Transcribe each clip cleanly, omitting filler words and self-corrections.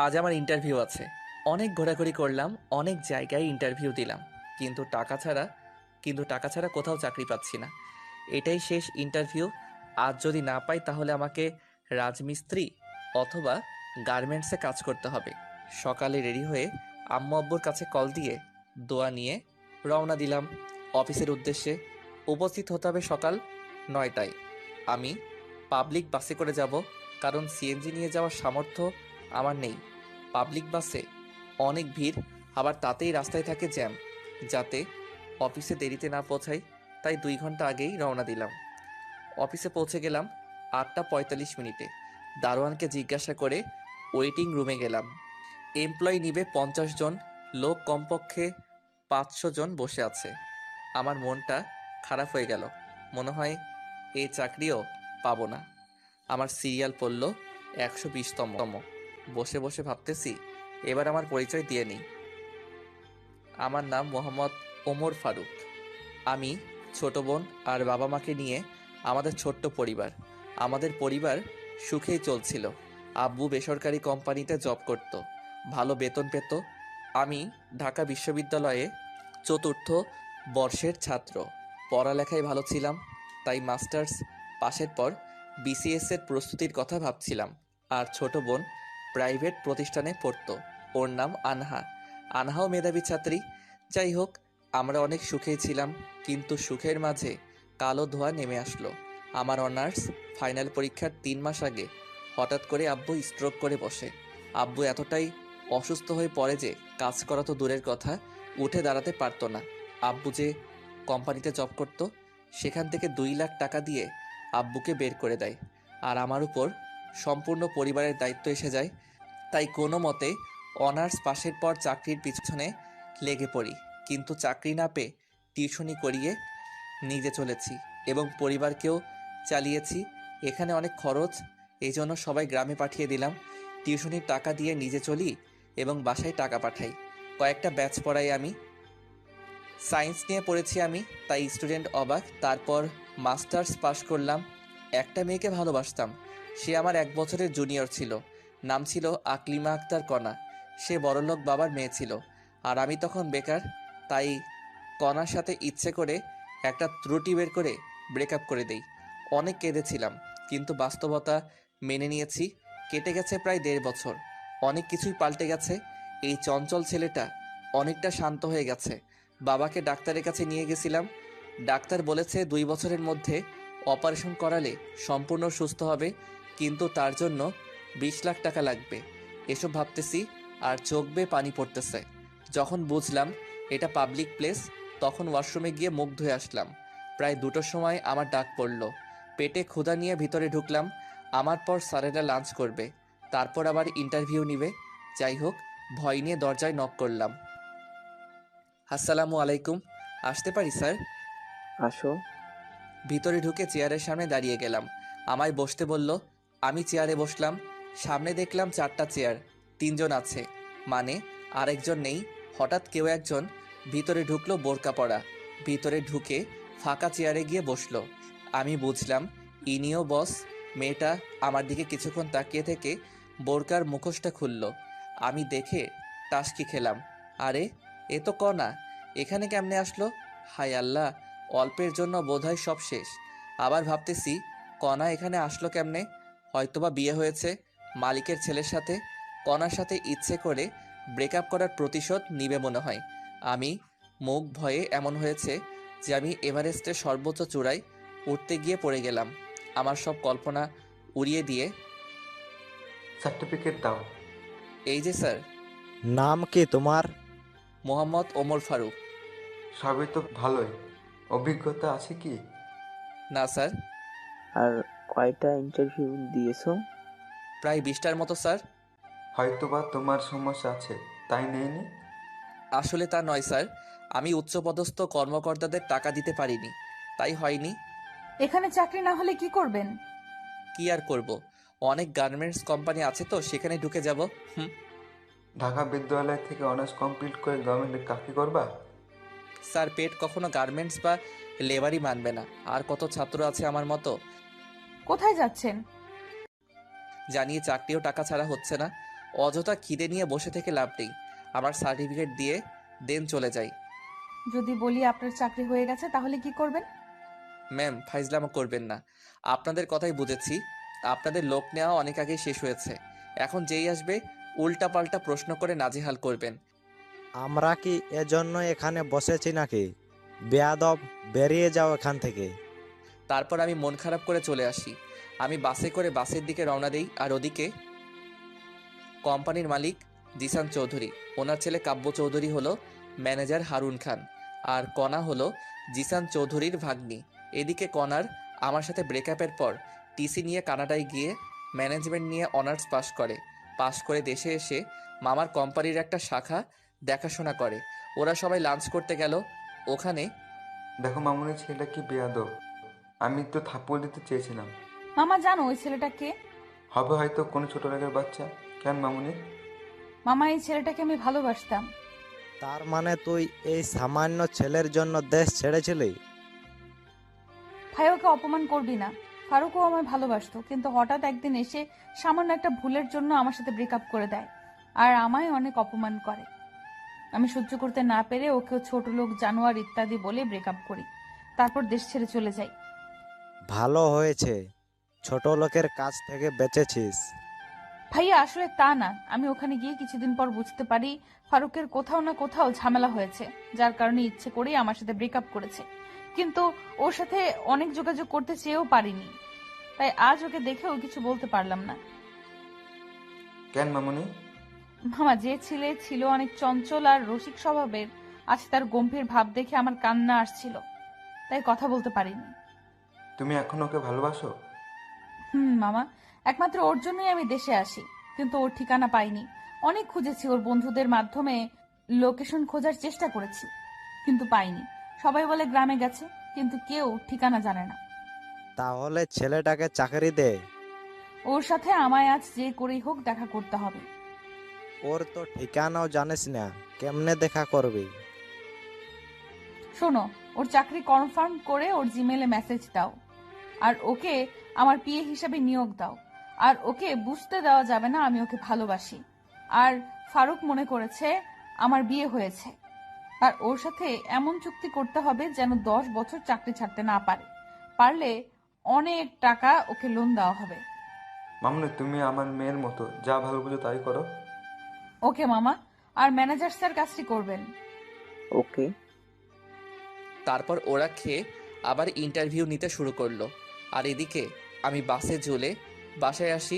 আজ আমার ইন্টারভিউ আছে। অনেক ঘোরাঘুরি করলাম, অনেক জায়গায় ইন্টারভিউ দিলাম, কিন্তু টাকা ছাড়া কোথাও চাকরি পাচ্ছি না। এটাই শেষ ইন্টারভিউ। আজ যদি না পাই তাহলে আমাকে রাজমিস্ত্রি অথবা গার্মেন্টসে কাজ করতে হবে। সকালে রেডি হয়ে আম্মু আব্বুর কাছে কল দিয়ে দোয়া নিয়ে রওনা দিলাম অফিসের উদ্দেশ্যে। উপস্থিত হতে হবে সকাল 9টায়। আমি পাবলিক বাসে করে যাব, কারণ সিএনজি নিয়ে যাওয়ার সামর্থ্য আমার নেই। পাবলিক বাসে অনেক ভিড়, আবার তাতেই রাস্তায় থাকে জ্যাম। যাতে অফিসে দেরিতে না পৌঁছাই, তাই 2 ঘন্টা আগেই রওনা দিলাম। অফিসে পৌঁছে গেলাম 8টা 45 মিনিটে। দারোয়ানকে জিজ্ঞাসা করে ওয়েটিং রুমে গেলাম। এমপ্লয়ি নিবে 50 জন, লোক কমপক্ষে 500 জন বসে আছে। আমার মনটা খারাপ হয়ে গেল। মনে হয় এই চাকরিও পাবো না। আমার সিরিয়াল পড়ল 120তম। বসে বসে ভাবতেছি, এবার আমার পরিচয় দিয়ে নিই। আমার নাম মোহাম্মদ ওমর ফারুক। আমি ছোট বোন আর বাবা মাকে নিয়ে আমাদের ছোট্ট পরিবার। আমাদের পরিবার সুখেই চলছিল। আব্বু বেসরকারি কোম্পানিতে জব করত, ভালো বেতন পেত। আমি ঢাকা বিশ্ববিদ্যালয়ে চতুর্থ বর্ষের ছাত্র। পড়ালেখায় ভালো ছিলাম, তাই মাস্টার্স পাশের পর বিসিএস এর প্রস্তুতির কথা ভাবছিলাম। আর ছোট বোন প্রাইভেট প্রতিষ্ঠানে পড়তো। ওর নাম আনহা। আনহাও মেধাবী ছাত্রী। যাই হোক, আমরা অনেক সুখেই ছিলাম, কিন্তু সুখের মাঝে কালো ধোঁয়া নেমে আসলো। আমার অনার্স ফাইনাল পরীক্ষার 3 মাস আগে হঠাৎ করে আব্বু স্ট্রোক করে বসে। আব্বু এতটাই অসুস্থ হয়ে পড়ে যে কাজ করা তো দূরের কথা, উঠে দাঁড়াতে পারতো না। আব্বু যে কোম্পানিতে জব করত, সেখান থেকে 2 লাখ টাকা দিয়ে আব্বুকে বের করে দেয়। আর আমার উপর সম্পূর্ণ পরিবারের দায়িত্ব এসে যায়। তাই কোনো মতে অনার্স পাশের পর চাকরির পিছনে লেগে পড়ি, কিন্তু চাকরি না পেয়ে টিউশনি করিয়ে নিজে চলেছি এবং পরিবারকেও চালিয়েছি। এখানে অনেক খরচ, এই জন্য সবাই গ্রামে পাঠিয়ে দিলাম। টিউশনির টাকা দিয়ে নিজে চলি এবং বাসায় টাকা পাঠাই। কয়েকটা ব্যাচ পড়াই আমি। সায়েন্স নিয়ে পড়েছি আমি, তাই স্টুডেন্ট অবাক। তারপর মাস্টার্স পাশ করলাম। একটা মেয়েকে ভালোবাসতাম। সে আমার 1 বছরের জুনিয়র ছিল। নাম ছিল আকলিমা আক্তার কণা। সে বড়লোক বাবার মেয়ে ছিল, আর আমি তখন বেকার। তাই কণার সাথে ইচ্ছে করে একটা ত্রুটি বের করে ব্রেকআপ করে দেই। অনেক কেঁদেছিলাম, কিন্তু বাস্তবতা মেনে নিয়েছি। কেটে গেছে প্রায় 1.5 বছর। অনেক কিছুই পাল্টে গেছে। এই চঞ্চল ছেলেটা অনেকটা শান্ত হয়ে গেছে। বাবাকে ডাক্তারের কাছে নিয়ে গেছিলাম। ডাক্তার বলেছে 2 বছরের মধ্যে অপারেশন করালে সম্পূর্ণ সুস্থ হবে, কিন্তু তার জন্য 20 লাখ টাকা লাগবে। এসব ভাবতেছি আর চোখ বেয়ে পানি পড়তেছে। যখন বুঝলাম এটা পাবলিক প্লেস, তখন ওয়াশরুমে গিয়ে মুখ ধুয়ে আসলাম। প্রায় 2টোর সময় আমার ডাক পড়ল। পেটে ক্ষুধা নিয়ে ভিতরে ঢুকলাম। আমার পর স্যারেরা লাঞ্চ করবে, তারপর আবার ইন্টারভিউ নিবে। যাই হোক, ভয় নিয়ে দরজায় নক করলাম। আসসালামু আলাইকুম, আসতে পারি স্যার? আসো। ভিতরে ঢুকে চেয়ারের সামনে দাঁড়িয়ে গেলাম। আমায় বসতে বলল। আমি চেয়ারে বসলাম। সামনে দেখলাম 4টা চেয়ার, 3 জন আছে, মানে আরেকজন নেই। হঠাৎ কেউ একজন ভিতরে ঢুকলো বোরকা পরা। ভিতরে ঢুকে ফাঁকা চেয়ারে গিয়ে বসলো। আমি বুঝলাম ইনিও বস। মেয়েটা আমার দিকে কিছুক্ষণ তাকিয়ে থেকে বোরকার মুখোশটা খুলল। আমি দেখে টাসকি খেলাম। আরে, এ তো কণা! এখানে কেমনে আসলো? হায় আল্লাহ, অল্পের জন্য বোধহয় সব শেষ। আবার ভাবতেছি, কণা এখানে আসলো কেমনে? হয়তোবা বিয়ে হয়েছে মালিকের ছেলের সাথে। কণার সাথে ইচ্ছে করে ব্রেকআপ করার প্রতিশোধ নিবে মনে হয়। আমি মুখ ভয়ে এমন হয়েছে যে আমি এভারেস্টের সর্বোচ্চ চূড়ায় উঠতে গিয়ে পড়ে গেলাম। আমার সব কল্পনা উড়িয়ে দিয়ে, সার্টিফিকেট দাও। এই যে স্যার। নাম কি তোমার? মোহাম্মদ ওমর ফারুক। সবই তো ভালোই, অভিজ্ঞতা আছে কি? না স্যার। আর কয়টা ইন্টারভিউ দিয়েছো? প্রায় 20টার মতো স্যার। হয়তোবা তোমার সমস্যা আছে, তাই নেয়নি। আসলে তা নয় স্যার, আমি উচ্চপদস্থ কর্মকর্তাদের টাকা দিতে পারিনি, তাই হয়নি। এখানে চাকরি না হলে কি করবেন? কি আর করব, অনেক গার্মেন্টস কোম্পানি আছে তো সেখানে ঢুকে যাব। হুম। ঢাকা বিদ্যালয় থেকে অনার্স কমপ্লিট করে গভর্নমেন্টে চাকরি করবা? স্যার, পেট কখনো গার্মেন্টস বা লেবারই মানবে না। আর কত ছাত্র আছে আমার মতো। কোথায় যাচ্ছেন? জানিয়ে চাকরিও টাকা ছাড়া হচ্ছে না। অযথা খিদে নিয়ে বসে থেকে লাভ নেই। আমার সার্টিফিকেট দিয়ে দেন চলে যাই। যদি বলি আপনার চাকরি হয়ে গেছে তাহলে কি করবেন? ম্যাম, ফাইজলামো করবেন না। আপনাদের কথাই বুঝেছি। আপনাদের লোক নেওয়া অনেক আগেই শেষ হয়েছে। এখন যেই আসবে উল্টাপাল্টা প্রশ্ন করে নাজেহাল করবেন। আমরা কি এজন্য এখানে বসেছি নাকি? বেয়াদব, বেরিয়ে যাও এখান থেকে। তারপর আমি মন খারাপ করে চলে আসি। আমি বাসে করে বাসের দিকে রওনা দেই, আর ওদিকে কোম্পানির মালিক জিসান চৌধুরী, ওনার ছেলে কাব্য চৌধুরী হলো ম্যানেজার হারুন খান, আর কণা হলো জিসান চৌধুরীর ভাগ্নি। এদিকে কণার আমার সাথে ব্রেকআপের পর টিসি নিয়ে কানাডায় গিয়ে ম্যানেজমেন্ট নিয়ে অনার্স পাশ করে দেশে এসে মামার কোম্পানির একটা শাখা দেখাশোনা করে। ওরা সবাই লাঞ্চ করতে গেল। ওখানে দেখো মামুনি, ছেলেটা কি বেয়াদব। আমি তো থাপ্পড় দিতে চেয়েছিলাম। মামা জানো ওই ছেলেটা কে? হবে হয়তো কোনো ছোট লোকের বাচ্চা। কেন মামুনি? মামা, এই ছেলেটাকে আমি ভালোবাসতাম। তার মানে তুই এই সামান্য ছেলের জন্য দেশ ছেড়েছিলি? ভাই, ওকে অপমান করবি না। ফারুকও আমায় ভালোবাসতো, কিন্তু হঠাৎ একদিন এসে সামান্য একটা ভুলের জন্য আমার সাথে ব্রেকআপ করে দেয়, আর আমায় অনেক অপমান করে। আমি সহ্য করতে না পেরে ওকেও ছোট লোক, জানোয়ার ইত্যাদি বলে ব্রেকআপ করি। তারপর দেশ ছেড়ে চলে যাই। ভালো হয়েছে, ছোট লোকের কাছ থেকে বেঁচেছিস। ভাইয়া, আসলে তা না। আমি ওখানে গিয়ে কিছুদিন পর বুঝতে পারি ফারুকের কোথাও না কোথাও ঝামেলা হয়েছে, যার কারণে ইচ্ছে করেই আমার সাথে ব্রেকআপ করেছে। কিন্তু ওর সাথে অনেক যোগাযোগ করতে চেয়েও পারিনি, তাই আজ ওকে দেখেও কিছু বলতে পারলাম না। কেন মামুনি? মামা, যে ছেলে ছিল অনেক চঞ্চল আর রসিক স্বভাবের, আজ তার গম্ভীর ভাব দেখে আমার কান্না আসছিল, তাই কথা বলতে পারিনি। তুমি এখন ওকে ভালোবাসো? মামা, একমাত্র ওর জন্যই আমি দেশে আসি, কিন্তু ওর ঠিকানা পাইনি। অনেক খুঁজেছি, ওর বন্ধুদের মাধ্যমে লোকেশন খোঁজার চেষ্টা করেছি, কিন্তু পাইনি। সবাই বলে গ্রামে গেছে, কিন্তু কেউ ঠিকানা জানে না। তাহলে ছেলেটাকে চাকরি দে। ওর সাথে আমায় আজ যে করেই হোক দেখা করতে হবে। ওর তো ঠিকানাও জানিস না, কেমনে দেখা করবি? শোনো, ওর চাকরি কনফার্ম করে ওর জিমেলে মেসেজ দাও, আর ওকে আমার পিএ হিসাবে নিয়োগ দাও। আর ওকে বুঝতে দেওয়া যাবে না আমি ওকে ভালোবাসি, আর ফারুক মনে করেছে আমার বিয়ে হয়েছে। আর ওর সাথে এমন চুক্তি করতে হবে যেন 10 বছর চাকরি ছাড়তে না পারে। পারলে অনেক টাকা ওকে লোন দেওয়া হবে। মামুনি, তুমি আমার মেয়ের মতো, যা ভালো বুঝো তাই করো। ওকে মামা, আর ম্যানেজার স্যার কাজটি করবেন। ওকে। তারপর ওরা খেয়ে আবার ইন্টারভিউ নিতে শুরু করলো। আর এদিকে আমি বাসে ঝুলে বাসায় আসি।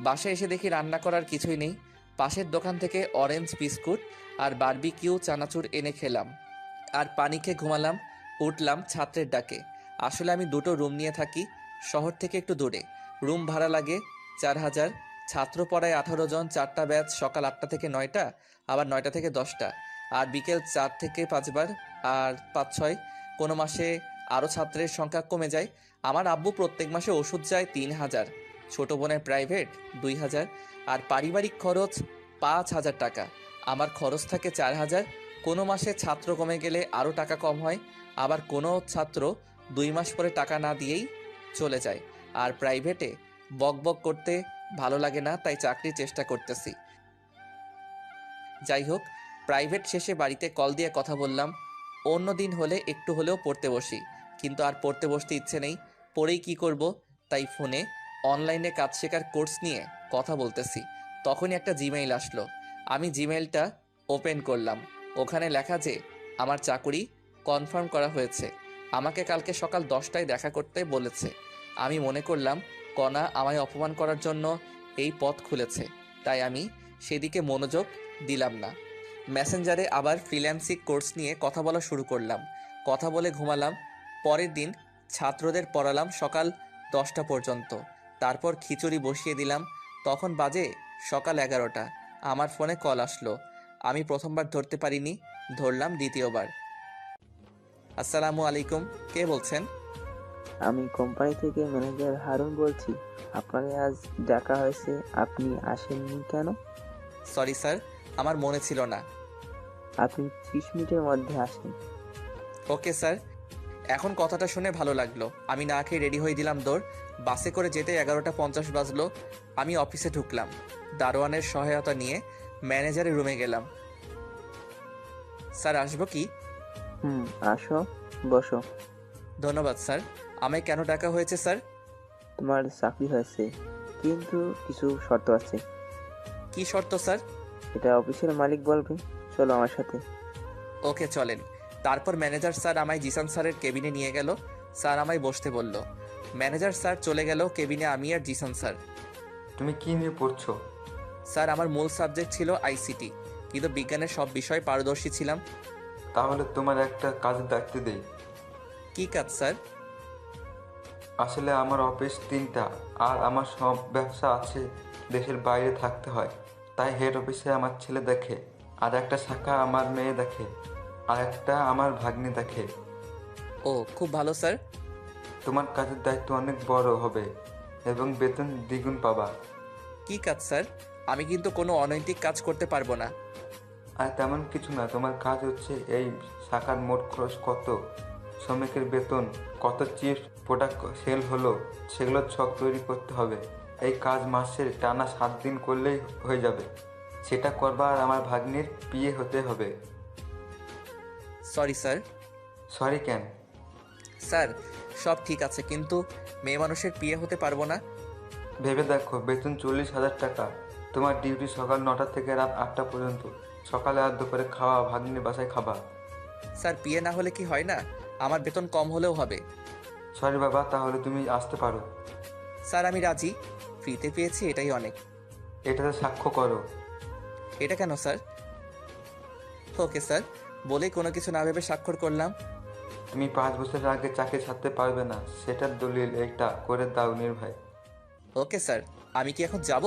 বাসায় এসে দেখি রান্না করার কিছুই নেই। পাশের দোকান থেকে অরেঞ্জ বিস্কুট আর বারবিকিউ চানাচুর এনে খেলাম, আর পানি খেয়ে ঘুমালাম। উঠলাম ছাত্রের ডাকে। আসলে আমি দুটো রুম নিয়ে থাকি, শহর থেকে একটু দূরে। রুম ভাড়া লাগে 4000। ছাত্র পড়ায় 18 জন, 4টা ব্যাচ, সকাল 8টা থেকে 9টা, আবার 9টা থেকে 10টা, আর বিকেল 4 থেকে 5 বার, আর 5-6। কোনো মাসে আরও ছাত্রের সংখ্যা কমে যায়। আমার আব্বু প্রত্যেক মাসে ওষুধ যায় 3000, ছোট বোনের প্রাইভেট 2000, আর পারিবারিক খরচ 5000 টাকা। আমার খরচ থাকে 4000। কোনো মাসে ছাত্র কমে গেলে আরও টাকা কম হয়, আবার কোনো ছাত্র 2 মাস পরে টাকা না দিয়েই চলে যায়। আর প্রাইভেটে বকবক করতে ভালো লাগে না, তাই চাকরির চেষ্টা করতেছি। যাই হোক, প্রাইভেট শেষে বাড়িতে কল দিয়ে কথা বললাম। অন্য দিন হলে একটু হলেও পড়তে বসি, কিন্তু আর পড়তে বসতে ইচ্ছে নেই। পড়েই কি করব, তাই ফোনে অনলাইনে কাজ শেখার কোর্স নিয়ে কথা বলতেছি। তখনই একটা জিমেইল আসলো। আমি জিমেইলটা ওপেন করলাম। ওখানে লেখা যে আমার চাকরি কনফার্ম করা হয়েছে, আমাকে কালকে সকাল 10টায় দেখা করতে বলেছে। আমি মনে করলাম কণা আমায় অপমান করার জন্য এই পথ খুলেছে, তাই আমি সেদিকে মনোযোগ দিলাম না। মেসেঞ্জারে আবার ফ্রিল্যান্সিং কোর্স নিয়ে কথা বলা শুরু করলাম। কথা বলে ঘুমালাম। পরের দিন ছাত্রদের পড়ালাম সকাল 10টা পর্যন্ত। তারপর খিচুড়ি বসিয়ে দিলাম। তখন বাজে সকাল 11টা। আমার ফোনে কল আসলো। আমি প্রথমবার ধরতে পারিনি, ধরলাম দ্বিতীয়বার। আসসালামু আলাইকুম, কে বলছেন? আমি কোম্পানি থেকে ম্যানেজার হারুন বলছি। আপনাকে আজ ডাকা হয়েছে, আপনি আসেননি কেন? সরি স্যার, আমার মনে ছিল না। আপনি 30 মিনিটের মধ্যে আসেন। Okay sir. এখন কথাটা শুনে ভালো লাগলো। আমি না খেয়ে রেডি হয়ে দিলাম দৌড়। বাসে করে যেতে 11টা 50 বাজলো। আমি অফিসে ঢুকলাম। দারোয়ানের সহায়তা নিয়ে ম্যানেজারের রুমে গেলাম। স্যার আসবো কি? আসো, বসো। ধন্যবাদ স্যার। আমায় কেন ডাকা হয়েছে স্যার? তোমার চাকরি হয়েছে, কিন্তু কিছু শর্ত আছে। কি শর্ত স্যার? এটা অফিসের মালিক বলবে। চলো আমার সাথে। ওকে চলেন। তারপর ম্যানেজার স্যার আমায় জিসান স্যারের কেবিনে নিয়ে গেল। স্যার আমায় বসতে বলল। ম্যানেজার স্যার চলে গেল কেবিনে, আমি আর জিসান স্যার। তুমি কি নিয়ে পড়ছো? স্যার আমার মূল সাবজেক্ট ছিল আইসিটি, কিন্তু বিজ্ঞানের সব বিষয়ে পারদর্শী ছিলাম। তাহলে তোমার একটা কাজের দায়িত্ব দেই। কি কাজ স্যার? আসলে আমার অফিস 3টা, আর আমার সব ব্যবসা আছে, দেশের বাইরে থাকতে হয়। তাই হেড অফিসে আমার ছেলে দেখে, আর একটা শাখা আমার মেয়ে দেখে, আর একটা আমার ভাগ্নি দেখে। ও খুব ভালো স্যার। তোমার কাজের দায়িত্ব অনেক বড় হবে এবং বেতন দ্বিগুণ পাবা। কি কাজ স্যার? আমি কিন্তু কোনো অনৈতিক কাজ করতে পারবো না। আর তেমন কিছু না, তোমার কাজ হচ্ছে এই শাখার মোট খরচ কত, শ্রমিকের বেতন কত, চিপস প্রোডাক্ট সেল হলো, সেগুলো ছক তৈরি করতে হবে। এই কাজ মাসের টানা 7 দিন করলেই হয়ে যাবে। সেটা করবা আর আমার ভাগ্নির বিয়ে হতে হবে। Sorry sir. সরি কেন? স্যার সব ঠিক আছে, কিন্তু মেয়ে মানুষের বিয়ে হতে পারবো না। ভেবে দেখো, বেতন 40,000 টাকা। তোমার ডিউটি সকাল 9টা থেকে রাত 8টা পর্যন্ত। সকালে আর দুপুরে খাওয়া ভাগ্নির বাসায় খাবা। স্যার বিয়ে না হলে কি হয় না? আমার বেতন কম হলেও হবে। সরি বাবা, তাহলে তুমি আসতে পারো। স্যার আমি রাজি, ফ্রিতে পেয়েছি এটাই অনেক। এটাতে সাক্ষ্য করো। এটা কেন স্যার? ওকে স্যার, বলেই কোনো কিছু না ভেবে স্বাক্ষর করলাম। তুমি 5 বছরের আগে চাকরি ছাড়তে পারবে না, সেটার দলিল এটা করে দাও নির্ভয়। ওকে স্যার, আমি কি এখন যাব?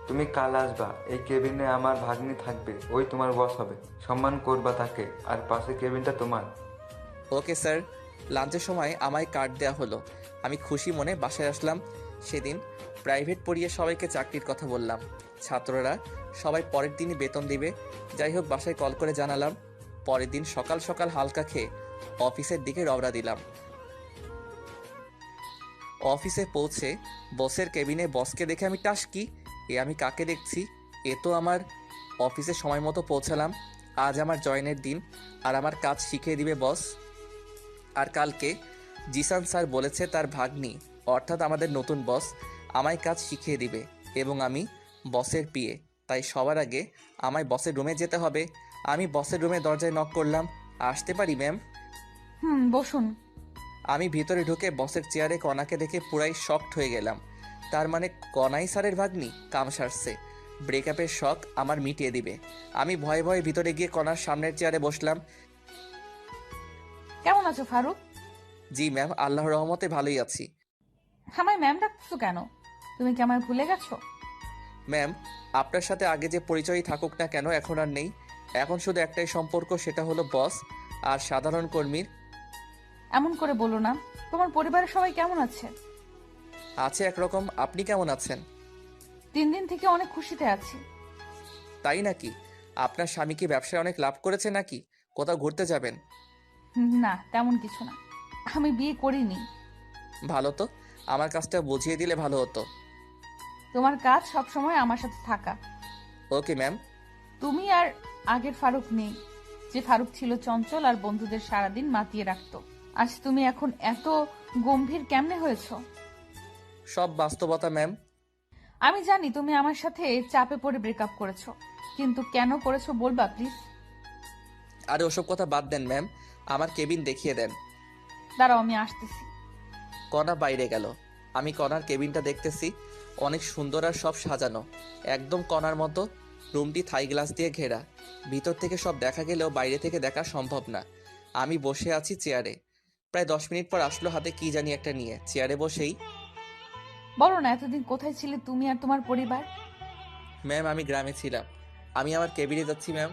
তুমি কাল আসবা, এই কেবিনে আমার ভাগ্নি থাকবে, ওই তোমার বস হবে। সম্মান করবা তাকে, আর পাশে কেবিনটা তোমার। Okay sir. লাঞ্চের সময় আমায় কার্ড দেওয়া হলো। আমি খুশি মনে বাসায় আসলাম। সেদিন প্রাইভেট পড়িয়ে সবাইকে চাকরির কথা বললাম। ছাত্ররা সবাই পরের দিনই বেতন দিবে। যাই হোক, বাসায় কল করে জানালাম। পরের দিন সকাল সকাল হালকা খেয়ে অফিসের দিকে রওনা দিলাম। অফিসে পৌঁছে বসের কেবিনে বসকে দেখে আমি টাসকি, আমি কাকে দেখছি? এ তো আমার অফিসে সময় মতো পৌঁছালাম। আজ আমার জয়েনের দিন, আর আমার কাজ শিখিয়ে দিবে বস। আর কালকে জিসান স্যার বলেছে তার ভাগ্নি, অর্থাৎ আমাদের নতুন বস, আমায় কাজ শিখিয়ে দিবে এবং আমি বসের পিএ। তাই সবার আগে আমায় বসের রুমে যেতে হবে। আমি বসের রুমে দরজায় নক করলাম। আসতে পারি ম্যাম? বসুন। আমি ভিতরে ঢুকে বসের চেয়ারে কণাকে দেখে পুরাই শকড হয়ে গেলাম। তার মানে কণাই স্যারের ভাগ্নি? কাম সারছে। ব্রেকআপের শখ আমার মিটিয়ে দিবে। আমি ভয়ে ভয়ে ভিতরে গিয়ে কণার সামনের চেয়ারে বসলাম। কেমন আছো ফারুক? জি ম্যাম, আল্লাহর রহমতে ভালোই আছি। আমায় ম্যাম ডাকছো কেন? তুমি কি আমায় ভুলে গেছো? ম্যাম, আপনার সাথে আগে যে পরিচয়ই থাকুক না কেন, এখন আর নেই। এখন শুধু একটাই সম্পর্ক, সেটা হলো বস আর সাধারণ কর্মীর। এমন করে বলো না। তোমার পরিবারের সবাই কেমন আছে? আছে একরকম। আপনি কেমন আছেন? 3 দিন থেকে অনেক খুশিতে আছি। তাই নাকি? আপনার স্বামী কি ব্যবসায় অনেক লাভ করেছে নাকি? কোথাও ঘুরতে যাবেন? না, তেমন কিছু না। আমি বিয়ে করিনি। ভালো তো, আমার কাজটা বুঝিয়ে দিলে ভালো হতো। তোমার কাজ সবসময় আমার সাথে থাকা। Okay ma'am. তুমি আর আগের ফারুক নেই, যে ফারুক ছিল চঞ্চল আর বন্ধুদের সারাদিন মাতিয়ে রাখতো। আজ তুমি এখন এত গম্ভীর কেমনে হয়েছো? সব বাস্তবতা ম্যাম। আমি জানি তুমি আমার সাথে চাপে পড়ে ব্রেকআপ করেছো, কিন্তু কেন করেছো বলবা প্লিজ? আরে ওসব কথা বাদ দেন ম্যাম, আমার কেবিন দেখিয়ে দেন। দাঁড়াও, আমি আসতেছি। কণা বাইরে গেল। আমি কণার কেবিনটা দেখতেছি। অনেক সুন্দর আর সব সাজানো, একদম কণার মতো। রুমটি থাই গ্লাস দিয়ে ঘেরা। ভিতর থেকে সব দেখা গেলেও বাইরে থেকে দেখা সম্ভব না। আমি বসে আছি চেয়ারে। প্রায় 10 মিনিট পর আসলো হাতে কি জানি একটা নিয়ে। চেয়ারে বসেই, বলো না, এতদিন কোথায় ছিলে তুমি আর তোমার পরিবার? ম্যাম আমি গ্রামে ছিলাম, আমি আমার কেবিনে যাচ্ছি ম্যাম।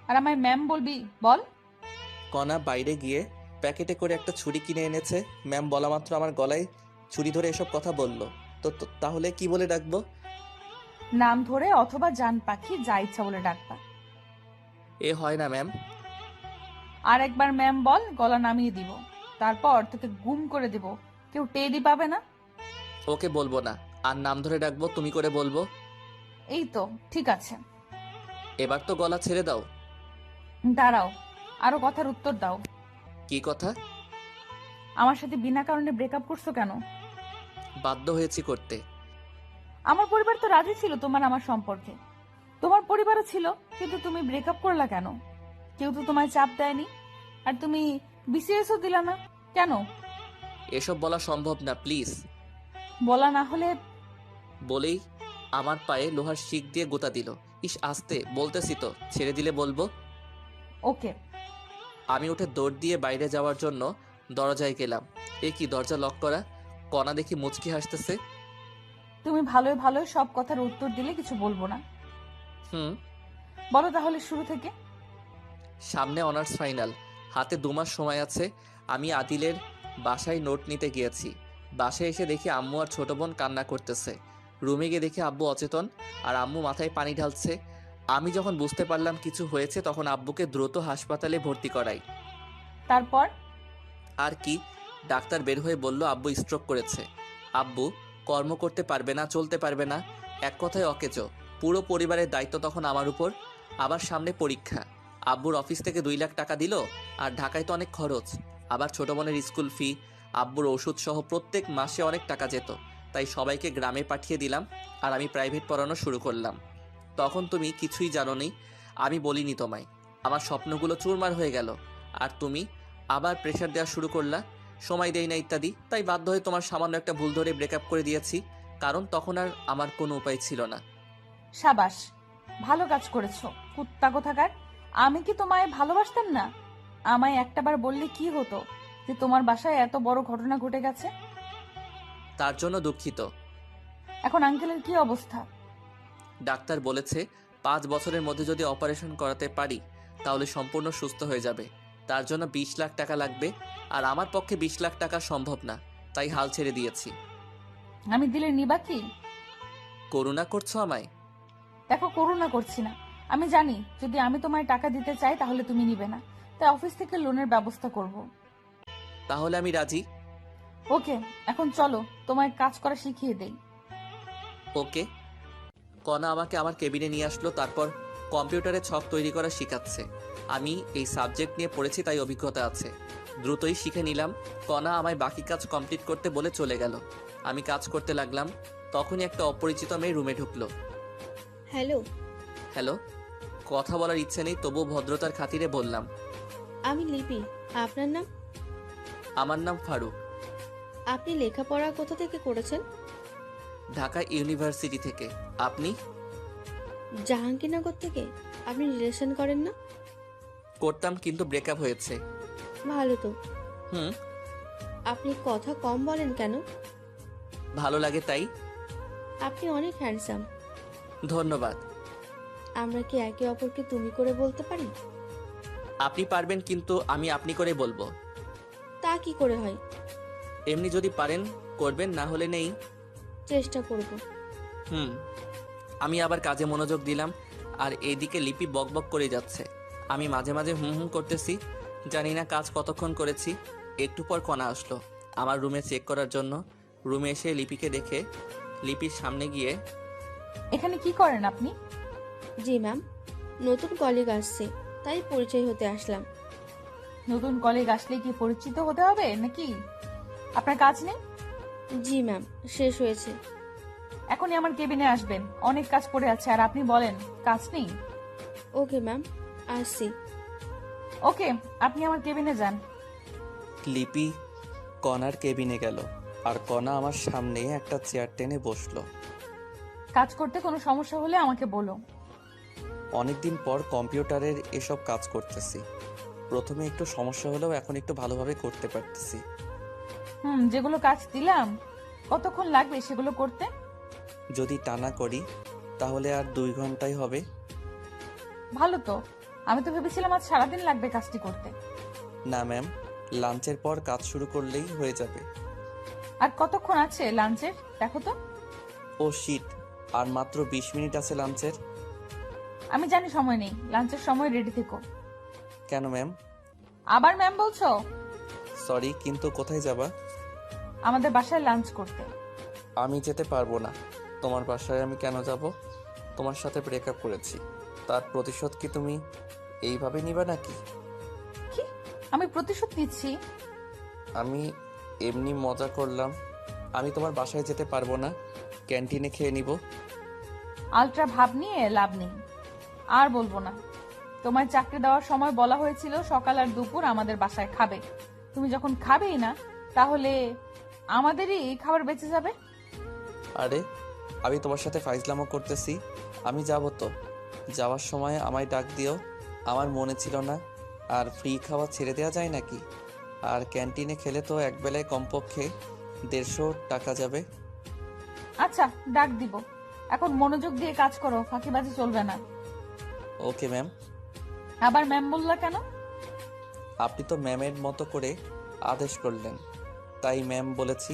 আর আমায় ম্যাম বলবি? বল। কণা বাইরে গিয়ে প্যাকেটে করে একটা ছুরি কিনে এনেছে। ম্যাম বলা মাত্র আমার গলায় ছুরি ধরে এসব কথা বলল। তাহলে কি বলে ডাকবো? নাম ধরে অথবা জান পাখি, যা ইচ্ছা বলে ডাকবা। এ হয় না ম্যাম। আর একবার ম্যাম বল, গলা নামিয়ে দিব। তারপর তোকে গুম করে দিব, কেউ টেরই পাবে না। ওকে বলবো না, আর নাম ধরে ডাকবো, তুমি করে বলবো। এই তো ঠিক আছে। এবার তো গলা ছেড়ে দাও। দাঁড়াও, আরো কথার উত্তর দাও। কি কথা? আমার সাথে বিনা কারণে ব্রেকআপ করছো কেন? বাধ্য হয়েছি করতে। আমার পরিবার তো রাজি ছিল তোমার আমার সম্পর্কে। তোমার পরিবারও ছিল, কিন্তু তুমি ব্রেকআপ করলা কেন? কেউ তো তোমায় চাপ দেয়নি, আর তুমি বিসিএসও দিলা না কেন? এসব বলা সম্ভব না, প্লিজ। বলা না হলে? বলেই আমার পায়ে লোহার শিক দিয়ে গোতা দিল। ইস, আস্তে বলতেছি তো, ছেড়ে দিলে বলবো। ওকে। আমি উঠে দৌড় দিয়ে বাইরে যাওয়ার জন্য দরজায় গেলাম। এ কি, দরজা লক করা! কণা দেখি মুচকি হাসতেছে। তুমি ভালোই ভালোই সব কথার উত্তর দিলে কিছু বলবো না। হুম। বলো তাহলে শুরু থেকে। সামনে অনার্স ফাইনাল, হাতে 2 মাস সময় আছে। আমি আদিলের বাসায় নোট নিতে গিয়েছি। বাসায় এসে দেখি আম্মু আর ছোট বোন কান্না করতেছে। রুমে গিয়ে দেখি আব্বু অচেতন আর আম্মু মাথায় পানি ঢালছে। আমি যখন বুঝতে পারলাম কিছু হয়েছে, তখন আব্বুকে দ্রুত হাসপাতালে ভর্তি করাই। তারপর? আর কি, ডাক্তার বের হয়ে বলল আব্বু স্ট্রোক করেছে। আব্বু কর্ম করতে পারবে না, চলতে পারবে না, এক কথায় অকেজো। পুরো পরিবারের দায়িত্ব তখন আমার উপর। আবার সামনে পরীক্ষা। আব্বুর অফিস থেকে 2 লাখ টাকা দিল, আর ঢাকায় তো অনেক খরচ। আবার ছোট বোনের স্কুল ফি, আব্বুর ওষুধ সহ প্রত্যেক মাসে অনেক টাকা যেত। তাই সবাইকে গ্রামে পাঠিয়ে দিলাম, আর আমি প্রাইভেট পড়ানো শুরু করলাম। তখন তুমি কিছুই জানোনি, আমি বলিনি তোমায়। আমার স্বপ্নগুলো চুরমার হয়ে গেল, আর তুমি আবার প্রেশার দেওয়া শুরু করলা, সময় দেই না ইত্যাদি। তাই বাধ্য হয়ে তোমার সামান্য একটা ভুল ধরে ব্রেকআপ করে দিয়েছি, কারণ তখন আর আমার কোনো উপায় ছিল না। সাবাস, ভালো কাজ করেছো। কুত্তা কোথাকার! আমি কি তোমায় ভালোবাসতাম না? আমায় একটাবার বললে কি হতো যে তোমার বাসায় এত বড় ঘটনা ঘটে গেছে? তার জন্য দুঃখিত। এখন আঙ্কেলের কি অবস্থা? ডাক্তার বলেছে 5 বছরের মধ্যে যদি অপারেশন করাতে পারি তাহলে সম্পূর্ণ সুস্থ হয়ে যাবে। তার জন্য 20 লাখ টাকা লাগবে, আর আমার পক্ষে 20 লাখ টাকা সম্ভব না, তাই হাল ছেড়ে দিয়েছি। আমি দিলে নিবা কি? করুণা করছো আমায়? দেখো, করুণা করছি না। আমি জানি যদি আমি তোমায় টাকা দিতে চাই তাহলে তুমি নিবে না, তাই অফিস থেকে লোনের ব্যবস্থা করব। তাহলে আমি রাজি। ওকে, এখন চলো তোমায় কাজ করা শিখিয়ে দেই। ওকে। কণা আমাকে আমার কেবিনে নিয়ে আসলো, তারপর কম্পিউটারে ছক তৈরি করা শেখাচ্ছে। আমি এই সাবজেক্ট নিয়ে পড়েছি, তাই অভিজ্ঞতা আছে। দ্রুতই শিখে নিলাম। কণা আমায় বাকি কাজ কমপ্লিট করতে বলে চলে গেল। আমি কাজ করতে লাগলাম। তখনই একটা অপরিচিত মেয়ে রুমে ঢুকলো। Hello, hello. কথা বলার ইচ্ছে নেই, তবুও ভদ্রতার খাতিরে বললাম, আমি লিপি। আপনার নাম? আমার নাম ফারুক। আপনি লেখাপড়া কোথা থেকে করেছেন? ঢাকা ইউনিভার্সিটি থেকে। আপনি? জাহাঙ্গীরনগর থেকে। আপনি রিলেশন করেন না? করতাম, কিন্তু ব্রেকআপ হয়েছে। ভালো তো। হুম। আপনি কথা কম বলেন কেন? ভালো লাগে তাই। আপনি অনেক হ্যান্ডসাম। ধন্যবাদ। আমরা কি একে অপরকে তুমি করে বলতে পারি? আপনি পারবেন, কিন্তু আমি আপনি করে বলবো। তা কি করে হয়? এমনি যদি পারেন করবেন, না হলে নেই। চেষ্টা করব। হুম। আমি আবার কাজে মনোযোগ দিলাম, আর এইদিকে লিপি বকবক করে যাচ্ছে। আমি মাঝে মাঝে হুম হুম করতেছি। জানি না কাজ কতক্ষণ করেছি। একটু পর কণা আসলো আমার রুমে চেক করার জন্য। রুমে এসে লিপিকে দেখে লিপির সামনে গিয়ে, এখানে কি করেন আপনি? জি ম্যাম, নতুন কলিগ আসছে, তাই পরিচয় হতে আসলাম। নতুন কলিগ আসলে কি পরিচিত হতে হবে নাকি? আপনার কাজ নেই? জি ম্যাম, শেষ হয়েছে। এখনই আমার কেবিনে আসবেন, অনেক কাজ পড়ে আছে। আর আপনি বলেন কাজ নেই? ওকে ম্যাম, আসছি। ওকে, আপনি আমার কেবিনে যান। লিপি কণার কেবিনে গেল, আর কণা আমার সামনে একটা চেয়ার টেনে বসলো। কাজ করতে কোনো সমস্যা হলে আমাকে বলো। অনেকদিন পর কম্পিউটারের এসব কাজ করতেছি। প্রথমে একটু সমস্যা হলেও এখন একটু ভালোভাবে করতে পারতেছি। যেগুলো কাজ দিলাম, কতক্ষণ লাগবে সেগুলো করতে? যদি টানা করি তাহলে আর 2 ঘন্টাই হবে। ভালো তো। আমি তো ভেবেছিলাম আজ সারাদিন লাগবে কাজটি করতে। না ম্যাম, লাঞ্চের পর কাজ শুরু করলেই হয়ে যাবে। আর কতক্ষণ আছে লাঞ্চের দেখো তো। ও শিট, আর মাত্র 20 মিনিট আছে লাঞ্চের। আমি জানি সময় নেই, লাঞ্চের সময় রেডি থেকো। কেন ম্যাম? আবার ম্যাম বলছো? সরি, কিন্তু কোথায় যাবা? আমাদের বাসায় লাঞ্চ করতে। আমি যেতে পারবো না। তোমার বাসায় আমি কেন যাব? তোমার সাথে ব্রেকআপ করেছি, তার প্রতিশোধ কি তুমি এইভাবে নিবা নাকি? কি? আমি প্রতিশোধ নিচ্ছি? আমি এমনি মজা করলাম। আমি তোমার বাসায় যেতে পারবো না, ক্যান্টিনে খেয়ে নিব। আলট্রা ভাব নিয়ে লাভ নেই। আর বলবো না। তোমার চাকরি দেওয়ার সময় বলা হয়েছিল সকাল আর দুপুর আমাদের বাসায় খাবে। তুমি যখন খাবেই না, তাহলে আমাদেরই খাবার বেঁচে যাবে। আরে আমি তোমার সাথে ফাইজলামো করতেছি। আমি যাব তো, যাওয়ার সময় আমায় ডাক দিও। আমার মনে ছিল না। আর ফ্রি খাওয়া ছেড়ে দেওয়া যায় নাকি? আর ক্যান্টিনে খেলে তো একবেলায় কমপক্ষে 150 টাকা যাবে। আচ্ছা, ডাক দিব। এখন মনোযোগ দিয়ে কাজ করো, ফাঁকিবাজি চলবে না। Okay ma'am. আবার ম্যাম বললা কেন? আপনি তো ম্যামের মতো করে আদেশ করলেন, তাই ম্যাম বলেছি।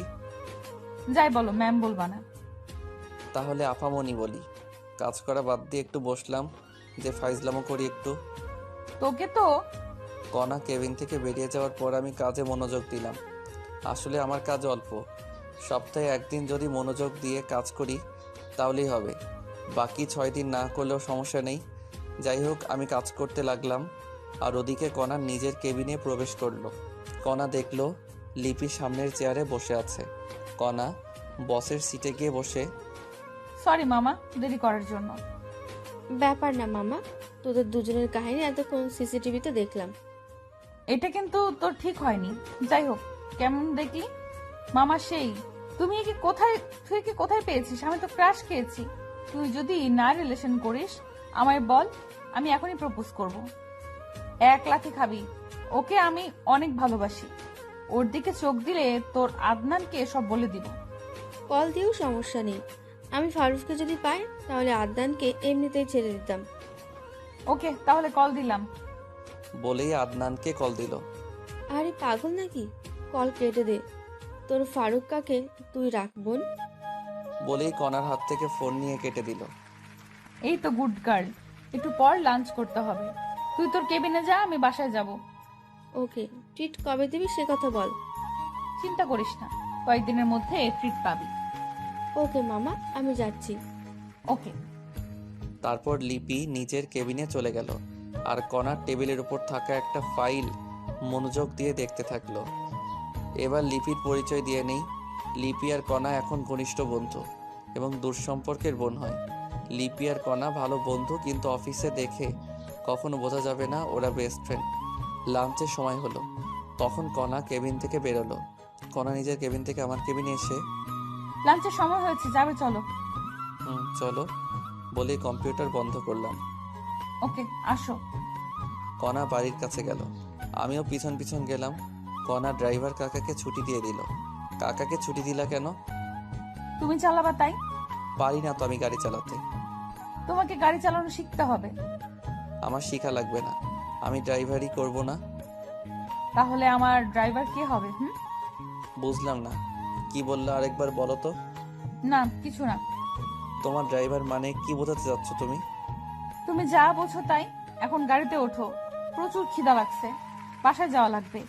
যাই বলো, ম্যাম বলবা না। তাহলে আপামনি বলি। কাজ করা বাদ দিয়ে একটু বসলাম, যে ফাইজলামো করি একটু। তোকে তো কণা কেবিন থেকে বেরিয়ে যাওয়ার পর আমি কাজে মনোযোগ দিলাম। আসলে আমার কাজ অল্প, সপ্তাহে একদিন যদি মনোযোগ দিয়ে কাজ করি তাহলেই হবে। বাকি 6 দিন না করলেও সমস্যা নেই। যাই হোক, আমি কাজ করতে লাগলাম। আর ওদিকে কণা নিজের কেবিনে প্রবেশ করলো। কণা দেখলো লিপি সামনের চেয়ারে বসে আছে। কণা বসের সিটে গিয়ে বসে, সরি মামা, দেরি করার জন্য। ব্যাপার না মামা, তোদের দুজনের কাহিনী এতক্ষণ সিসিটিভিতে দেখলাম। এটা কিন্তু তোর ঠিক হয়নি। যাই হোক, কেমন দেখলি মামা? সেই তুই কি কোথায় পেয়েছিস? আমি তো ক্রাশ খেয়েছি। তুই যদি না রিলেশন করিস আমায় বল, আমি এখনই প্রপোজ করব। 1 লাখে খাবি। ওকে আমি অনেক ভালোবাসি। ওর দিকে চোখ দিলে তোর আদনানকে সব বলে দিব। কল দিয়েও সমস্যা নেই। আমি ফারুককে যদি পাই তাহলে আদনানকে এমনিতেই ছেড়ে দিতাম। ওকে, তাহলে কল দিলাম। বলেই আদনানকে কল দিল। আরে পাগল নাকি? কল কেটে দে। তোর ফারুক কাকে তুই রাখ বোন। বলেই কণার হাত থেকে ফোন নিয়ে কেটে দিল। এই তো গুড গার্ল। একটু পর লাঞ্চ করতে হবে। তুই তোর কেবিনে যা, আমি বাসায় যাব। ওকে, ট্রিট কবে দিবি সে কথা বল। চিন্তা করিস না, কয়েকদিনের মধ্যে ট্রিট পাবি। ওকে মামা, আমি যাচ্ছি। ওকে। তারপর লিপি নিজের কেবিনে চলে গেল। আর কণার টেবিলের উপর থাকা একটা ফাইল মনোযোগ দিয়ে দেখতে থাকলো। এবার লিপির পরিচয় দিয়ে নেই। লিপি আর কণা এখন ঘনিষ্ঠ বন্ধু এবং দূরসম্পর্কের বোন হয়। লিপি আর কণা ভালো বন্ধু, কিন্তু অফিসে দেখে কখনো বোঝা যাবে না ওরা বেস্ট ফ্রেন্ড। লাঞ্চের সময় হলো, তখন কণা কেবিন থেকে বেরোলো। কণা নিজের কেবিন থেকে আমার কেবিনে এসে, লাঞ্চের সময় হয়েছে, যাবে চলো। চলো বলে কম্পিউটার বন্ধ করলাম। ওকে, আসো। কণা বাড়ির কাছে গেল, আমিও পিছন পিছন গেলাম। কণা ড্রাইভার কাকাকে ছুটি দিয়ে দিল। কাকাকে ছুটি দিলা কেন? তুমি চালাবা তাই। পারি না তো আমি গাড়ি চালাতে। তোমাকে গাড়ি চালানো শিখতে হবে। আমার শিখা লাগবে না, আমি ড্রাইভারই করব না। তাহলে আমার ড্রাইভার কে হবে? বুঝলাম না, কি বললে আরেকবার বলো তো। না, কিছু না। তোমার ড্রাইভার মানে কি বোঝাতে চাচ্ছ তুমি? তুমি যা বোঝো তাই। এখন গাড়িতে ওঠো, প্রচুর খিদা লাগছে, বাসায় যাওয়া লাগবে।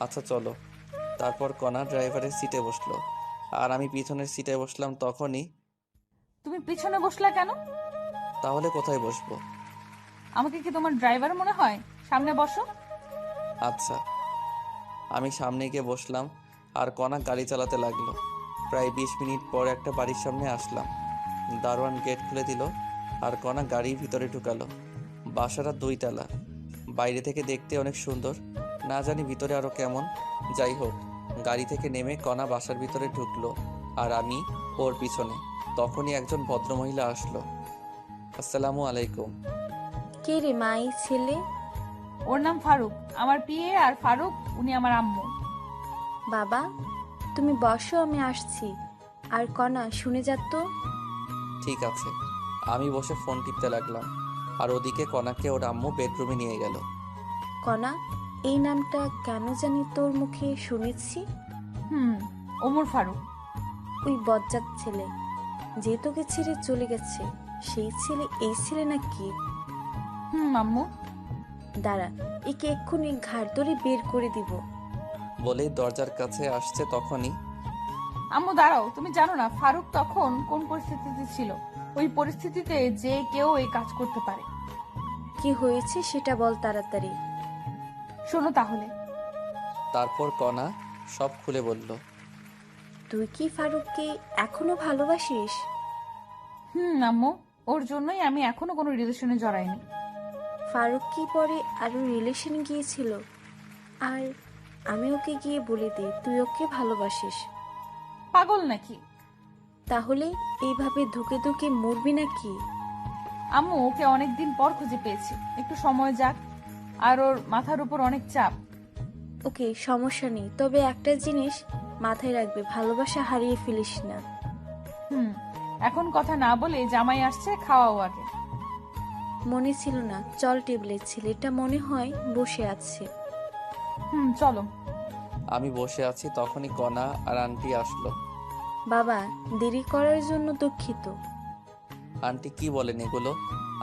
আচ্ছা চলো। তারপর কণা ড্রাইভারের সিটে বসলো আর আমি পিছনের সিটে বসলাম। তখনই, তুমি পিছনে বসলা কেন? তাহলে কোথায় বসবো? আমাকে কি তোমার ড্রাইভার মনে হয়? সামনে বসো। আচ্ছা। আমি সামনে গিয়ে বসলাম আর কণা গাড়ি চালাতে লাগলো। প্রায় 20 মিনিট পর একটা বাড়ির সামনে আসলাম। দারোয়ান গেট খুলে দিল আর কণা গাড়ির ভিতরে ঢুকালো। বাসাটা 2 তলা, বাইরে থেকে দেখতে অনেক সুন্দর, না জানি ভিতরে আরো কেমন। যাই হোক, গাড়ি থেকে নেমে কণা বাসার ভিতরে ঢুকলো আর আমি ওর পিছনে। তখনই একজন ভদ্রমহিলা আসলো। আসসালামু আলাইকুম। কে রে মা এই ছেলে? ওর নাম ফারুক, আমার পিএ। আর ফারুক উনি আমার আম্মু। বাবা তুমি বসো, আমি আসছি। আর কণা শুনে যা তো। ঠিক আছে। আমি বসে ফোন টিপতে লাগলাম আর ওদিকে কণাকে ওর আম্মু বেডরুমে নিয়ে গেল। কণা, এই নামটা কেন জানি তোর মুখে শুনেছি। ওমর ফারুক। ওই বজ্জাত ছেলে যে তোকে ছেড়ে চলে গেছে, সেই ছেলে এই ছেলে নাকি? আম্মু। দাঁড়া, একে এক্ষুনি ঘাড় ধরে বের করে দিব। বলেই দরজার কাছে আসছে। তখনই, আম্মু দাঁড়াও, তুমি জানো না ফারুক তখন কোন পরিস্থিতিতে ছিল? ওই পরিস্থিতিতে যে কেউ এই কাজ করতে পারে। কি হয়েছে সেটা বল তাড়াতাড়ি। শোনো তাহলে। তারপর কণা সব খুলে বলল। তুই কি ফারুককে এখনো ভালোবাসিস? আম্মু, ওর জন্যই আমি এখনো কোনো রিলেশনে জড়াইনি। ফারুক কি পরে আরো রিলেশনে গিয়েছিল? আর আমি ওকে গিয়ে বলে দিই তুই ওকে ভালোবাসিস। পাগল নাকি? তাহলে এইভাবে ধুকে ধুকে মরবি নাকি? আম্মু, ওকে অনেকদিন পর খুঁজে পেয়েছি, একটু সময় যাক। আর ওর মাথার উপর অনেক চাপ। ওকে, সমস্যা নেই, তবে একটা জিনিস মাথায় রাখবে, ভালোবাসা হারিয়ে ফেলিস না। এখন কথা না বলে জামাই আসছে, খাওয়াও আগে। মনে ছিল না? চল, টেবিলে ছেলেটা মনে হয় বসে আছে। চলো। আমি বসে আছি, তখনই কণা আর আন্টি আসলো। বাবা, দেরি করার জন্য দুঃখিত। আন্টি কি বলেন এগুলো?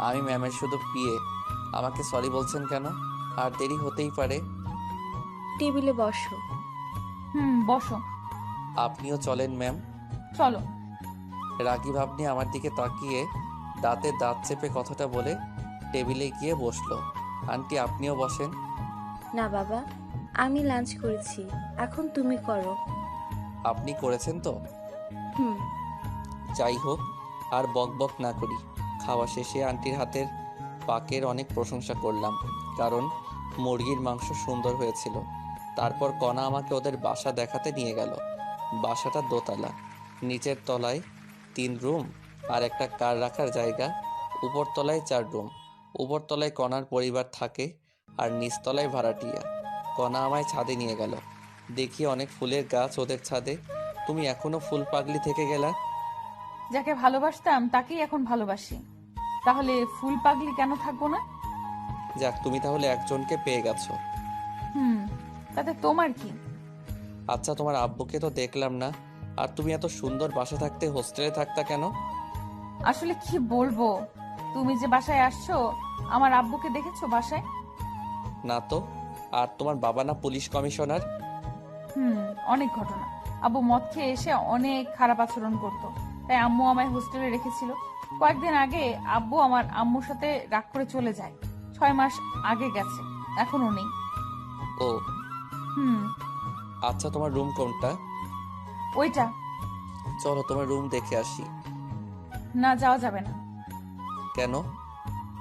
আমি ম্যামের শুধু পিয়ে, আমাকে সরি বলছেন কেন? আর দেরি হতেই পারে। টেবিলে বসো। বসো। আপনিও চলেন ম্যাম। চলো। রাগী ভাব নিয়ে আমার দিকে তাকিয়ে দাঁতে দাঁত চেপে কথাটা বলে টেবিলে গিয়ে বসলো। আন্টি আপনিও বসেন। না বাবা, আমি লাঞ্চ করেছি, এখন তুমি করো। আপনি করেছেন তো? হুম। যাই হোক, আর বক বক না করি। খাওয়া শেষে আন্টির হাতের পাকের অনেক প্রশংসা করলাম, কারণ মুরগির মাংস সুন্দর হয়েছিল। তারপর কণা আমাকে ওদের বাসা দেখাতে নিয়ে গেল। বাসাটা দোতলা, নিচের তলায় 3 রুম আর একটা কার রাখার জায়গা, উপরতলায় 4 রুম। উপরতলায় কণার পরিবার থাকে আর নিচতলায় ভাড়াটিয়া। কণা আমায় ছাদে নিয়ে গেল। দেখি অনেক ফুলের গাছ ওদের ছাদে। তুমি এখনো ফুল পাগলি থেকে গেলা? যাকে ভালোবাসতাম তাকেই এখন ভালোবাসি, তাহলে ফুল পাগলি কেন থাকবো না? যাক, তুমি তাহলে একজনকে পেয়ে গেছো। তাতে তোমার কি? আচ্ছা, তোমার আব্বুকে তো দেখলাম না, আর তুমি এত সুন্দর বাসা থাকতে হোস্টেলে থাকতা কেন? আসলে কি বলবো, তুমি যে বাসায় আসছো, আমার আব্বুকে দেখেছো বাসায়? না তো। আর তোমার বাবা না পুলিশ কমিশনার? অনেক ঘটনা। আব্বু মদ খেয়ে এসে অনেক খারাপ আচরণ করতো, তাই আম্মু আমায় হোস্টেলে রেখেছিল। কয়েকদিন আগে আব্বু আমার আম্মুর সাথে রাগ করে চলে যায়। 6 মাস আগে গেছে, এখনো নেই। ও হুম আচ্ছা, তোমার রুম কোনটা? ওইটা। চলো তোমার রুম দেখে আসি। না, যাওয়া যাবে না। কেন?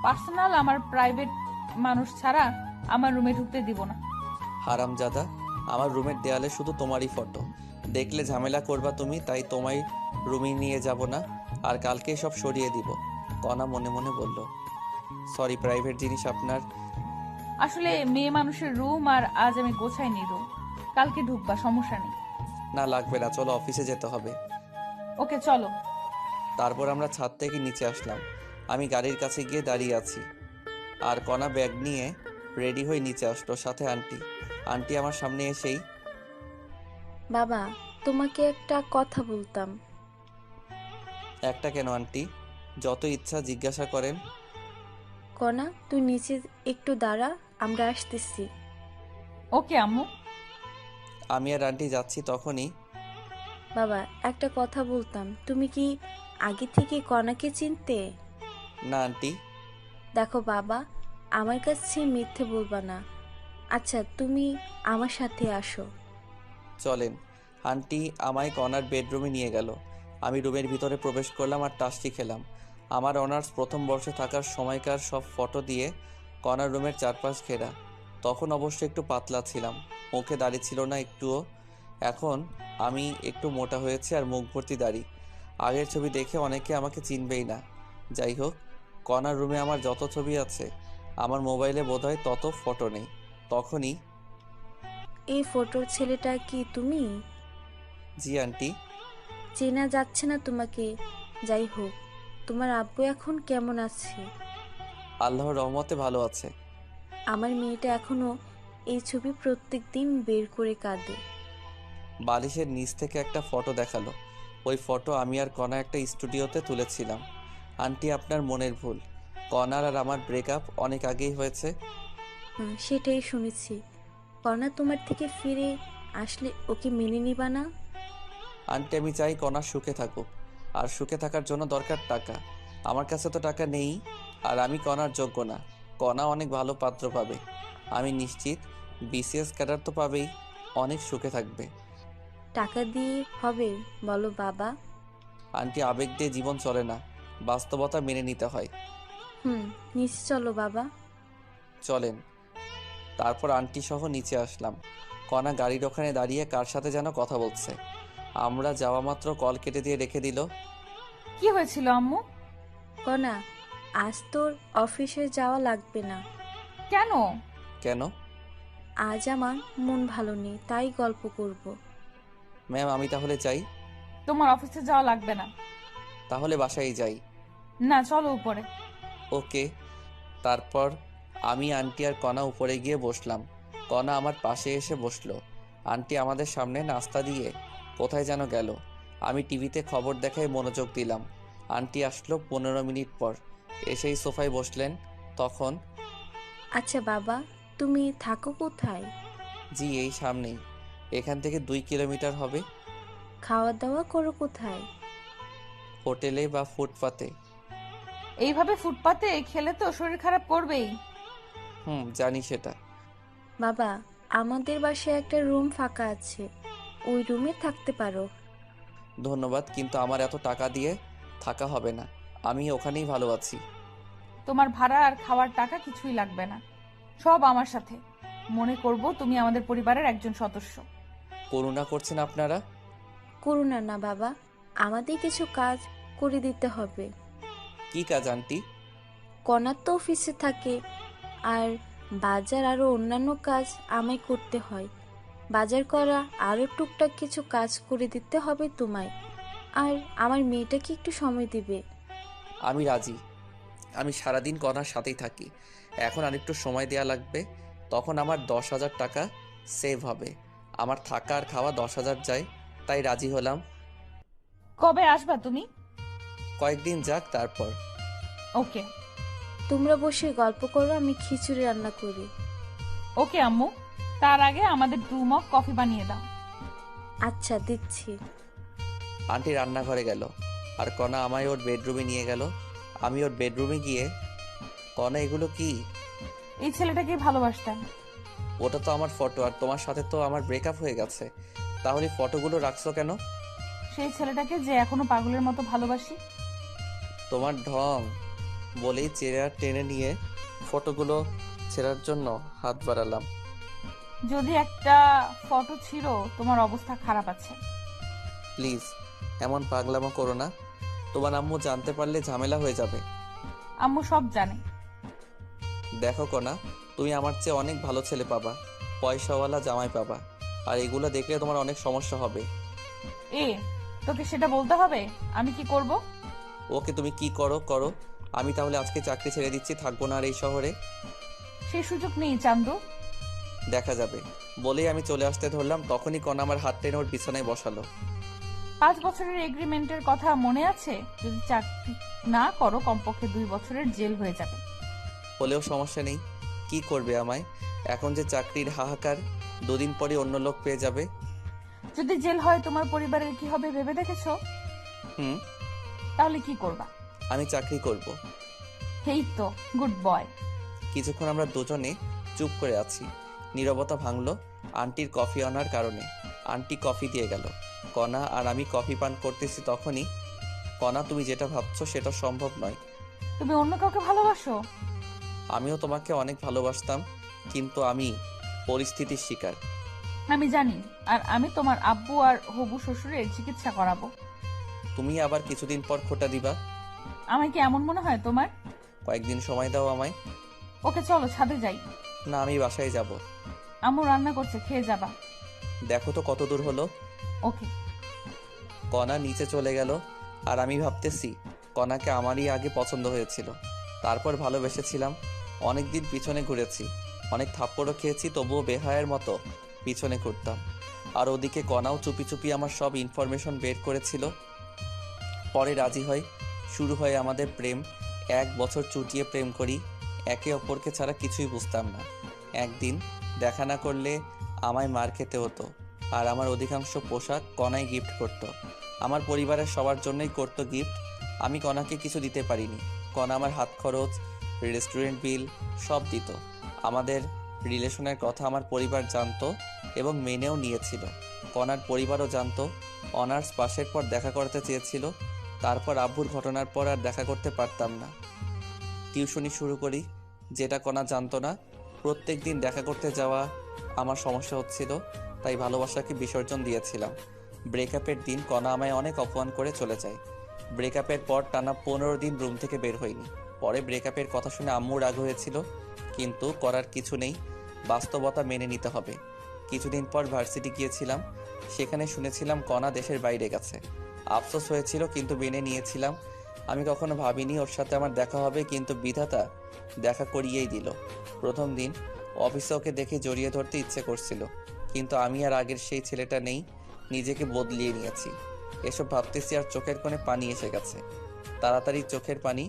পার্সোনাল, আমার প্রাইভেট মানুষ ছাড়া আমার রুমে ঢুকতে দিব না। হারামজাদা, আমার রুমের দেয়ালে শুধু তোমারই ফটো, দেখলে ঝামেলা করবা তুমি, তাই তোমায় রুমে নিয়ে যাব না, আর কালকে সব সরিয়ে দিব। কণা মনে মনে বলল, সরি, প্রাইভেট জিনিস আপনার। আসলে মেয়ে মানুষের রুম, আর আজ আমি গোছাইনি রুম। কালকে ঢুকবা, সমস্যা নেই। না লাগবে না, চলো অফিসে যেতে হবে। ওকে, চলো। তারপর আমরা ছাদ থেকে নিচে আসলাম। আমি গাড়ির কাছে গিয়ে দাঁড়িয়ে আছি, আর কণা ব্যাগ নিয়ে রেডি হয়ে নিচে আসলো, সাথে আন্টি। আন্টি আমার সামনে এসেই, বাবা, তোমাকে একটা কথা বলতাম। একটা কেন আন্টি? যত ইচ্ছা জিজ্ঞাসা করেন। কণা, তুই নিচে একটু দাঁড়া, আমরা আসতেছি। ওকে আম্মু। আমি আর আন্টি যাচ্ছি, তখনই, বাবা, একটা কথা বলতাম, তুমি কি আগে থেকে কণাকে চিনতে? না আন্টি। দেখো বাবা, আমার কাছে মিথ্যে বলবা না। আচ্ছা, তুমি আমার সাথে আসো। চলেন। আন্টি আমায় কণার বেডরুমে নিয়ে গেল। আমি রুমের ভিতরে প্রবেশ করলাম আর টাসটি খেলাম। আমার অনার্স প্রথম বর্ষে থাকার সময়কার সব ফটো দিয়ে কণার রুমের চারপাশ ঘেরা। তখন অবশ্য একটু পাতলা ছিলাম, মুখে দাড়ি ছিল না একটুও। এখন আমি একটু মোটা হয়েছে আর মুখ ভর্তি দাড়ি। আগের ছবি দেখে অনেকে আমাকে চিনবেই না। যাই হোক, কণার রুমে আমার যত ছবি আছে, আমার মোবাইলে বোধহয় তত ফটো নেই। তখনই, এই ফটোর ছেলেটা কি তুমি? জি আন্টি। চেনা যাচ্ছে না তোমাকে। যাই হোক, তোমার আব্বু এখন কেমন আছে? আল্লাহর রহমতে ভালো আছে। আমার মেয়েটা এখনো এই ছবি প্রত্যেক দিন বের করে কাঁদে। বালিশের নিচ থেকে একটা ফটো দেখালো। ওই ফটো আমি আর কণা একটা স্টুডিওতে তুলেছিলাম। আন্টি, আপনার মনের ভুল। কণার আর আমার ব্রেকআপ অনেক আগেই হয়েছে। সেটাই শুনেছি। কণা তোমার থেকে ফিরে আসলে ওকে মেনে নিবা না? আন্টি, আমি চাই কণা সুখে থাকুক, আর সুখে থাকার জন্য দরকার টাকা। আমার কাছে তো টাকা নেই, আর আমি কণার যোগ্য না। কণা অনেক ভালো পাত্র পাবে, আমি নিশ্চিত। বিসিএস ক্যাডার তো পাবেই, অনেক সুখে থাকবে। টাকা দিয়ে হবে বলো বাবা? আন্টি, আবেগ দিয়ে জীবন চলে না, বাস্তবতা মেনে নিতে হয়। নিচে চলো বাবা। চলেন। তারপর আন্টি সহ নিচে আসলাম। কণা গাড়ির ওখানে দাঁড়িয়ে কার সাথে যেন কথা বলছে। আমরা যাওয়া মাত্র কল কেটে দিয়ে রেখে দিল। কি হয়েছিল আম্মু? কনা, আজ তোর অফিসে যাওয়া লাগবে না। কেন? কেন? আজ আমার মন ভালো নেই, তাই গল্প করব। ম্যাম, আমি তাহলে যাই? তোমার অফিসে যাওয়া লাগবে না। তাহলে বাসায় যাই। না, চলো উপরে। ওকে। তারপর আমি, আন্টি আর কণা উপরে গিয়ে বসলাম। কণা আমার পাশে এসে বসলো। আন্টি আমাদের সামনে নাস্তা দিয়ে কোথায় যেন গেল। আমি টিভিতে খবর দেখায় মনোযোগ দিলাম। আন্টি আসলো 15 মিনিট পর, এসেই সোফায় বসলেন। তখন, আচ্ছা বাবা, তুমি থাকো কোথায়? জি এই সামনেই, এখান থেকে 2 কিলোমিটার হবে। খাওয়া দাওয়া করো কোথায়? হোটেলে বা ফুটপাতে। এইভাবে ফুটপাতে খেলে তো শরীর খারাপ করবেই। জানি সেটা। বাবা, আমাদের বাসায় একটা রুম ফাঁকা আছে, ওই রুমে থাকতে পারো। ধন্যবাদ, কিন্তু আমার এত টাকা দিয়ে থাকা হবে না, আমি ওখানেই ভালো আছি। তোমার ভাড়া আর খাওয়ার টাকা কিছুই লাগবে না, সব আমার সাথে। মনে করব তুমি আমাদের পরিবারের একজন সদস্য। করুণা করছেন আপনারা। করুণা না বাবা, আমাদের কিছু কাজ করে দিতে হবে। কি কাজ আন্টি? কনার তো অফিসে থাকে, আর বাজার আরো অন্যান্য কাজ আমায় করতে হয়। বাজার করা আরো টুকটাক কিছু কাজ করে দিতে হবে তোমায়। আর আমার মেয়েটাকে একটু সময় দিবে। আমি রাজি। আমি সারাদিন কণার সাথেই থাকি। এখন আরেকটু সময় দেয়া লাগবে, তখন আমার 10,000 টাকা সেভ হবে। আমার থাকা আর খাওয়া 10,000 যায়, তাই রাজি হলাম। কবে আসবা তুমি? কয়েকদিন যাক, তারপর। ওকে। তোমরা বসে গল্প করো, আমি খিচুড়ি রান্না করি। ওকে আম্মু, তার আগে আমাদের 2 মগ কফি বানিয়ে দাও। আচ্ছা, দিচ্ছি। আন্টি রান্নাঘরে গেল, আর কণা আমায় ওর বেডরুমে নিয়ে গেল। আমি ওর বেডরুমে গিয়ে, কণা এগুলো কি? এই ছেলেটাকে ভালোবাসতাম। ওটা তো আমার ফটো, আর তোমার সাথে তো আমার ব্রেকআপ হয়ে গেছে, তাহলে ফটোগুলো রাখছো কেন? সেই ছেলেটাকে যে এখনো পাগলের মতো ভালোবাসি। তোমার ঢং। বলেই চেয়ার টেনে নিয়ে ফটোগুলো ছেঁড়ার জন্য হাত বাড়ালাম। যদি একটা ফটো ছিল, তোমার অবস্থা খারাপ আছে। প্লিজ এমন পাগলামো করো না, তোমার আম্মু জানতে পারলে ঝামেলা হয়ে যাবে। আম্মু সব জানে। দেখো কণা, তুমি আমার চেয়ে অনেক ভালো ছেলে পাবা, পয়সাওয়ালা জামাই পাবা, আর এগুলো দেখলে তোমার অনেক সমস্যা হবে। এ, তোকে সেটা বলতে হবে? আমি কি করব? ওকে, তুমি কি করো করো, আমি তাহলে আজকে চাকরি ছেড়ে দিচ্ছি, থাকবো না আর এই শহরে। সেই সুযোগ নেই চান্দু। দেখা যাবে। বলেই আমি চলে আসতে ধরলাম, তখনই কণা আমার হাত টেনে ওর বিছানায় বসালো। 5 বছরের এগ্রিমেন্টের কথা মনে আছে? যদি চাকরি না করো, কমপক্ষে 2 বছরের জেল হয়ে যাবে। হলেও সমস্যা নেই, কি করবে আমায়? এখন যে চাকরির হাহাকার, 2 দিন পরে অন্য লোক পেয়ে যাবে। যদি জেল হয়, তোমার পরিবারের কি হবে ভেবে দেখেছো? হুম। তাহলে কি করবা? আমি চাকরি করব। এই তো, গুড বয়। কিছুক্ষণ আমরা দুজনে চুপ করে আছি। নীরবতা ভাঙলো আন্টির কফি আনার কারণে। আন্টি কফি দিয়ে গেল। কণা আর আমি কফি পান করতেছি, তখনই, কণা, তুমি যেটা ভাবছো সেটা সম্ভব নয়। তুমি অন্য কাউকে ভালোবাসো? আমিও তোমাকে অনেক ভালোবাসতাম, কিন্তু আমি পরিস্থিতির শিকার। আমি জানি, আর আমি তোমার আব্বু আর হবু শ্বশুরের চিকিৎসা করাবো। তুমি আবার কিছুদিন পর খোটা দিবা। আমায় কি এমন মনে হয় তোমার? কয়েকদিন সময় দাও আমায়। ওকে, চলো ছাদে যাই। না, আমি বাসায় যাব। আম্মু রান্না করছে, খেয়ে যাবা। দেখো তো কত দূর হলো। ওকে। কণা নিচে চলে গেল, আর আমি ভাবতেছি কণাকে আমারই আগে পছন্দ হয়েছিল, তারপর ভালোবেসেছিলাম। অনেকদিন পিছনে ঘুরেছি, অনেক থাপ্পড়ও খেয়েছি, তবুও বেহায়ের মতো পিছনে ঘুরতাম। আর ওদিকে কণাও চুপি চুপি আমার সব ইনফরমেশন বের করেছিল। পরে রাজি হয়, শুরু হয় আমাদের প্রেম। 1 বছর চুটিয়ে প্রেম করি, একে অপরকে ছাড়া কিছুই বুঝতাম না। একদিন দেখা না করলে আমায় মার খেতে হতো, আর আমার অধিকাংশ পোশাক কণাই গিফট করত। আমার পরিবারের সবার জন্যই করতো গিফট। আমি কণাকে কিছু দিতে পারিনি। কণা আমার হাত খরচ, রেস্টুরেন্ট বিল সব দিত। আমাদের রিলেশনের কথা আমার পরিবার জানতো এবং মেনেও নিয়েছিল। কণার পরিবারও জানতো। অনার্স পাশের পর দেখা করতে চেয়েছিল। তারপর আব্বুর ঘটনার পর আর দেখা করতে পারতাম না। টিউশনি শুরু করি, যেটা কণা জানতো না। প্রত্যেক দিন দেখা করতে যাওয়া আমার সমস্যা হচ্ছিল, তাই ভালোবাসাকে বিসর্জন দিয়েছিলাম। ব্রেকআপের দিন কণা আমায় অনেক অপমান করে চলে যায়। ব্রেকআপের পর টানা 15 দিন রুম থেকে বের হইনি। পরে ব্রেকআপের কথা শুনে আম্মু রাগ হয়েছিল, কিন্তু করার কিছু নেই, বাস্তবতা মেনে নিতে হবে। কিছুদিন পর ভার্সিটি গিয়েছিলাম, সেখানে শুনেছিলাম কণা দেশের বাইরে গেছে। আফসোস হয়েছিল, কিন্তু মেনে নিয়েছিলাম। আমি কখনো ভাবিনি ওর সাথে আমার দেখা হবে, কিন্তু বিধাতা দেখা করিয়েই দিল। প্রথম দিন অফিসে ওকে দেখে জড়িয়ে ধরতে ইচ্ছে করছিল, কিন্তু আমি আর আগের সেই ছেলেটা নেই, নিজেকে বদলিয়ে নিয়েছি। এসব ভাবতেছি আর চোখের কোণে পানি এসে গেছে। তাড়াতাড়ি চোখের পানি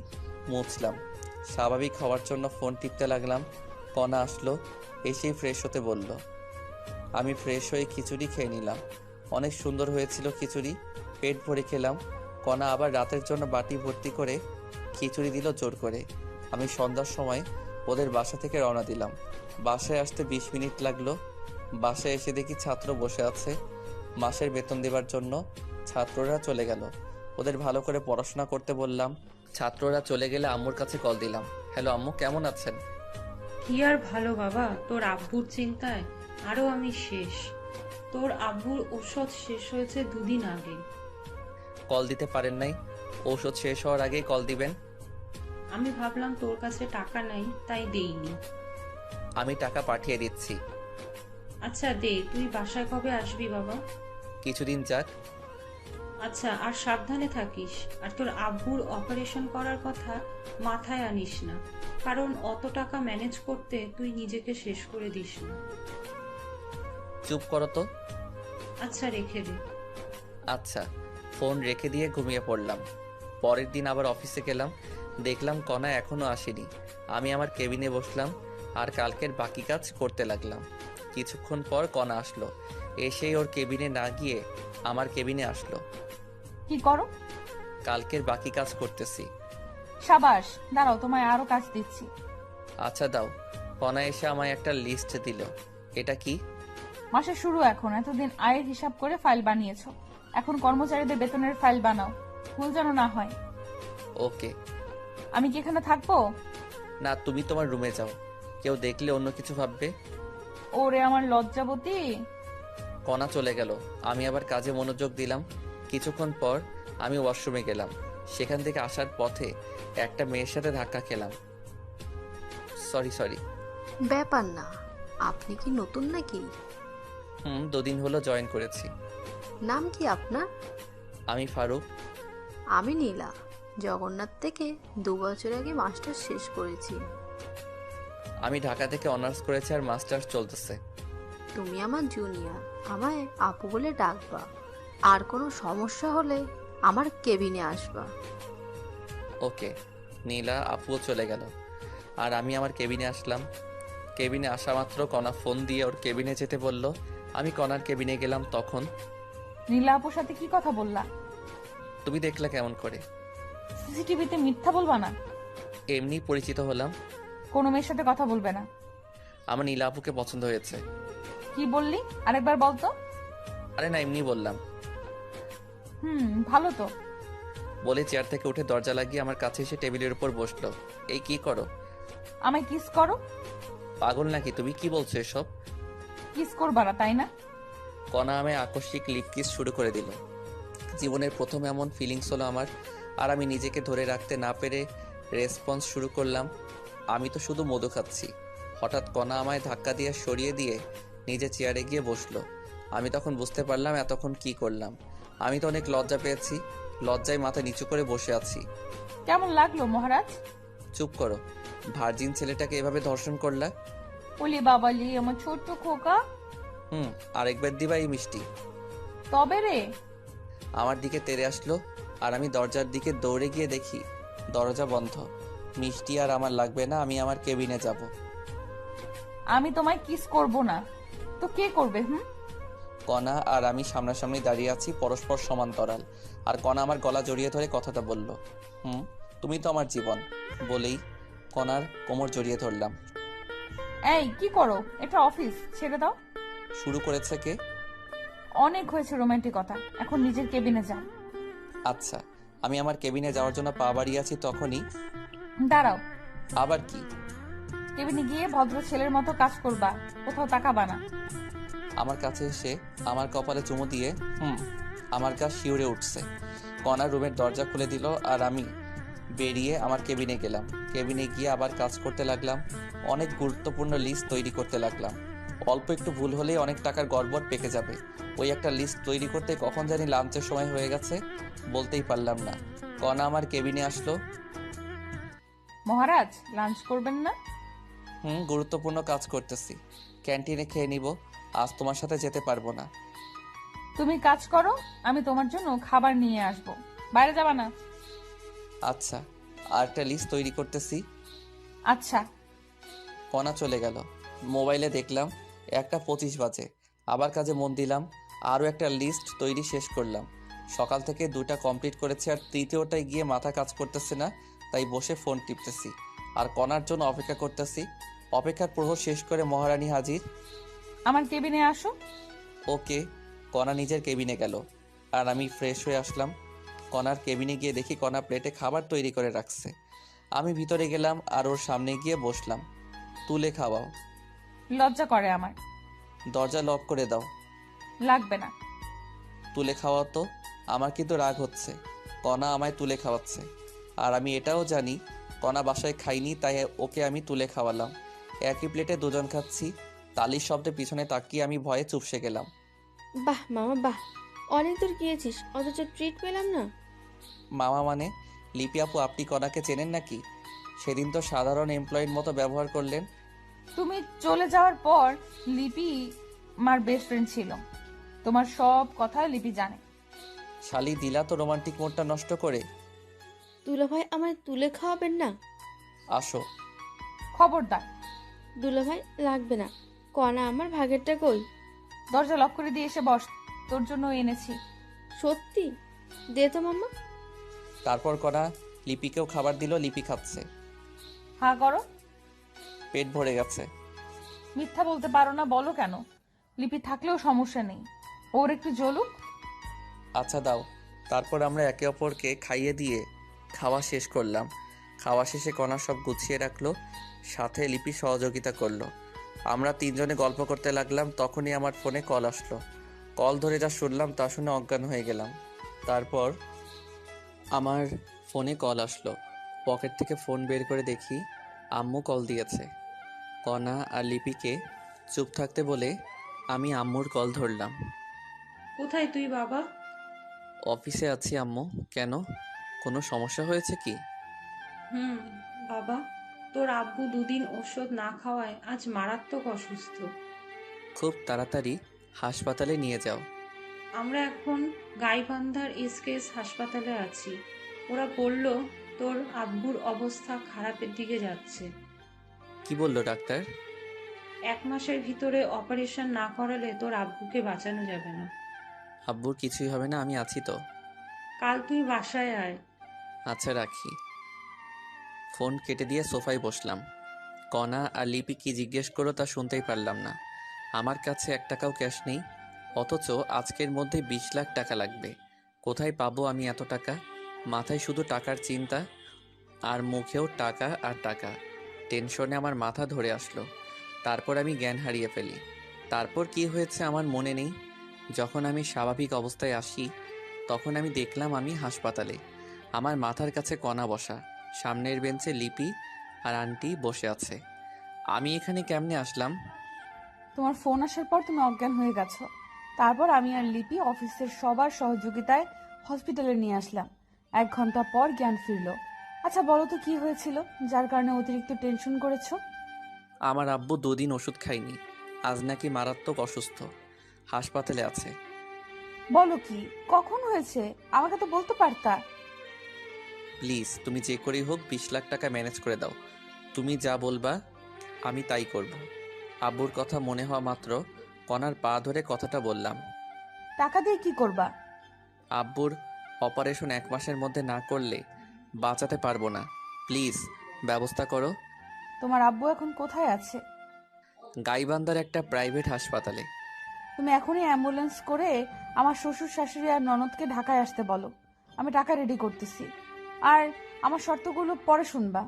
মুছলাম। স্বাভাবিক হওয়ার জন্য ফোন টিপতে লাগলাম। কণা আসলো, এসেই ফ্রেশ হতে বলল। আমি ফ্রেশ হয়ে খিচুড়ি খেয়ে নিলাম। অনেক সুন্দর হয়েছিল খিচুড়ি, পেট ভরে খেলাম। কণা আবার রাতের জন্য বাটি ভর্তি করে খিচুড়ি দিল জোর করে। আমি সন্ধ্যার সময় ওদের বাসা থেকে রওনা দিলাম। বাসায় আসতে 20 মিনিট লাগলো। বাসায় এসে দেখি ছাত্র বসে আছে মাসের বেতন দেবার জন্য। ছাত্ররা চলে গেল, ওদের ভালো করে পড়াশোনা করতে বললাম। ছাত্ররা চলে গেলে আম্মুর কাছে কল দিলাম। হ্যালো আম্মু, কেমন আছেন? কি আর ভালো বাবা, তোর আব্বুর চিন্তায় আরো আমি শেষ। তোর আব্বুর ঔষধ শেষ হয়েছে 2 দিন আগে। কল দিতে পারেন নাই? ঔষধ শেষ হওয়ার আগেই কল দিবেন। আমি ভাবলাম তোর কাছে টাকা নাই, তাই দেইনি। আমি টাকা পাঠিয়ে দিচ্ছি। আচ্ছা দে, তুই বাসায় কবে আসবি বাবা? কিছুদিন যাক। আচ্ছা, আর সাবধানে থাকিস। আর তোর আব্বুর অপারেশন করার কথা মাথায় আনিস না, কারণ অত টাকা ম্যানেজ করতে তুই নিজেকে শেষ করে দিস না। চুপ করো তো। আচ্ছা, রেখে দে। আচ্ছা। ফোন রেখে দিয়ে ঘুমিয়ে পড়লাম। পরের দিন আবার অফিসে গেলাম, দেখলাম কণা এখনো আসেনি। আমি আমার কেবিনে বসলাম আর কালকের বাকি কাজ করতে লাগলাম। কিছুক্ষণ পর কণা আসলো, এসেই ওর কেবিনে না গিয়ে আমার কেবিনে আসলো। কি করো? কালকের বাকি কাজ করতেছি। সাবাস, দাঁড়াও, তোমায় আরো কাজ দিচ্ছি। আচ্ছা দাও। কণা এসে আমায় একটা লিস্ট দিল। এটা কি? মাসের শুরু এখন, এতদিন আয়ের হিসাব করে ফাইল বানিয়েছো, এখন কর্মচারীদের বেতনের ফাইল বানাও, ভুল যেন না হয়। ওকে। আমি কি এখানে থাকবো? না, তুমি তোমার রুমে যাও, কেউ দেখলে অন্য কিছু ভাববে। ওরে আমার লজ্জাবতী। কণা চলে গেল, আমি আবার কাজে মনোযোগ দিলাম। কিছুক্ষণ পর আমি ওয়াশরুমে গেলাম। সেখান থেকে আসার পথে একটা মেয়ের সাথে ধাক্কা খেলাম। সরি। ব্যাপার না, আপনি কি নতুন নাকি? 2 দিন হলো জয়েন করেছি। নাম কি আপনার? আমি ফারুক। আমি নীলা, জগন্নাথ থেকে 2 বছর আগে মাস্টার্স শেষ করেছি। আমি ঢাকা থেকে অনার্স করেছি আর মাস্টার্স চলতেছে। তুমি আমার জুনিয়র, আমায় আপু বলে ডাকবা। আর কোনো সমস্যা হলে আমার কেবিনে আসবা। ওকে। নীলা আপুও চলে গেল আর আমি আমার কেবিনে আসলাম। কেবিনে আসা মাত্র কণা ফোন দিয়ে ওর কেবিনে যেতে বলল। আমি কণার কেবিনে গেলাম। তখন নীলা আপুর সাথে কি কথা বললা? তুমি দেখলা কেমন করে? সিসিটিভিতে মিথ্যা বলবা না। এমনি পরিচিত হলাম। কোনো মেয়ের সাথে কথা বলবে না। আমার নীলা আপুকে পছন্দ হয়েছে। কি বললি? আরেকবার বলতো। আরে না, এমনি বললাম। ভালো তো। বলে চেয়ার থেকে উঠে দরজা লাগিয়ে আমার কাছে এসে টেবিলের উপর বসলো। এই কি করো? আমায় কিস করো। পাগল নাকি তুমি? কি বলছো এসব? কিস করবা না, তাই না? কণা আমায় আকস্মিক লিপ কিস শুরু করে দিল। জীবনের প্রথম এমন ফিলিংস হলো আমার, আর আমি নিজেকে ধরে রাখতে না পেরে রেসপন্স শুরু করলাম। আমি তো শুধু মধু খাচ্ছি। হঠাৎ কণা আমায় ধাক্কা দিয়ে সরিয়ে দিয়ে নিজে চেয়ারে গিয়ে বসলো। আমি তখন বুঝতে পারলাম এতক্ষণ কি করলাম। আমি তো অনেক লজ্জা পেয়েছি। লজ্জায় মাথা নিচু করে বসে আছি। কেমন লাগলো মহারাজ? চুপ করো। ভার্জিন ছেলেটাকে এভাবে ধর্ষণ করলা? বলি বাবালি, আমার ছোট্ট খোকা। আরেকবার দিবা এই মিষ্টি? তবে রে। আমার দিকে তেড়ে আসলো আর আমি দরজার দিকে দৌড়ে গিয়ে দেখি দরজা বন্ধ। মিষ্টি আর আমার লাগবে না, আমি আমার কেবিনে যাব। আমি তোমায় কিস করব না তো কে করবে? কণা আর আমি সামনাসামনি দাঁড়িয়ে আছি, পরস্পর সমান্তরাল। আর কণা আমার গলা জড়িয়ে ধরে কথাটা বলল, তুমি তো আমার জীবন। বলেই কণার কোমর জড়িয়ে ধরলাম। এই কি করো? এটা অফিস, ছেড়ে দাও। শুরু করেছে কে? অনেক হয়েছে রোমান্টিকতা, এখন নিজের কেবিনে যাও। আচ্ছা, আমি আমার কেবিনে যাওয়ার জন্য পা বাড়িয়ে আছি, তখনই দাঁড়াও। আবার কি? কেবিনে গিয়ে ভদ্র ছেলের মতো কাজ করবা, কোথাও তাকাবা না। আমার কাছে এসে আমার কপালে চুমু দিয়ে আমার গা শিউরে উঠছে। কণার রুমের দরজা খুলে দিল আর আমি বেরিয়ে আমার কেবিনে গেলাম। কেবিনে গিয়ে আবার কাজ করতে লাগলাম। অনেক গুরুত্বপূর্ণ লিস্ট তৈরি করতে লাগলাম। অল্প একটু ভুল হলেই অনেক টাকার গড়বড় পেকে যাবে। ওই একটা লিস্ট তৈরি করতে কখন জানি লাঞ্চের সময় হয়ে গেছে, বলতেই পারলাম না। কণা আমার কেবিনে আসলো। মহারাজ, লাঞ্চ করবেন না? গুরুত্বপূর্ণ কাজ করতেছি, ক্যান্টিনে খেয়ে নিব, আজ তোমার সাথে যেতে পারবো না। তুমি কাজ করো, আমি তোমার জন্য খাবার নিয়ে আসবো। বাইরে যাবা না। আচ্ছা, আর একটা লিস্ট তৈরি করতেছি। আচ্ছা। কণা চলে গেল। মোবাইলে দেখলাম 1:25 বাজে। আবার কাজে মন দিলাম, আরও একটা লিস্ট তৈরি শেষ করলাম। সকাল থেকে 2টা কমপ্লিট করেছি, আর তৃতীয়টায় গিয়ে মাথা কাজ করতেছে না, তাই বসে ফোন টিপতেছি আর কণার জন্য অপেক্ষা করতেছি। অপেক্ষার প্রহর শেষ করে মহারানী হাজির। আমার কেবিনে আসো। ওকে। কণা নিজের কেবিনে গেল আর আমি ফ্রেশ হয়ে আসলাম। কণার কেবিনে গিয়ে দেখি কণা প্লেটে খাবার তৈরি করে রাখছে। আমি ভিতরে গেলাম আর ওর সামনে গিয়ে বসলাম। তুলে খাওয়াও। লজ্জা করে আমার। দরজা লক করে দাও। লাগবে না। তুলে খাওয়াও তো। আমার কিন্তু রাগ হচ্ছে, কণা আমায় তুলে খাওয়াচ্ছে। আর আমি এটাও জানি কণা বাসায় খাইনি, তাই ওকে আমি তুলে খাওয়ালাম। একই প্লেটে দুজন খাচ্ছি। তালির শব্দে পিছনে তাকিয়ে আমি ভয়ে চুপসে গেলাম। বাহ মামা বাহ, অনেক দূর গিয়েছিস অথচ ট্রিট পেলাম না। মামা মানে? লিপি আপু, আপনি কণাকে চেনেন নাকি? সেদিন তো সাধারণ এমপ্লয়ির মতো ব্যবহার করলেন। তুমি চলে যাওয়ার পর লিপি আমার বেস্ট ফ্রেন্ড ছিল। তোমার সব কথা লিপি জানে। শালি, দিলা তো রোমান্টিক মোডটা নষ্ট করে। দুলাভাই আমায় তুলে খাওয়াবেন না? আসো। খবরদার। দুলাভাই লাগবে না, কণা আমার ভাগেরটা কই? দরজা লক করে দিয়ে এসে বস, তোর জন্য এনেছি। সত্যি? দে তো মাম্মা। তারপর কণা লিপিকেও খাবার দিল। লিপি খাচ্ছে। হা করো। পেট ভরে গেছে। মিথ্যা বলতে পারো না, বলো কেন? লিপি থাকলেও সমস্যা নেই, ওর একটু জ্বলুক। আচ্ছা দাও। তারপর আমরা একে অপরকে খাইয়ে দিয়ে খাওয়া শেষ করলাম। খাওয়া শেষে কণা সব গুছিয়ে রাখলো, সাথে লিপি সহযোগিতা করলো। আমরা তিনজনে গল্প করতে লাগলাম। তখনই আমার ফোনে কল আসলো। কল ধরে যা শুনলাম তা শুনে অজ্ঞান হয়ে গেলাম। তারপর আমার ফোনে কল আসলো। পকেট থেকে ফোন বের করে দেখি আম্মু কল দিয়েছে। কণা আর লিপিকে চুপ থাকতে বলে আমি আম্মুর কল ধরলাম। কোথায় তুই বাবা? অফিসে আছি আম্মু। কেন, কোনো সমস্যা হয়েছে কি? বাবা, তোর আব্বু 2 দিন ওষুধ না খাওয়ায় আজ মারাত্মক অসুস্থ। খুব তাড়াতাড়ি হাসপাতালে নিয়ে যাও। আমরা এখন গাইবান্ধার এসকেএস হাসপাতালে আছি। ওরা বলল তোর আব্বুর অবস্থা খারাপের দিকে যাচ্ছে। কি বললো ডাক্তার? 1 মাসের ভিতরে অপারেশন না করালে তোর আব্বুকে বাঁচানো যাবে না। আব্বুর কিছুই হবে না, আমি আছি তো। কাল তুই বাসায় আয়। আচ্ছা, রাখি। ফোন কেটে দিয়ে সোফায় বসলাম। কণা আর লিপি কি জিজ্ঞেস করো তা শুনতেই পারলাম না। আমার কাছে 1 টাকাও ক্যাশ নেই, অথচ আজকের মধ্যে 20 লাখ টাকা লাগবে। কোথায় পাবো আমি এত টাকা? মাথায় শুধু টাকার চিন্তা, আর মুখেও টাকা আর টাকা। টেনশনে আমার মাথা ধরে আসলো। তারপর আমি জ্ঞান হারিয়ে ফেলি। তারপর কি হয়েছে আমার মনে নেই। যখন আমি স্বাভাবিক অবস্থায় আসি তখন আমি দেখলাম আমি হাসপাতালে। আমার মাথার কাছে কণা বসা, সামনের বেঞ্চে লিপি আর আন্টি বসে আছে। আমি এখানে কেমনে আসলাম? তোমার ফোন আসার পর তুমি অজ্ঞান হয়ে গেছো। তারপর আমি আর লিপি অফিসের সবার সহযোগিতায় হসপিটালে নিয়ে আসলাম। 1 ঘন্টা পর জ্ঞান ফিরলো। আচ্ছা বলো তো কি হয়েছিল যার কারণে অতিরিক্ত টেনশন করেছো? আমার আব্বু 2 দিন ওষুধ খায়নি, আজ নাকি মারাত্মক অসুস্থ, হাসপাতালে আছে। বলো কি, কখন হয়েছে? আমাকে তো বলতে পারতা। প্লিজ, তুমি যে করেই হোক 20 লাখ টাকা ম্যানেজ করে দাও। তুমি যা বলবা আমি তাই করব। আব্বুর কথা মনে হওয়া মাত্র কণার পা ধরে কথাটা বললাম। টাকা দিয়ে কি করবা? আব্বুর অপারেশন 1 মাসের মধ্যে না করলে বাঁচাতে পারবো না। প্লিজ ব্যবস্থা করো। তোমার আব্বু এখন কোথায় আছে? গাইবান্ধার একটা প্রাইভেট হাসপাতালে। তুমি এখনই অ্যাম্বুলেন্স করে আমার শ্বশুর শাশুড়ি আর ননদকে ঢাকায় আসতে বলো। আমি টাকা রেডি করতেছি। আর আমার শর্তগুলো পরে শুনবা।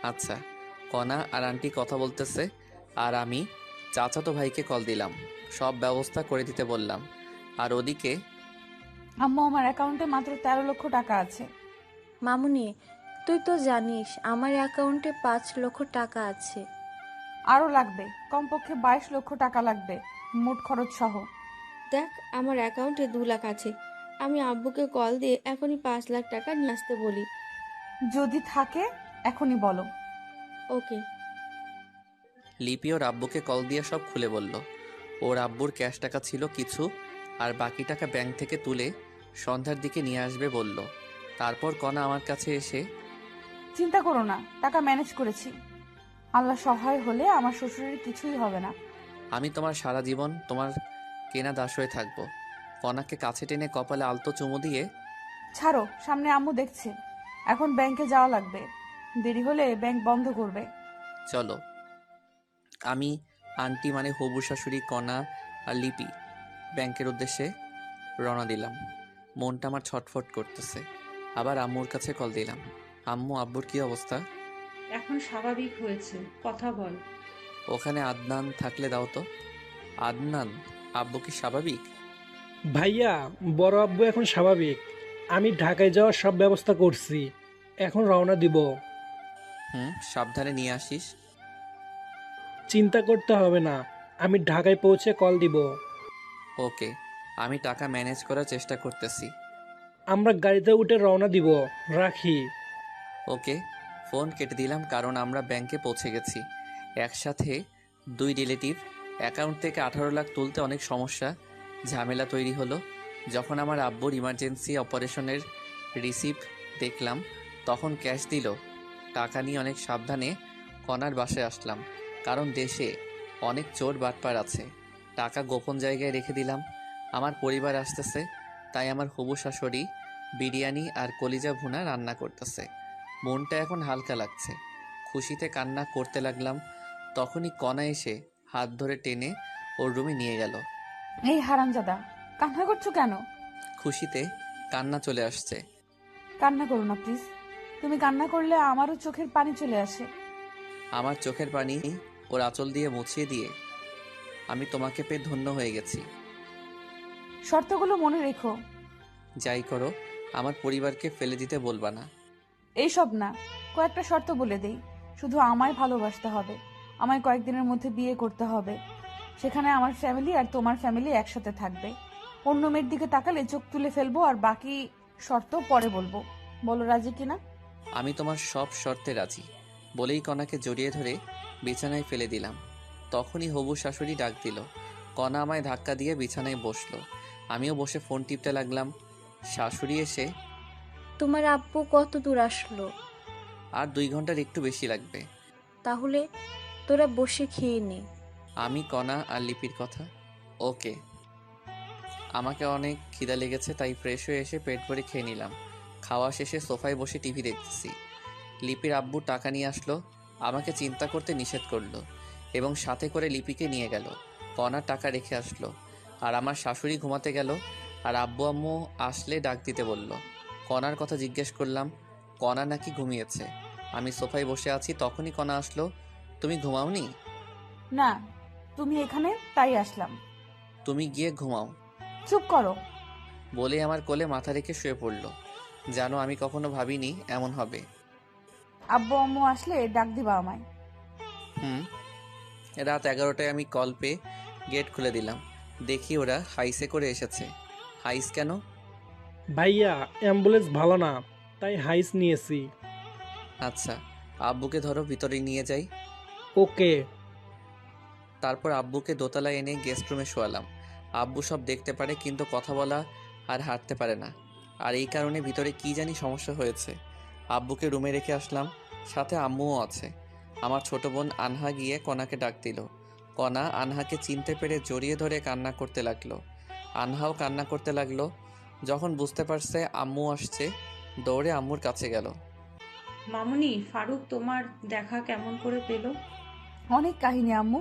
আচ্ছা। কণা আর আন্টি কথা বলতেছে আর আমি চাচাতো ভাইকে কল দিলাম, সব ব্যবস্থা করে দিতে বললাম। আর ওদিকে আম্মু, আমার অ্যাকাউন্টে মাত্র 13 লক্ষ টাকা আছে। মামুনি, তুই তো জানিস আমার অ্যাকাউন্টে 5 লক্ষ টাকা আছে। আরও লাগবে, কমপক্ষে 22 লক্ষ টাকা লাগবে মোট খরচ সহ। দেখ, আমার অ্যাকাউন্টে 2 লাখ আছে। আমি আব্বুকে কল দিয়ে এখনই 5 লাখ টাকা নিয়ে আসতে বলি। যদি থাকে এখনই বলো। ওকে। লিপি ওর আব্বুকে কল দিয়ে সব খুলে বলল। ওর আব্বুর ক্যাশ টাকা ছিল কিছু, আর বাকি টাকা ব্যাংক থেকে তুলে সন্ধ্যার দিকে নিয়ে আসবে বলল। তারপর কণা আমার কাছে এসে, চিন্তা করো না, টাকা ম্যানেজ করেছি। আল্লাহ সহায় হলে আমার শ্বশুরের কিছুই হবে না। আমি তোমার সারা জীবন তোমার কেনা দাস হয়ে থাকবো। কণাকে কাছে টেনে কপালে আলতো চুমু দিয়ে, ছাড়ো, সামনে আম্মু দেখছে। এখন ব্যাংকে যাওয়া লাগবে, দেরি হলে ব্যাংক বন্ধ করবে। চলো। আমি, আন্টি মানে হবু শাশুড়ি, কণা আর লিপি ব্যাংকের উদ্দেশ্যে রওনা দিলাম। মনটা আমার ছটফট করতেছে। আবার আম্মুর কাছে কল দিলাম। আম্মু, আব্বুর কি অবস্থা? এখন স্বাভাবিক হয়েছে, কথা বল। ওখানে আদনান থাকলে দাও তো। আদনান, আব্বু কি স্বাভাবিক? ভাইয়া, বড় আব্বু এখন স্বাভাবিক। আমি ঢাকায় যাওয়ার সব ব্যবস্থা করছি, এখন রওনা দিব। সাবধানে নিয়ে আসিস। চিন্তা করতে হবে না, আমি ঢাকায় পৌঁছে কল দিব। ওকে, আমি টাকা ম্যানেজ করার চেষ্টা করতেছি। আমরা গাড়িতে উঠে রওনা দিব, রাখি। ওকে। ফোন কেটে দিলাম কারণ আমরা ব্যাংকে পৌঁছে গেছি। একসাথে 2 রিলেটিভ অ্যাকাউন্ট থেকে 18 লাখ তুলতে অনেক সমস্যা ঝামেলা তৈরি হলো। যখন আমার আব্বুর ইমার্জেন্সি অপারেশনের রিসিপ্ট দেখলাম তখন ক্যাশ দিল। টাকা নিয়ে অনেক সাবধানে কণার বাসায় আসলাম, কারণ দেশে অনেক চোর বাটপার আছে। টাকা গোপন জায়গায় রেখে দিলাম। আমার পরিবার আসতেছে, তাই আমার হবু শাশুড়ি বিরিয়ানি আর কলিজা ভুনা রান্না করতেছে। মনটা এখন হালকা লাগছে, খুশিতে কান্না করতে লাগলাম। তখনই কণা এসে হাত ধরে টেনে ওর রুমে নিয়ে গেল। এই হারামজাদা, কান্না করছো কেন? খুশিতে কান্না চলে আসছে। কান্না করো না প্লিজ। তুমি কান্না করলে আমারও চোখের পানি চলে আসে। আমার চোখের পানি ওর আঁচল দিয়ে মুছিয়ে দিয়ে, আমি তোমাকে পেয়ে ধন্য হয়ে গেছি। শর্তগুলো মনে রেখো। যাই করো, আমার পরিবারকে ফেলে দিতে বলবা না। এইসব না, কয়েকটা শর্ত বলে দেই। শুধু আমায় ভালোবাসতে হবে, আমায় কয়েকদিনের মধ্যে বিয়ে করতে হবে, সেখানে আমার ফ্যামিলি আর তোমার ফ্যামিলি একসাথে থাকবে। অন্য মেয়ের দিকে তাকালে চোখ তুলে ফেলবো, আর বাকি শর্ত পরে বলবো। বলো রাজি কিনা? আমি তোমার সব শর্তে রাজি বলেই কণাকে জড়িয়ে ধরে বিছানায় ফেলে দিলাম। তখনই হবু শাশুড়ি ডাক দিল। কণা আমায় ধাক্কা দিয়ে বিছানায় বসলো। আমিও বসে ফোন টিপতে লাগলাম। শাশুড়ি এসে, তোমার আব্বু কত দূর আসলো? আর 2 ঘন্টার একটু বেশি লাগবে। তাহলে তোরা বসে খেয়ে নে। আমি, কণা আর লিপির কথা। ওকে। আমাকে অনেক খিদা লেগেছে, তাই ফ্রেশ হয়ে এসে পেট ভরে খেয়ে নিলাম। খাওয়া শেষে সোফায় বসে টিভি দেখতেছি। লিপির আব্বু টাকা নিয়ে আসলো, আমাকে চিন্তা করতে নিষেধ করলো এবং সাথে করে লিপিকে নিয়ে গেল। কণার টাকা রেখে আসলো, আর আমার শাশুড়ি ঘুমাতে গেল। আর আব্বু আম্মু আসলে ডাক দিতে বলল। কণার কথা জিজ্ঞেস করলাম, কণা নাকি ঘুমিয়েছে। আমি সোফায় বসে আছি, তখনই কণা আসলো। তুমি ঘুমাওনি? না, তুমি এখানে তাই আসলাম। তুমি গিয়ে ঘুমাও। চুপ করো। বলে আমার কোলে মাথা রেখে শুয়ে পড়ল। জানো, আমি কখনো ভাবিনি এমন হবে। আব্বু আম্মু আসলে ডাক দিবা আমায়। রাত 11টায় আমি কল পেয়ে গেট খুলে দিলাম। দেখি ওরা হাইসে করে এসেছে। হাইস কেন? ভাইয়া, অ্যাম্বুলেন্স ভালো না, তাই হাইস নিয়েছি। আচ্ছা, আব্বুকে ধরো, ভিতরে নিয়ে যাই। ওকে। তারপর আব্বুকে দোতলায় এনে গেস্ট রুমে শোয়ালাম। আব্বু সব দেখতে পারে কিন্তু কথা বলা আর হাঁটতে পারে না, আর এই কারণে ভিতরে কি জানি সমস্যা হয়েছে। আব্বুকে রুমে রেখে আসলাম, সাথে আম্মুও আছে। আমার ছোট বোন আনহা গিয়ে কণাকে ডাক দিল। কণা আনহাকে চিনতে পেরে জড়িয়ে ধরে কান্না করতে লাগলো। আনহাও কান্না করতে লাগলো। যখন বুঝতে পারছে আম্মু আসছে, দৌড়ে আম্মুর কাছে গেল। মামুনি, ফারুক তোমার দেখা কেমন করে পেল? অনেক কাহিনী আম্মু।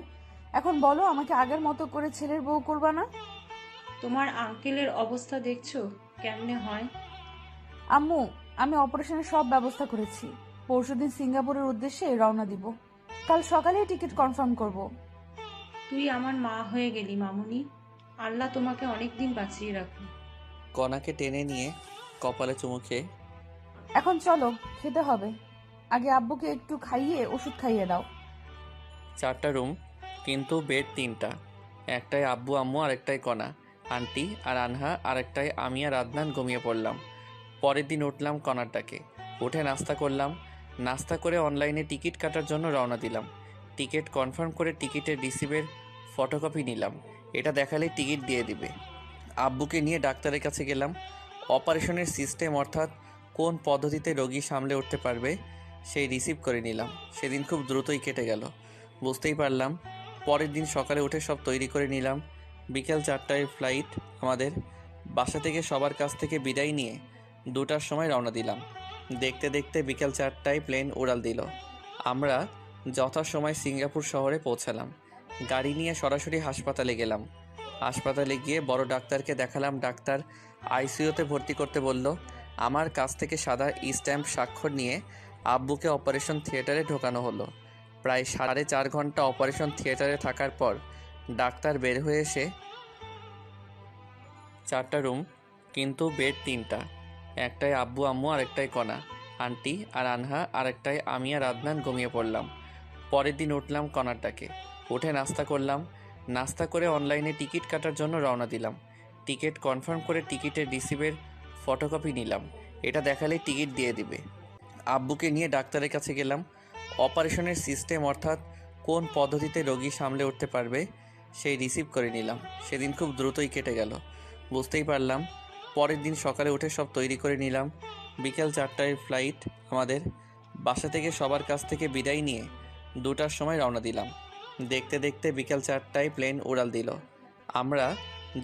এখন বলো, আমাকে আগের মতো করে ছেলের বউ করবা না? তোমার আঙ্কেলের অবস্থা দেখছো কেমনে হয়? আম্মু, আমি অপারেশনের সব ব্যবস্থা করেছি। পরশুদিন সিঙ্গাপুরের উদ্দেশ্যে রওনা দিব। কাল সকালেই টিকিট কনফার্ম করব। তুই আমার মা হয়ে গেলি মামুনি। আল্লাহ তোমাকে অনেক দিন বাঁচিয়ে রাখুন। কণাকে টেনে নিয়ে কপালে চুমু খেয়ে, এখন চলো, খেতে হবে। আগে আব্বুকে একটু খাইয়ে ওষুধ খাইয়ে দাও। 4টা রুম, কিন্তু বেড 3টা। একটায় আব্বু আম্মু, আরেকটায় কণা আন্টি আর আনহা, আরেকটায় আমি আর আদনান ঘুমিয়ে পড়লাম। পরের দিন উঠলাম কণার ডাকে, উঠে নাস্তা করলাম। নাস্তা করে অনলাইনে টিকিট কাটার জন্য রওনা দিলাম। টিকিট কনফার্ম করে টিকিটের রিসিভের ফটোকপি নিলাম। এটা দেখালেই টিকিট দিয়ে দিবে। আব্বুকে নিয়ে ডাক্তারের কাছে গেলাম। অপারেশনের সিস্টেম, অর্থাৎ কোন পদ্ধতিতে রোগী সামলে উঠতে পারবে, সেই রিসিভ করে নিলাম। সেদিন খুব দ্রুতই কেটে গেল, বুঝতেই পারলাম। পরের দিন সকালে উঠে সব তৈরি করে নিলাম। বিকেল 4টায় ফ্লাইট আমাদের। বাসা থেকে সবার কাছ থেকে বিদায় নিয়ে 2টার সময় রওনা দিলাম। দেখতে দেখতে বিকেল 4টায় প্লেন উড়াল দিল। আমরা যথাসময় সিঙ্গাপুর শহরে পৌঁছালাম। গাড়ি নিয়ে সরাসরি হাসপাতালে গেলাম। হাসপাতালে গিয়ে বড় ডাক্তারকে দেখালাম। ডাক্তার আইসিইউতে ভর্তি করতে বলল। আমার কাছ থেকে সাদা স্ট্যাম্প স্বাক্ষর নিয়ে আব্বুকে অপারেশন থিয়েটারে ঢোকানো হলো। প্রায় 4.5 ঘন্টা অপারেশন থিয়েটারে থাকার পর ডাক্তার বের হয়ে এসে, 4টা রুম, কিন্তু বেড 3টা। একটায় আব্বু আম্মু, আরেকটায় কণা আন্টি আর আনহা, আরেকটায় আমি আর আদনান ঘুমিয়ে পড়লাম। পরের দিন উঠলাম কণার ডাকে, উঠে নাস্তা করলাম। নাস্তা করে অনলাইনে টিকিট কাটার জন্য রওনা দিলাম। টিকিট কনফার্ম করে টিকিটের রিসিভের ফটোকপি নিলাম। এটা দেখালেই টিকিট দিয়ে দিবে। আব্বুকে নিয়ে ডাক্তারের কাছে গেলাম। অপারেশনের সিস্টেম, অর্থাৎ কোন পদ্ধতিতে রোগী সামলে উঠতে পারবে, সেই রিসিভ করে নিলাম। সেদিন খুব দ্রুতই কেটে গেল, বুঝতেই পারলাম। পরের দিন সকালে উঠে সব তৈরি করে নিলাম। বিকেল 4টায় ফ্লাইট আমাদের। বাসা থেকে সবার কাছ থেকে বিদায় নিয়ে 2টার সময় রওনা দিলাম। দেখতে দেখতে বিকেল 4টায় প্লেন উড়াল দিল। আমরা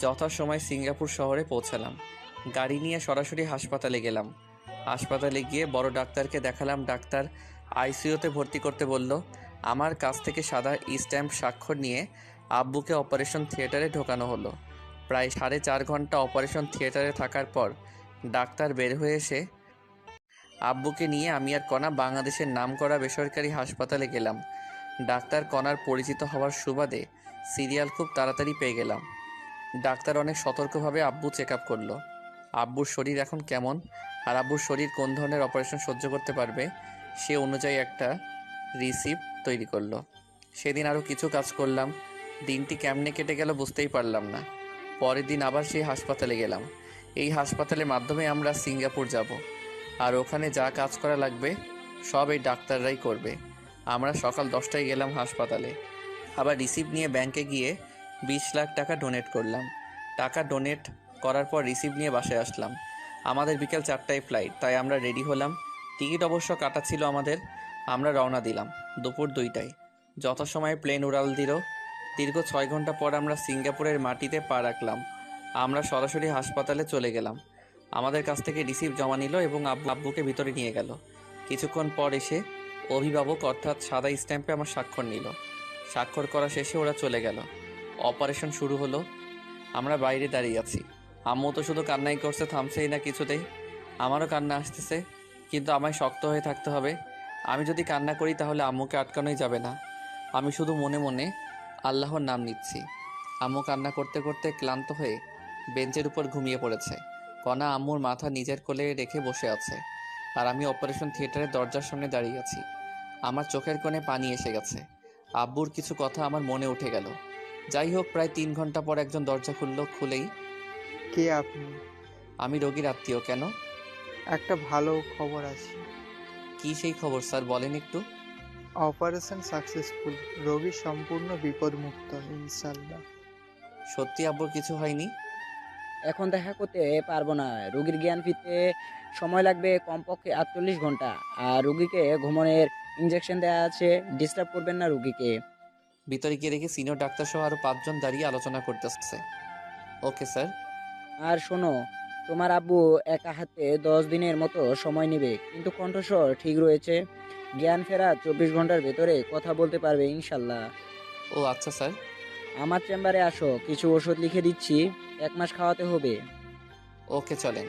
যথাসময় সিঙ্গাপুর শহরে পৌঁছালাম। গাড়ি নিয়ে সরাসরি হাসপাতালে গেলাম। হাসপাতালে গিয়ে বড় ডাক্তারকে দেখালাম। ডাক্তার আইসিইউতে ভর্তি করতে বলল। আমার কাছ থেকে সাদা স্ট্যাম্প স্বাক্ষর নিয়ে আব্বুকে অপারেশন থিয়েটারে ঢোকানো হলো। প্রায় 4.5 ঘন্টা অপারেশন থিয়েটারে থাকার পর ডাক্তার বের হয়ে এসে, আব্বুকে নিয়ে আমি আর কণা বাংলাদেশের নামকরা বেসরকারি হাসপাতালে গেলাম। ডাক্তার কণার পরিচিত হওয়ার সুবাদে সিরিয়াল খুব তাড়াতাড়ি পেয়ে গেলাম। ডাক্তার অনেক সতর্কভাবে আব্বু চেক আপ করলো। আব্বুর শরীর এখন কেমন আর আব্বুর শরীর কোন ধরনের অপারেশন সহ্য করতে পারবে, সে অনুযায়ী একটা রিসিপ্ট তৈরি করলো। সেদিন আরও কিছু কাজ করলাম। দিনটি কেমনে কেটে গেল বুঝতেই পারলাম না। পরের দিন আবার সেই হাসপাতালে গেলাম। এই হাসপাতালের মাধ্যমে আমরা সিঙ্গাপুর যাব, আর ওখানে যা কাজ করা লাগবে সব এই ডাক্তাররাই করবে। আমরা সকাল 10টায় গেলাম হাসপাতালে। আবার রিসিপ্ট নিয়ে ব্যাংকে গিয়ে 20 লাখ টাকা ডোনেট করলাম। টাকা ডোনেট করার পর রিসিপ্ট নিয়ে বাসায় আসলাম। আমাদের বিকেল 4টায় ফ্লাইট, তাই আমরা রেডি হলাম। টিকিট অবশ্য কাটা ছিল আমাদের। আমরা রওনা দিলাম দুপুর 2টায়। যথাসময়ে প্লেন উড়াল দিল। দীর্ঘ 6 ঘন্টা পর আমরা সিঙ্গাপুরের মাটিতে পা রাখলাম। আমরা সরাসরি হাসপাতালে চলে গেলাম। আমাদের কাছ থেকে রিসিপ্ট জমা নিল এবং আব্বুকে ভিতরে নিয়ে গেল। কিছুক্ষণ পর এসে অভিভাবক, অর্থাৎ সাদা স্ট্যাম্পে আমার স্বাক্ষর নিল। স্বাক্ষর করা শেষে ওরা চলে গেল। অপারেশন শুরু হলো। আমরা বাইরে দাঁড়িয়ে আছি। আম্মু তো শুধু কান্নাই করছে, থামছেই না কিছুতেই। আমারও কান্না আসতেছে, কিন্তু আমায় শক্ত হয়ে থাকতে হবে। আমি যদি কান্না করি তাহলে আম্মুকে আটকানোই যাবে না। আমি শুধু মনে মনে আল্লাহর নাম নিচ্ছি। আম্মু কান্না করতে করতে ক্লান্ত হয়ে বেঞ্চের উপর ঘুমিয়ে পড়েছে। কণা আম্মুর মাথা নিজের কোলে রেখে বসে আছে, আর আমি অপারেশন থিয়েটারের দরজার সামনে দাঁড়িয়ে আছি। আমার চোখের কোণে পানি এসে গেছে। আব্বুর কিছু কথা আমার মনে উঠে গেল। যাই হোক, প্রায় 3 ঘন্টা পর একজন দরজা খুলেই, কে আপনি? আমি রোগীর আত্মীয়। কেন? একটা ভালো খবর আছে। কি সেই খবর স্যার, বলেন একটু। অপারেশন সাকসেসফুল, রোগী সম্পূর্ণ বিপদমুক্ত ইনশাল্লাহ। সত্যি আব্বুর কিছু হয়নি? এখন দেখা করতে পারবো না, রোগীর জ্ঞান ফিরতে সময় লাগবে কমপক্ষে 48 ঘন্টা। আর রোগীকে ঘুমানোর ইনজেকশন দেওয়া আছে, ডিস্টার্ব করবেন না রোগীকে। ভিতরে গিয়ে দেখি সিনিয়র ডাক্তার সহ আরো 5 জন দাঁড়িয়ে আলোচনা করতেছে। Okay sir. আর শোনো, তোমার আব্বু একা হাতে 10 দিনের মতো সময় নেবে, কিন্তু কণ্ঠস্বর ঠিক রয়েছে। জ্ঞান ফেরা 24 ঘন্টার ভেতরে কথা বলতে পারবে ইনশাল্লাহ। ও আচ্ছা স্যার। আমার চেম্বারে আসো, কিছু ওষুধ লিখে দিচ্ছি, 1 মাস খাওয়াতে হবে। ওকে চলেন।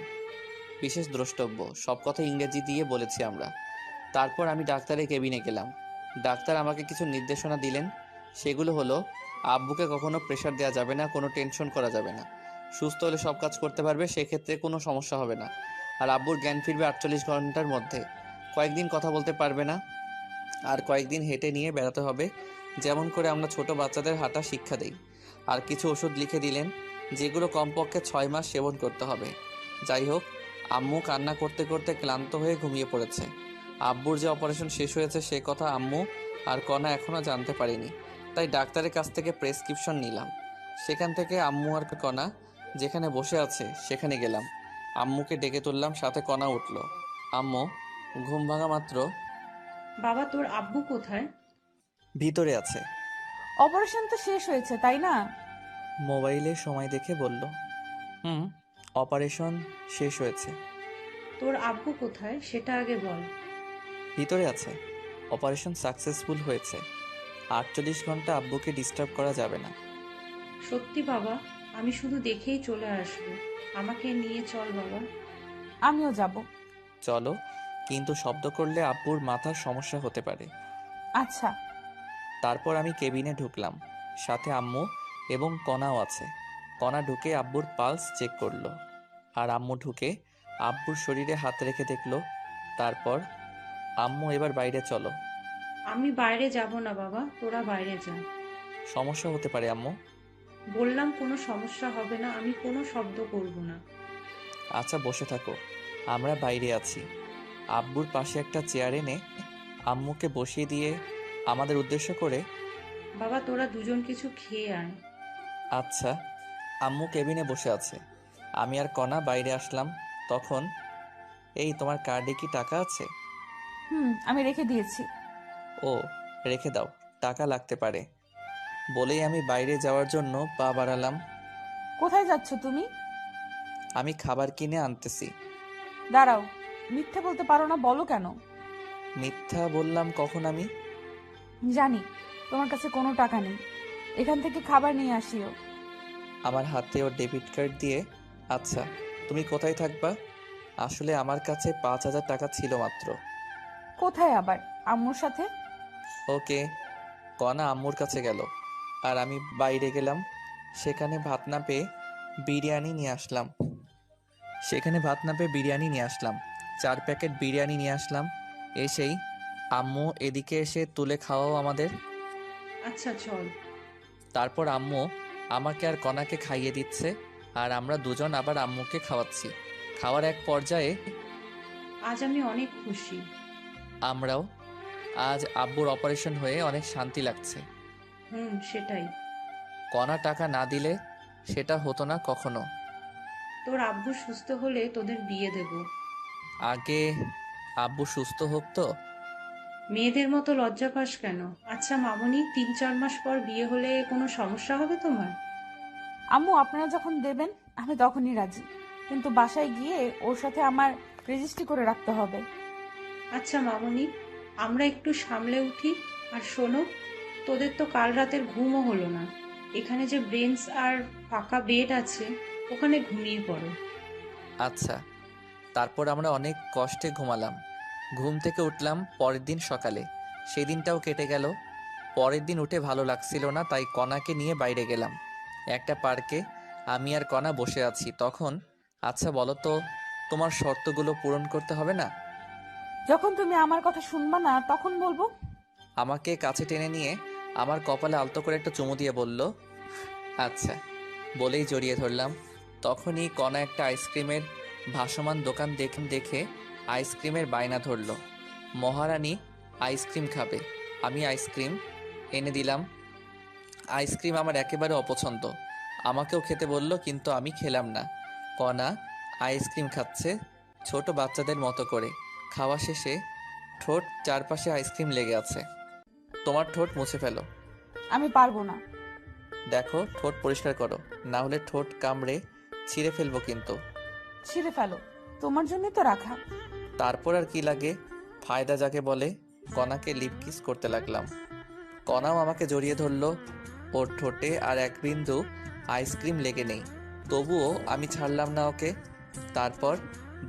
বিশেষ দ্রষ্টব্য, সব কথা ইংরেজি দিয়ে বলেছি আমরা। তারপর আমি ডাক্তারের কেবিনে গেলাম। ডাক্তার আমাকে কিছু নির্দেশনা দিলেন। সেগুলো হলো, আব্বুকে কখনো প্রেশার দেওয়া যাবে না, কোনো টেনশন করা যাবে না। সুস্থ হলে সব কাজ করতে পারবে, সেক্ষেত্রে কোনো সমস্যা হবে না। আর আব্বুর জ্ঞান ফিরবে 48 ঘন্টার মধ্যে। কয়েকদিন কথা বলতে পারবে না, আর কয়েকদিন হেঁটে নিয়ে বেড়াতে হবে, যেমন করে আমরা ছোট বাচ্চাদের হাঁটা শিক্ষা দেই। আর কিছু ওষুধ লিখে দিলেন, যেগুলো কমপক্ষে 6 মাস সেবন করতে হবে। যাই হোক, আম্মু কান্না করতে করতে ক্লান্ত হয়ে ঘুমিয়ে পড়েছে। আব্বুর যে অপারেশন শেষ হয়েছে সে কথা আম্মু আর কণা এখনও জানতে পারিনি। তাই ডাক্তারের কাছ থেকে প্রেসক্রিপশন নিলাম। সেখান থেকে আম্মু আর কণা যেখানে বসে আছে সেখানে গেলাম। আম্মুকে ডেকে তুললাম, সাথে কণা উঠল। আম্মু ঘুম ভাঙা মাত্র, বাবা তোর আব্বু কোথায়? ভিতরে আছে। অপারেশন তো শেষ হয়েছে তাই না? মোবাইলে সময় দেখে বলল, হুম, অপারেশন শেষ হয়েছে। তোর আব্বু কোথায় সেটা আগে বল। ভিতরে আছে। অপারেশন সাকসেসফুল হয়েছে। 48 ঘন্টা আব্বুকে ডিস্টার্ব করা যাবে না। সত্যি বাবা? আমি শুধু দেখেই চলে আসবো, আমাকে নিয়ে চল বাবা। আমিও যাব। চলো, কিন্তু শব্দ করলে আব্বুর মাথার সমস্যা হতে পারে। আচ্ছা। তারপর আমি কেবিনে ঢুকলাম, সাথে আম্মু এবং কণাও আছে। কণা ঢুকে আব্বুর পালস চেক করলো, আর আম্মু ঢুকে আব্বুর শরীরে হাত রেখে দেখলো। তারপর, আম্মু এবার বাইরে চলো। আমি বাইরে যাব না বাবা, তোরা বাইরে যা। সমস্যা হতে পারে আম্মু। বললাম কোনো সমস্যা হবে না, আমি কোনো শব্দ করব না। আচ্ছা বসে থাকো, আমরা বাইরে আছি। আব্বুর পাশে একটা চেয়ার এনে আম্মুকে বসিয়ে দিয়ে আমাদের উদ্দেশ্য করে, বাবা তোরা দুজন কিছু খেয়ে আয়। আচ্ছা। আম্মু কেবিনে বসে আছে, আমি আর কণা বাইরে আসলাম। তখন, এই তোমার কার্ডে কি টাকা আছে? আমি রেখে দিয়েছি। ও, রেখে দাও, টাকা লাগতে পারে। বলেই আমি বাইরে যাওয়ার জন্য পা বাড়ালাম। কোথায় যাচ্ছ তুমি? আমি খাবার কিনে আনতেছি। দাঁড়াও, মিথ্যে বলতে পারো না, বলো কেন? মিথ্যা বললাম কখন আমি? জানি তোমার কাছে কোনো টাকা নেই, এখান থেকে খাবার নিয়ে আসিও। আমার হাতে ওর ডেবিট কার্ড দিয়ে, আচ্ছা তুমি কোথায় থাকবা? আসলে আমার কাছে 5,000 টাকা ছিল মাত্র। কোথায় আবার? আম্মুর সাথে। ওকে। কণা আম্মুর কাছে গেল, আর আমি বাইরে গেলাম। সেখানে ভাত না পেয়ে বিরিয়ানি নিয়ে আসলাম। 4 প্যাকেট বিরিয়ানি নিয়ে আসলাম। এসেই আম্মু এদিকে এসে তুলে খাওয়াও আমাদের। আচ্ছা চল। তারপর আম্মু আমাকে আর কণাকে খাইয়ে দিচ্ছে, আর আমরা দুজন আবার আম্মুকে খাওয়াচ্ছি। খাওয়ার এক পর্যায়ে, আজ আমি অনেক খুশি। আমরাও। আজ আব্বুর অপারেশন হয়ে অনেক শান্তি লাগছে। সেটাই। কণা টাকা না দিলে সেটা হতো না কখনো। তোর আব্বু সুস্থ হলে তোদের বিয়ে দেব। আগে আব্বু সুস্থ হোক তো। মেয়েদের মতো লজ্জা পাস কেন? আচ্ছা মামনি, 3-4 মাস পর বিয়ে হলে কোনো সমস্যা হবে তোমার? আম্মু আপনারা যখন দেবেন আমি তখনই রাজি, কিন্তু বাসায় গিয়ে ওর সাথে আমার রেজিস্ট্রি করে রাখতে হবে। আচ্ছা মামনি, আমরা একটু সামলে উঠি। আর শোনো, তোদের তো কাল রাতের ঘুমও হলো না। এখানে যে ব্রেঞ্চ আর ফাঁকা বেড আছে, ওখানে ঘুমিয়ে পড়ো। আচ্ছা। তারপর আমরা অনেক কষ্টে ঘুমালাম। ঘুম থেকে উঠলাম পরের দিন সকালে। সেই দিনটাও কেটে গেল। পরের দিন উঠে ভালো লাগছিল না, তাই কণাকে নিয়ে বাইরে গেলাম। একটা পার্কে আমি আর কণা বসে আছি। তখন, আচ্ছা বলো তো, তোমার শর্তগুলো পূরণ করতে হবে না? যখন তুমি আমার কথা শুনবা না তখন বলবো। আমাকে কাছে টেনে নিয়ে আমার কপালে আলতো করে একটা চুমু দিয়ে বলল, আচ্ছা, বলেই জড়িয়ে ধরলাম। তখনই কণা একটা আইসক্রিমের ভাসমান দোকান দেখে আইসক্রিমের বায়না ধরল। মহারানী আইসক্রিম খাবে। আমি আইসক্রিম এনে দিলাম। আইসক্রিম আমার একেবারে অপছন্দ। আমাকেও খেতে বলল, কিন্তু আমি খেলাম না। কণা আইসক্রিম খাচ্ছে ছোট বাচ্চাদের মতো করে। খাওয়া শেষে ঠোঁট চারপাশে আইসক্রিম লেগে আছে। তোমার ঠোঁট মুছে ফেলো। আমি পারবো না। দেখো ঠোঁট পরিষ্কার করো, না হলে ঠোঁট কামড়ে ছিঁড়ে ফেলবো কিন্তু। ছিঁড়ে ফেলো, তোমার জন্যই তো রাখা। তারপর আর কি লাগে, ফায়দা যাকে বলে। কণাকে লিপ কিস করতে লাগলাম। কণাও আমাকে জড়িয়ে ধরলো। ওর ঠোঁটে আর এক বিন্দু আইসক্রিম লেগে নেই, তবুও আমি ছাড়লাম না ওকে। তারপর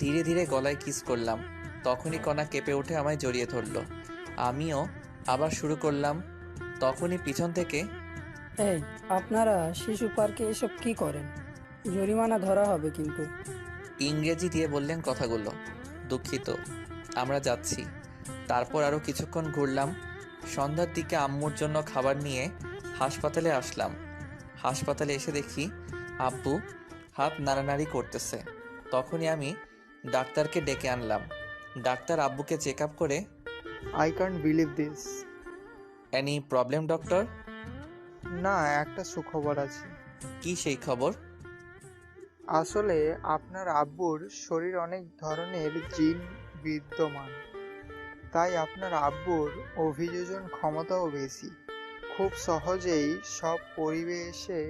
ধীরে ধীরে গলায় কিস করলাম। তখনই কণা কেঁপে উঠে আমায় জড়িয়ে ধরলো। আমিও আবার শুরু করলাম। তখনই পিছন থেকে, এই, আপনারা শিশু পার্কে এসব কি করেন? জরিমানা ধরা হবে কিন্তু। ইংরেজি দিয়ে বললেন কথাগুলো। দুঃখিত, আমরা যাচ্ছি। তারপর আরও কিছুক্ষণ ঘুরলাম। সন্ধ্যার দিকে আম্মুর জন্য খাবার নিয়ে হাসপাতালে আসলাম। হাসপাতালে এসে দেখি আব্বু হাত নাড়ানাড়ি করতেছে। তখনই আমি ডাক্তারকে ডেকে আনলাম। ডাক্তার আব্বুকে চেক আপ করে, I can't believe this. Any problem doctor? না, একটা সুখবর আছে। কি সেই খবর? আসলে আপনার আব্বুর শরীর অনেক ধরনের জিন বিদ্যমান, তাই আপনার আব্বুর অভিযোজন ক্ষমতাও বেশি। খুব সহজেই সব পরিবেশে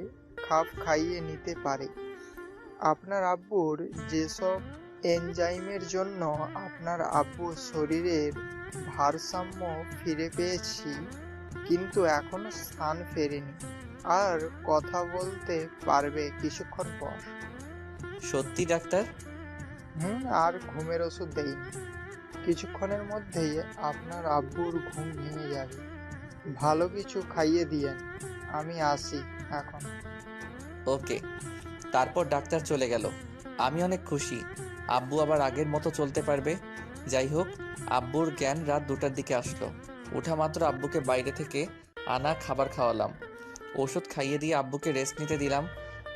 খাপ খাইয়ে নিতে পারে। আপনার আব্বুর যেসব এনজাইমের জন্য আপনার আব্বুর শরীরের ভারসাম্য ফিরে পেয়েছি, কিন্তু এখনো স্থান ফেরেনি, আর কথা বলতে পারবে কিছুক্ষণ পর। সত্যি ডাক্তার? আর ঘুমের ওষুধ দেয়নি। কিছুক্ষণের মধ্যেই আপনার আব্বুর ঘুম ভেঙে যাবে। ভালো কিছু খাইয়ে দিয়েন। আমি আসি এখন। ওকে। তারপর ডাক্তার চলে গেল। আমি অনেক খুশি, আব্বু আবার আগের মতো চলতে পারবে। যাই হোক, আব্বুর জ্ঞান রাত 2টার দিকে আসলো। ওঠা মাত্র আব্বুকে বাইরে থেকে আনা খাবার খাওয়ালাম। ওষুধ খাইয়ে দিয়ে আব্বুকে রেস্ট নিতে দিলাম।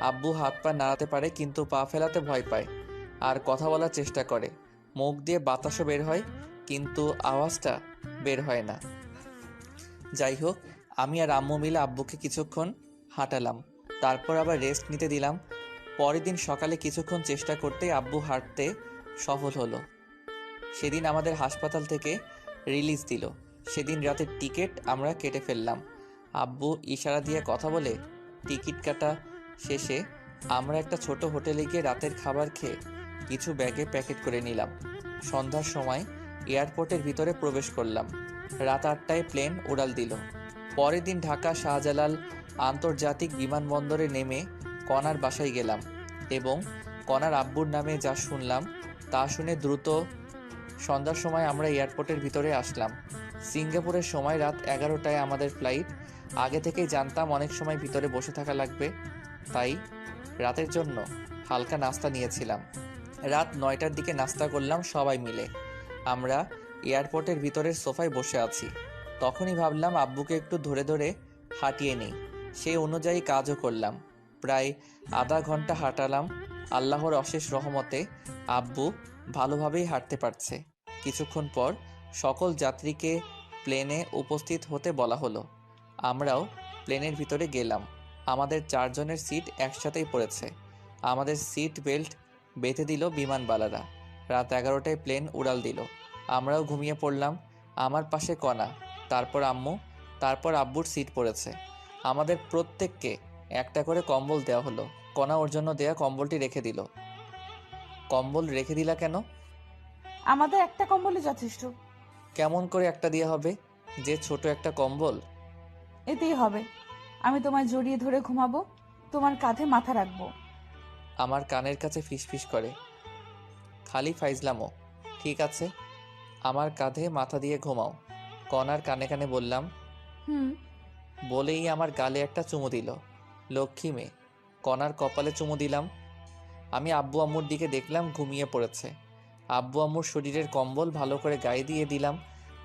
আব্বু হাত পা নাড়াতে পারে, কিন্তু পা ফেলাতে ভয় পায় আর কথা বলার চেষ্টা করে। মুখ দিয়ে বাতাসও বের হয়, কিন্তু আওয়াজটা বের হয় না। যাই হোক, আমি আর আম্মু মিলে আব্বুকে কিছুক্ষণ হাঁটালাম। তারপর আবার রেস্ট নিতে দিলাম। পরের দিন সকালে কিছুক্ষণ চেষ্টা করতেই আব্বু হাঁটতে সফল হলো। সেদিন আমাদের হাসপাতাল থেকে রিলিজ দিল। সেদিন রাতের টিকিট আমরা কেটে ফেললাম। আব্বু ইশারা দিয়ে কথা বলে টিকিট কাটা শেষে আমরা একটা ছোট হোটেলে গিয়ে রাতের খাবার খেয়ে কিছু ব্যাগে প্যাকেট করে নিলাম। সন্ধ্যার সময় এয়ারপোর্টের ভিতরে প্রবেশ করলাম। রাত 8টায় প্লেন উড়াল দিল। পরের দিন ঢাকা শাহজালাল আন্তর্জাতিক বিমানবন্দরে নেমে কণার বাসায় গেলাম এবং কণার আব্বুর নামে যা শুনলাম তা শুনে দ্রুত সন্ধ্যার সময় আমরা এয়ারপোর্টের ভিতরে আসলাম। সিঙ্গাপুরের সময় রাত 11টায় আমাদের ফ্লাইট। আগে থেকেই জানতাম অনেক সময় ভিতরে বসে থাকা লাগবে, তাই রাতের জন্য হালকা নাস্তা নিয়েছিলাম। রাত 9টার দিকে নাস্তা করলাম সবাই মিলে। আমরা এয়ারপোর্টের ভিতরের সোফায় বসে আছি। তখনই ভাবলাম আব্বুকে একটু ধরে ধরে হাঁটিয়ে নিই। সেই অনুযায়ী কাজও করলাম। প্রায় আধা ঘন্টা হাঁটালাম। আল্লাহর অশেষ রহমতে আব্বু ভালোভাবেই হাঁটতে পারছে। কিছুক্ষণ পর সকল যাত্রীকে প্লেনে উপস্থিত হতে বলা হলো। আমরাও প্লেনের ভিতরে গেলাম। আমাদের 4 জনের সিট একসাথেই পড়েছে। আমাদের সিট বেল্ট বেঁধে দিল বিমানবালারা। রাত 11টায় প্লেন উড়াল দিল। আমরাও ঘুমিয়ে পড়লাম। আমার পাশে কণা, তারপর আম্মু, তারপর আব্বুর সিট পড়েছে। আমাদের প্রত্যেককে একটা করে কম্বল দেওয়া হলো। কণা ওর জন্য দেয়া কম্বলটি রেখে দিল। কম্বল রেখে দিলা কেন? আমাদের একটা কম্বলই যথেষ্ট। কেমন করে একটা দিয়ে হবে, যে ছোট একটা কম্বল? এতেই হবে। আমি তোমায় জড়িয়ে ধরে ঘুমাবো, তোমার কাঁধে মাথা রাখবো। আমার কানের কাছে ফিসফিস করে। খালি ফাইজলামো। ঠিক আছে, আমার কাঁধে মাথা দিয়ে ঘুমাও। কণার কানে কানে বললাম। বলেই আমার গালে একটা চুমু দিল। লক্ষ্মী মেয়ে। কণার কপালে চুমু দিলাম। আমি আব্বু আম্মুর দিকে দেখলাম, ঘুমিয়ে পড়েছে। আব্বু আম্মুর শরীরের কম্বল ভালো করে গায়ে দিয়ে দিলাম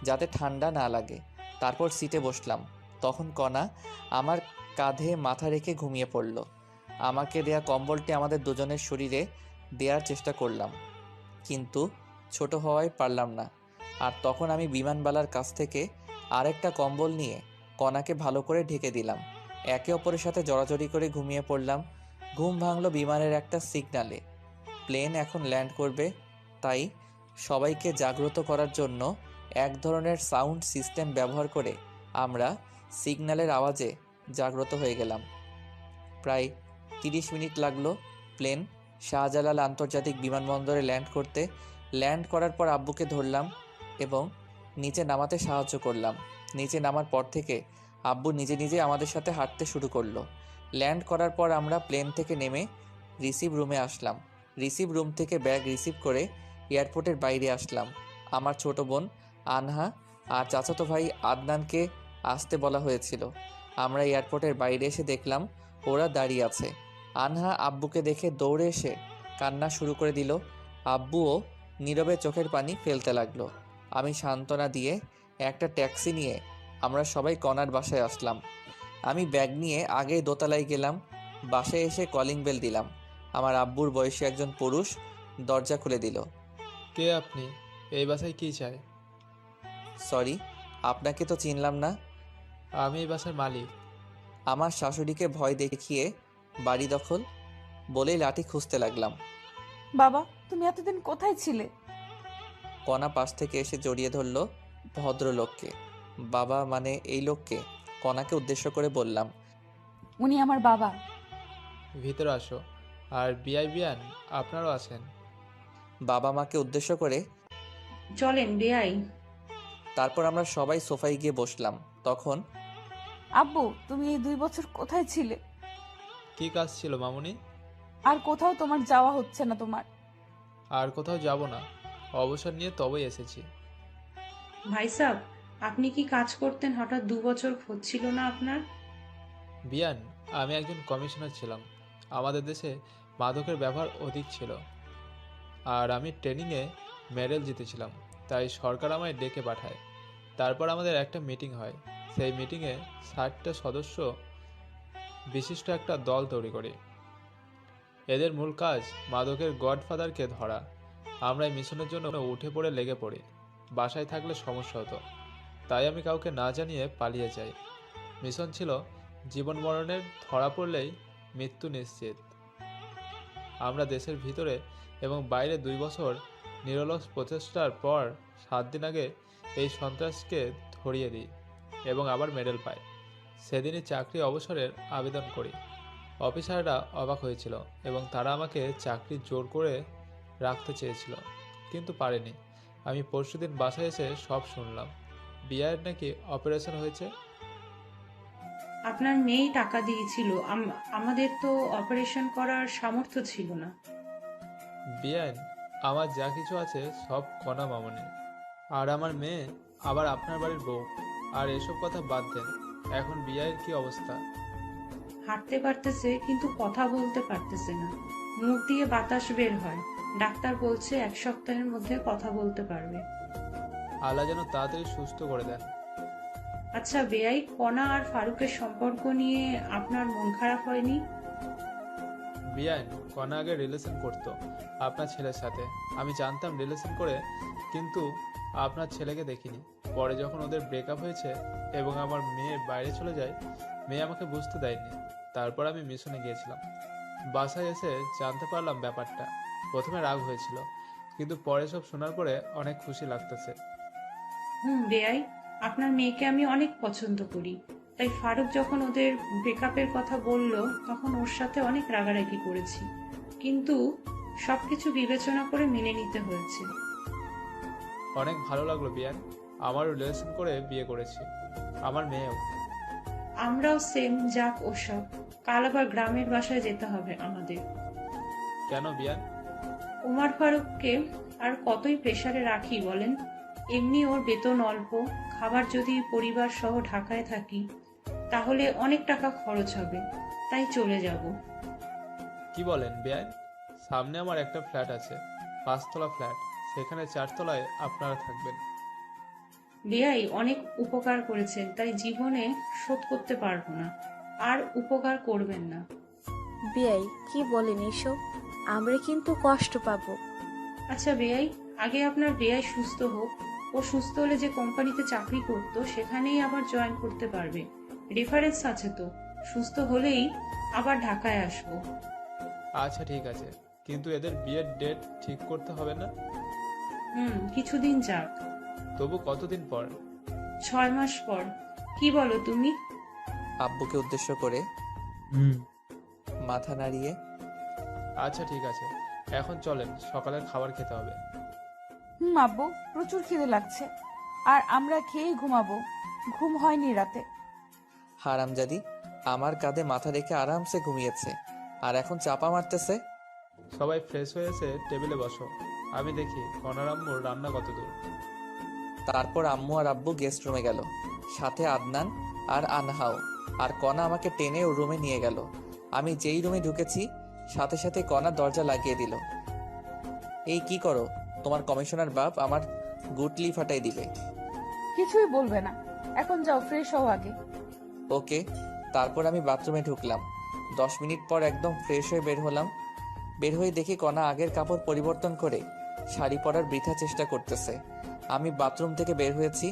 যাতে ঠান্ডা না লাগে। তারপর সিটে বসলাম। তখন কণা আমার কাঁধে মাথা রেখে ঘুমিয়ে পড়ল। আমাকে দেয়া কম্বলটি আমাদের দুজনের শরীরে দেওয়ার চেষ্টা করলাম, কিন্তু ছোট হওয়ায় পারলাম না। আর তখন আমি বিমানবালার কাছ থেকে আরেকটা কম্বল নিয়ে কণাকে ভালো করে ঢেকে দিলাম। একে অপরের সাথে জড়াজড়ি করে ঘুমিয়ে পড়লাম। ঘুম ভাঙলো বিমানের একটা সিগনালে। প্লেন এখন ল্যান্ড করবে, তাই সবাইকে জাগ্রত করার জন্য এক ধরনের সাউন্ড সিস্টেম ব্যবহার করে আমরা সিগন্যালের আওয়াজে জাগ্রত হয়ে গেলাম। প্রায় 30 মিনিট লাগলো প্লেন শাহজালাল আন্তর্জাতিক বিমানবন্দরে ল্যান্ড করতে। ল্যান্ড করার পর আব্বুকে ধরলাম এবং নিচে নামাতে সাহায্য করলাম। নিচে নামার পর থেকে আব্বু নিজে নিজে আমাদের সাথে হাঁটতে শুরু করলো। ল্যান্ড করার পর আমরা প্লেন থেকে নেমে রিসিভ রুমে আসলাম। রিসিভ রুম থেকে ব্যাগ রিসিভ করে এয়ারপোর্টের বাইরে আসলাম। আমার ছোট বোন আনহা আর চাচাতো ভাই আদনানকে আসতে বলা হয়েছিল। আমরা এয়ারপোর্টের বাইরে এসে দেখলাম ওরা দাঁড়িয়ে আছে। আনহা আব্বুকে দেখে দৌড়ে এসে কান্না শুরু করে দিল। আব্বুও নীরবে চোখের পানি ফেলতে লাগলো। আমি সান্ত্বনা দিয়ে একটা ট্যাক্সি নিয়ে আমরা সবাই কনার বাসায় আসলাম। আমি ব্যাগ নিয়ে আগেই দোতলায় গেলাম। বাসায় এসে কলিং বেল দিলাম। আমার আব্বুর বয়সী একজন পুরুষ দরজা খুলে দিল। কে আপনি? এই বাসায় কি চাই? সরি, আপনাকে তো চিনলাম না। আমি এই বাসার মালিক। আমার শাশুড়িকে ভয় দেখিয়ে বাড়ি দখল বলেই লাঠি খুঁজতে লাগলাম। বাবা, তুমি এতদিন কোথায় ছিলে? কণা পাশ থেকে এসে জড়িয়ে ধরল ভদ্রলোককে। বাবা মানে এই লোককে? কণাকে উদ্দেশ্য করে বললাম। উনি আমার বাবা। ভিতরে আসো। আর বিয়ান আপনারাও আছেন। বাবা মাকে উদ্দেশ্য করে চলেন বেআই। তারপর আমরা সবাই সোফায় গিয়ে বসলাম। তখন আব্বু, তুমি এই 2 বছর কোথায় ছিলে? কি কাজ ছিল মামুনি? আর কোথাও তোমার যাওয়া হচ্ছে না তোমার? আর কোথাও যাব না, অবসর নিয়ে তবেই এসেছি। ভাই সাব, আপনি কি কাজ করতেন? হঠাৎ 2 বছর খোঁজ ছিল না আপনার? বিয়ান, আমি একজন কমিশনার ছিলাম। আমাদের দেশে মাদকের ব্যবহার অধিক ছিল, আর আমি ট্রেনিংয়ে মেডেল জিতেছিলাম। তাই সরকার আমায় ডেকে পাঠায়। তারপর আমাদের একটা মিটিং হয়। সেই মিটিংয়ে 60টা সদস্য বিশিষ্ট একটা দল তৈরি করি। এদের মূল কাজ মাদকের গডফাদারকে ধরা। আমরা এই মিশনের জন্য উঠে পড়ে লেগে পড়ি। বাসায় থাকলে সমস্যা হতো, তাই আমি কাউকে না জানিয়ে পালিয়ে যাই। মিশন ছিল জীবন মরণের, ধরা পড়লেই মৃত্যু নিশ্চিত। আমরা দেশের ভিতরে এবং বাইরে 2 বছর নিরলস প্রচেষ্টার পর 7 দিন আগে এই সন্ত্রাসকে ধরিয়ে দিই এবং আবার মেডেল পাই। সেদিনই চাকরি অবসরের আবেদন করি। অফিসাররা অবাক হয়েছিল এবং তারা আমাকে চাকরি জোর করে রাখতে চেয়েছিল, কিন্তু পারেনি। আমি পরশুদিন বাসায় এসে সব শুনলাম। বিয়ের নাকি অপারেশন হয়েছে। আপনার মেয়েই টাকা দিয়েছিল। আমাদের তো অপারেশন করার সামর্থ্য ছিল না। বিয়ান, আমার যা কিছু আছে সব কণা মামনি, আর আমার মেয়ে আবার আপনার বাড়ির বউ। আর এসব কথা বাদ দেন। এখন বিয়ের কি অবস্থা? হাঁটতে পারতেছে, কিন্তু কথা বলতে পারতেছে না। মুখ দিয়ে বাতাস বের হয়। ডাক্তার বলছে 1 সপ্তাহের মধ্যে কথা বলতে পারবে। আল্লাহ যেন তাড়াতাড়ি সুস্থ করে দেন। আচ্ছা বেআই, কণা আর ফারুকের সম্পর্ক নিয়ে আপনার মন খারাপ হয়নি? বিয়ান, কণা আগে রিলেশন করতো আপনার ছেলের সাথে। আমি জানতাম রিলেশন করে, কিন্তু আপনার ছেলেকে দেখিনি। পরে যখন ওদের ব্রেকআপ হয়েছে এবং আমার মেয়ে বাইরে চলে যায়, মেয়ে আমাকে বুঝতে দেয়নি। তারপর আমি মিশনে গিয়েছিলাম। বাসায় এসে জানতে পারলাম ব্যাপারটা। প্রথমে রাগ হয়েছিল, কিন্তু পরে সব শোনার পরে অনেক খুশি লাগতেছে। বেআই, আপনার মেয়েকে আমি অনেক পছন্দ করি। তাই ফারুক যখন ওদের ব্রেকআপের কথা বলল, তখন ওর সাথে অনেক রাগারাগি করেছি, কিন্তু সবকিছু বিবেচনা করে মেনে নিতে হয়েছে। অনেক ভালো লাগলো বিয়ান। আমারও রিলেশন করে বিয়ে করেছি, আমার মেয়েও। আমরাও সেম। যাক ওসব, কাল আবার গ্রামের বাসায় যেতে হবে আমাদের। কেন বিয়ান? ওমর ফারুককে আর কতই প্রেসারে রাখি বলেন? এমনি ওর বেতন অল্প, খাবার যদি পরিবার সহ ঢাকায় থাকি তাহলে অনেক টাকা খরচ হবে, তাই চলে যাব। কি বলেন বিয়ান? সামনে আমার একটা ফ্ল্যাট আছে, 5 তলা ফ্ল্যাট। সেখানে 4 তলায় আপনারা থাকবেন। বেআই অনেক উপকার করেছেন, তাই জীবনে শোধ করতে পারবো না। আর উপকার করবেন না। বিয়াই, কি বলেন এসব? আমরা কিন্তু কষ্ট পাবো। আচ্ছা বেআই, আগে আপনার বেআই সুস্থ হোক। ও সুস্থ হলে যে কোম্পানিতে চাকরি করতো সেখানেই আবার জয়েন করতে পারবে। রেফারেন্স আছে তো। সুস্থ হলেই আবার ঢাকায় আসবো। আচ্ছা ঠিক আছে, কিন্তু এদের বিয়ের ডেট ঠিক করতে হবে না? কিছুদিন যাক। তবু কতদিন পর? 6 মাস পর। কি বলো তুমি? আব্বুকে উদ্দেশ্য করে মাথা নাড়িয়ে। আচ্ছা ঠিক আছে, এখন চলেন, সকালের খাবার খেতে হবে। আব্বু, প্রচুর খিদে লাগছে। আর আমরা খেয়েই ঘুমাবো। ঘুম হয়নি রাতে। হারামজাদি আমার কাঁধে মাথা রেখে আরামসে ঘুমিয়েছে, আর এখন চাপা মারতেছে। সবাই ফ্রেশ হয়ে এসে টেবিলে বসো, আমি দেখি কনার আম্মুর রান্না কত দূর। তারপর আম্মু আর আব্বু গেস্ট রুমে গেল, সাথে আদনান আর আনহাও। আর কণা আমাকে টেনে ও রুমে নিয়ে গেল। আমি যেই রুমে ঢুকেছি সাথে সাথে কণা দরজা লাগিয়ে দিল। এই কি করো? তোমার কমিশনার বাপ আমার গুটলি ফাটাই দিবে। কিছুই বলবে না, এখন যাও ফ্রেশ হও আগে। ওকে। তারপর আমি বাথরুমে ঢুকলাম। 10 মিনিট পর একদম ফ্রেশ হয়ে বের হলাম। বের হয়ে দেখি কণা আগের কাপড় পরিবর্তন করে শাড়ি পরার বৃথা চেষ্টা করতেছে। আমি বাথরুম থেকে বের হয়েছি,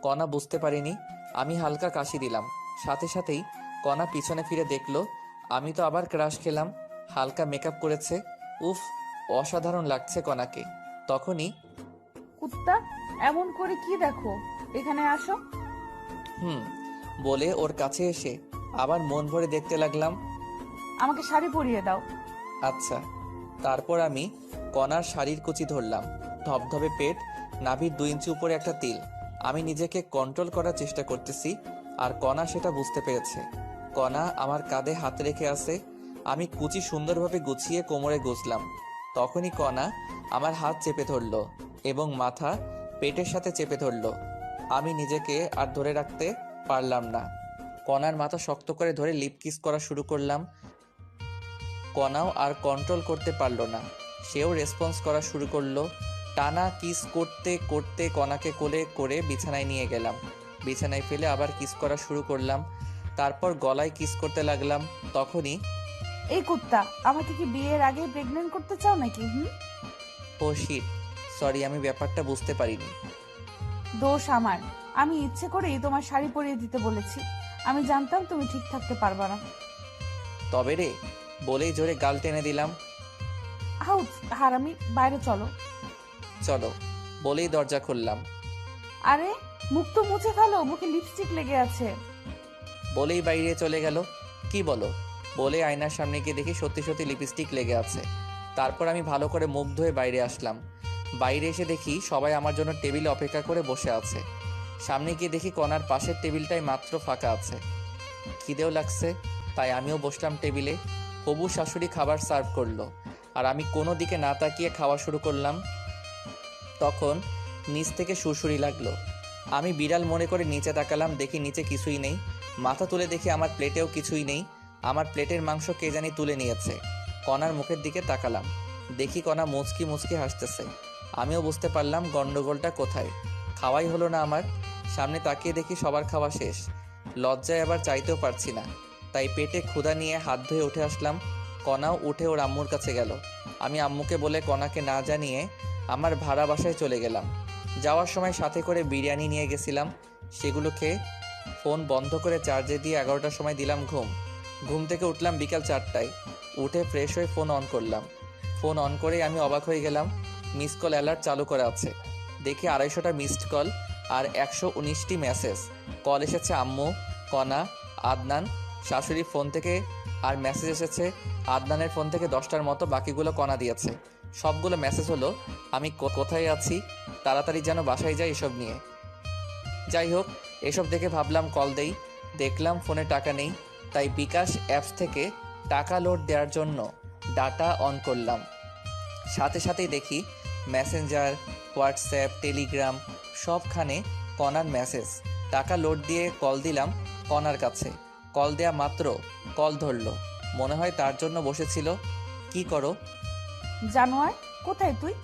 কণা বুঝতে পারিনি। আমি হালকা কাশি দিলাম, সাথে সাথেই কণা পিছনে ফিরে দেখলো আমি তো আবার ক্রাশ খেলাম। হালকা মেকআপ করেছে। উফ, অসাধারণ লাগছে কণাকে। তখনই কুত্তা, এমন করে কি দেখো? এখানে আসো। বলে ওর কাছে এসে আবার মন ভরে দেখতে লাগলাম। আমাকে শাড়ি পরিয়ে দাও। আচ্ছা। তারপর আমি কণার শাড়ির কুচি ধরলাম। ধবধবে পেট, নাভির 2 ইঞ্চি উপরে একটা তিল। আমি নিজেকে কন্ট্রোল করার চেষ্টা করতেছি, আর কণা সেটা বুঝতে পেরেছে। কণা আমার কাঁধে হাত রেখে আছে। আমি কুচি সুন্দরভাবে গুছিয়ে কোমরে গুছলাম। তখনই কণা আমার হাত চেপে ধরলো এবং মাথা পেটের সাথে চেপে ধরলো। আমি নিজেকে আর ধরে রাখতে পারলাম না। কণার মাথা শক্ত করে ধরে লিপ কিস করা শুরু করলাম। কণাও আর কন্ট্রোল করতে পারলো না, সেও রেসপন্স করা শুরু করলো। টানা কিস করতে করতে কণাকে কোলে করে বিছানায় নিয়ে গেলাম। বিছানায় ফেলে আবার কিস করা শুরু করলাম। তারপর গলায় কিস করতে লাগলাম। তখনই এই কুত্তা, আমাকে কি বিয়ের আগে প্রেগন্যান্ট করতে চাও নাকি? ও শিট, সরি, আমি ব্যাপারটা বুঝতে পারিনি। দোষ আমার। আমি ইচ্ছে করেই তোমার শাড়ি পরিয়ে দিতে বলেছি। আমি জানতাম তুমি ঠিক থাকতে পারবা না। তবে রে, বলেই জোরে গাল টেনে দিলাম। আউট, হারামি, বাইরে চলো। চলো বলেই দরজা খুললাম। আরে মুখ তো মুছে ফেলো, মুখে লিপস্টিক লেগে আছে। বলেই বাইরে চলে গেল। কি বলো? বলে আয়নার সামনে গিয়ে দেখি সত্যি সত্যি লিপস্টিক লেগে আছে। তারপর আমি ভালো করে মুখ ধুয়ে বাইরে আসলাম। বাইরে এসে দেখি সবাই আমার জন্য টেবিলে অপেক্ষা করে বসে আছে। সামনে গিয়ে দেখি কণার পাশের টেবিলটাই মাত্র ফাঁকা আছে। খিদেও লাগছে, তাই আমিও বসলাম টেবিলে। হবু শাশুড়ি খাবার সার্ভ করলো, আর আমি কোনো দিকে না তাকিয়ে খাওয়া শুরু করলাম। তখন নিচ থেকে সুরসুরি লাগলো। আমি বিড়াল মনে করে নিচে তাকালাম, দেখি নিচে কিছুই নেই। মাথা তুলে দেখি আমার প্লেটেও কিছুই নেই। আমার প্লেটের মাংস কে জানি তুলে নিয়েছে। কণার মুখের দিকে তাকালাম, দেখি কণা মুচকি মুচকি হাসতেছে। আমিও বুঝতে পারলাম গন্ডগোলটা কোথায়। খাওয়াই হলো না আমার। সামনে তাকিয়ে দেখি সবার খাওয়া শেষ। লজ্জায় আবার চাইতেও পারছি না, তাই পেটে ক্ষুধা নিয়ে হাত ধুয়ে উঠে আসলাম। কণাও উঠে ওর আম্মুর কাছে গেল। আমি আম্মুকে বলে কণাকে না জানিয়ে আমার ভাড়া বাসায় চলে গেলাম। যাওয়ার সময় সাথে করে বিরিয়ানি নিয়ে গেছিলাম। সেগুলো খেয়ে ফোন বন্ধ করে চার্জে দিয়ে 11টার সময় দিলাম ঘুম। ঘুম থেকে উঠলাম বিকাল 4টায়। উঠে ফ্রেশ হয়ে ফোন অন করলাম। ফোন অন করেই আমি অবাক হয়ে গেলাম, মিস কল অ্যালার্ট চালু করা আছে। দেখি 250টা মিসড কল আর 119টি মেসেজ। কল এসেছে আম্মু, কণা, আদনান, শাশুড়ির ফোন থেকে, আর মেসেজ এসেছে আদনানের ফোন থেকে 10টার মতো। বাকিগুলো কণা দিয়েছে। সবগুলো মেসেজ হলো আমি কোথায় আছি, তাড়াতাড়ি যেন বাসায় যাই, এসব নিয়ে। যাই হোক, এসব দেখে ভাবলাম কল দেই। দেখলাম ফোনে টাকা নেই, তাই বিকাশ অ্যাপস থেকে টাকা লোড দেওয়ার জন্য ডাটা অন করলাম। সাথে সাথেই দেখি মেসেঞ্জার, হোয়াটসঅ্যাপ, টেলিগ্রাম সবখানে কণার মেসেজ। টাকা লোড দিয়ে কল দিলাম কণার কাছে। কল দেয়া মাত্র কল ধরলো। মনে হয় তার জন্য বসেছিল। কি করো? জানোয়ার, কোথায় তুই?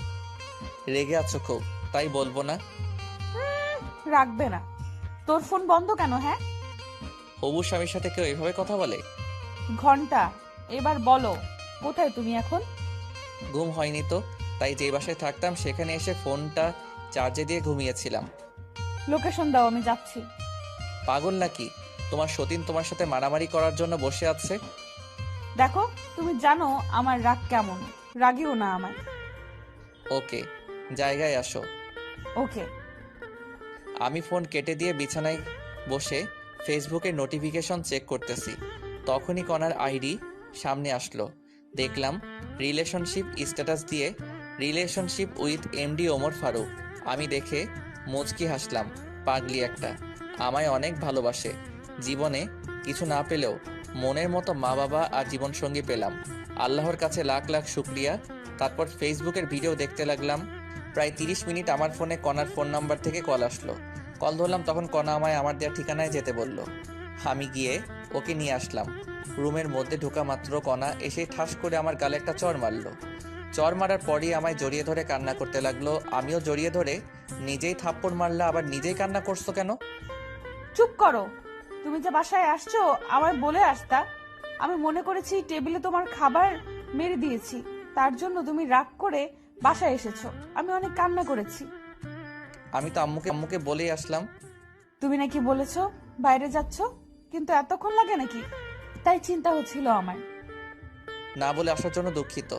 রেগে আছো খুব, তাই বলবো না। রাখবে না। তোর ফোন বন্ধ কেন? হবু স্বামীর সাথে কেউ এভাবে কথা বলে? ঘন্টা, এবার বলো কোথায় তুমি এখন? ঘুম হয়নি তো, তাই যে বাসায় থাকতাম সেখানে এসে ফোনটা চার্জে দিয়ে ঘুমিয়েছিলাম। লোকেশন দাও, আমি যাচ্ছি। পাগল নাকি? তোমার সতীন তোমার সাথে মারামারি করার জন্য বসে আছে। দেখো, তুমি জানো আমার রাগ কেমন। রাগিও না আমায়। ওকে, জায়গায় আসো। ওকে। আমি ফোন কেটে দিয়ে বিছানায় বসে ফেসবুকে নোটিফিকেশন চেক করতেছি। তখনই কণার আইডি সামনে আসলো। দেখলাম রিলেশনশিপ স্ট্যাটাস দিয়ে relationship with MD Omar Faruk. আমি দেখে মুচকি হাসলাম। পাগলি একটা, আমায় অনেক ভালোবাসে। জীবনে কিছু না পেলেও মনের মতো মা বাবা আর জীবনসঙ্গী পেলাম, আল্লাহর কাছে লাখ লাখ শুক্রিয়া। তারপর ফেসবুকের ভিডিও দেখতে লাগলাম। প্রায় 30 মিনিট আমার ফোনে কণার ফোন নাম্বার থেকে কল আসলো। কল ধরলাম, তখন কণা আমায় আমার দেওয়া ঠিকানায় যেতে বলল। আমি গিয়ে ওকে নিয়ে আসলাম। রুমের মধ্যে ঢোকা মাত্র কণা এসে ঠাস করে আমার গালে একটা চড় মারলো। চড় মারার পরই আমায় জড়িয়ে ধরে কান্না করতে লাগলো। আমিও জড়িয়ে ধরে, নিজেই থাপ্পড় মারলা, আবার নিজেই কান্না করছো কেন? চুপ করো। তুমি যে বাসায় আসছো আমায় বলে আসতা। আমি মনে করেছি টেবিলে তোমার খাবার মেরে দিয়েছি, তার জন্য তুমি রাগ করে বাসায় এসেছো। আমি অনেক কান্না করেছি। আমি তো আম্মুকে বলেই আসলাম। তুমি নাকি বলেছো বাইরে যাচ্ছ, কিন্তু এতক্ষণ লাগে নাকি? তাই চিন্তা হচ্ছিল আমার। না বলে আসার জন্য দুঃখিত।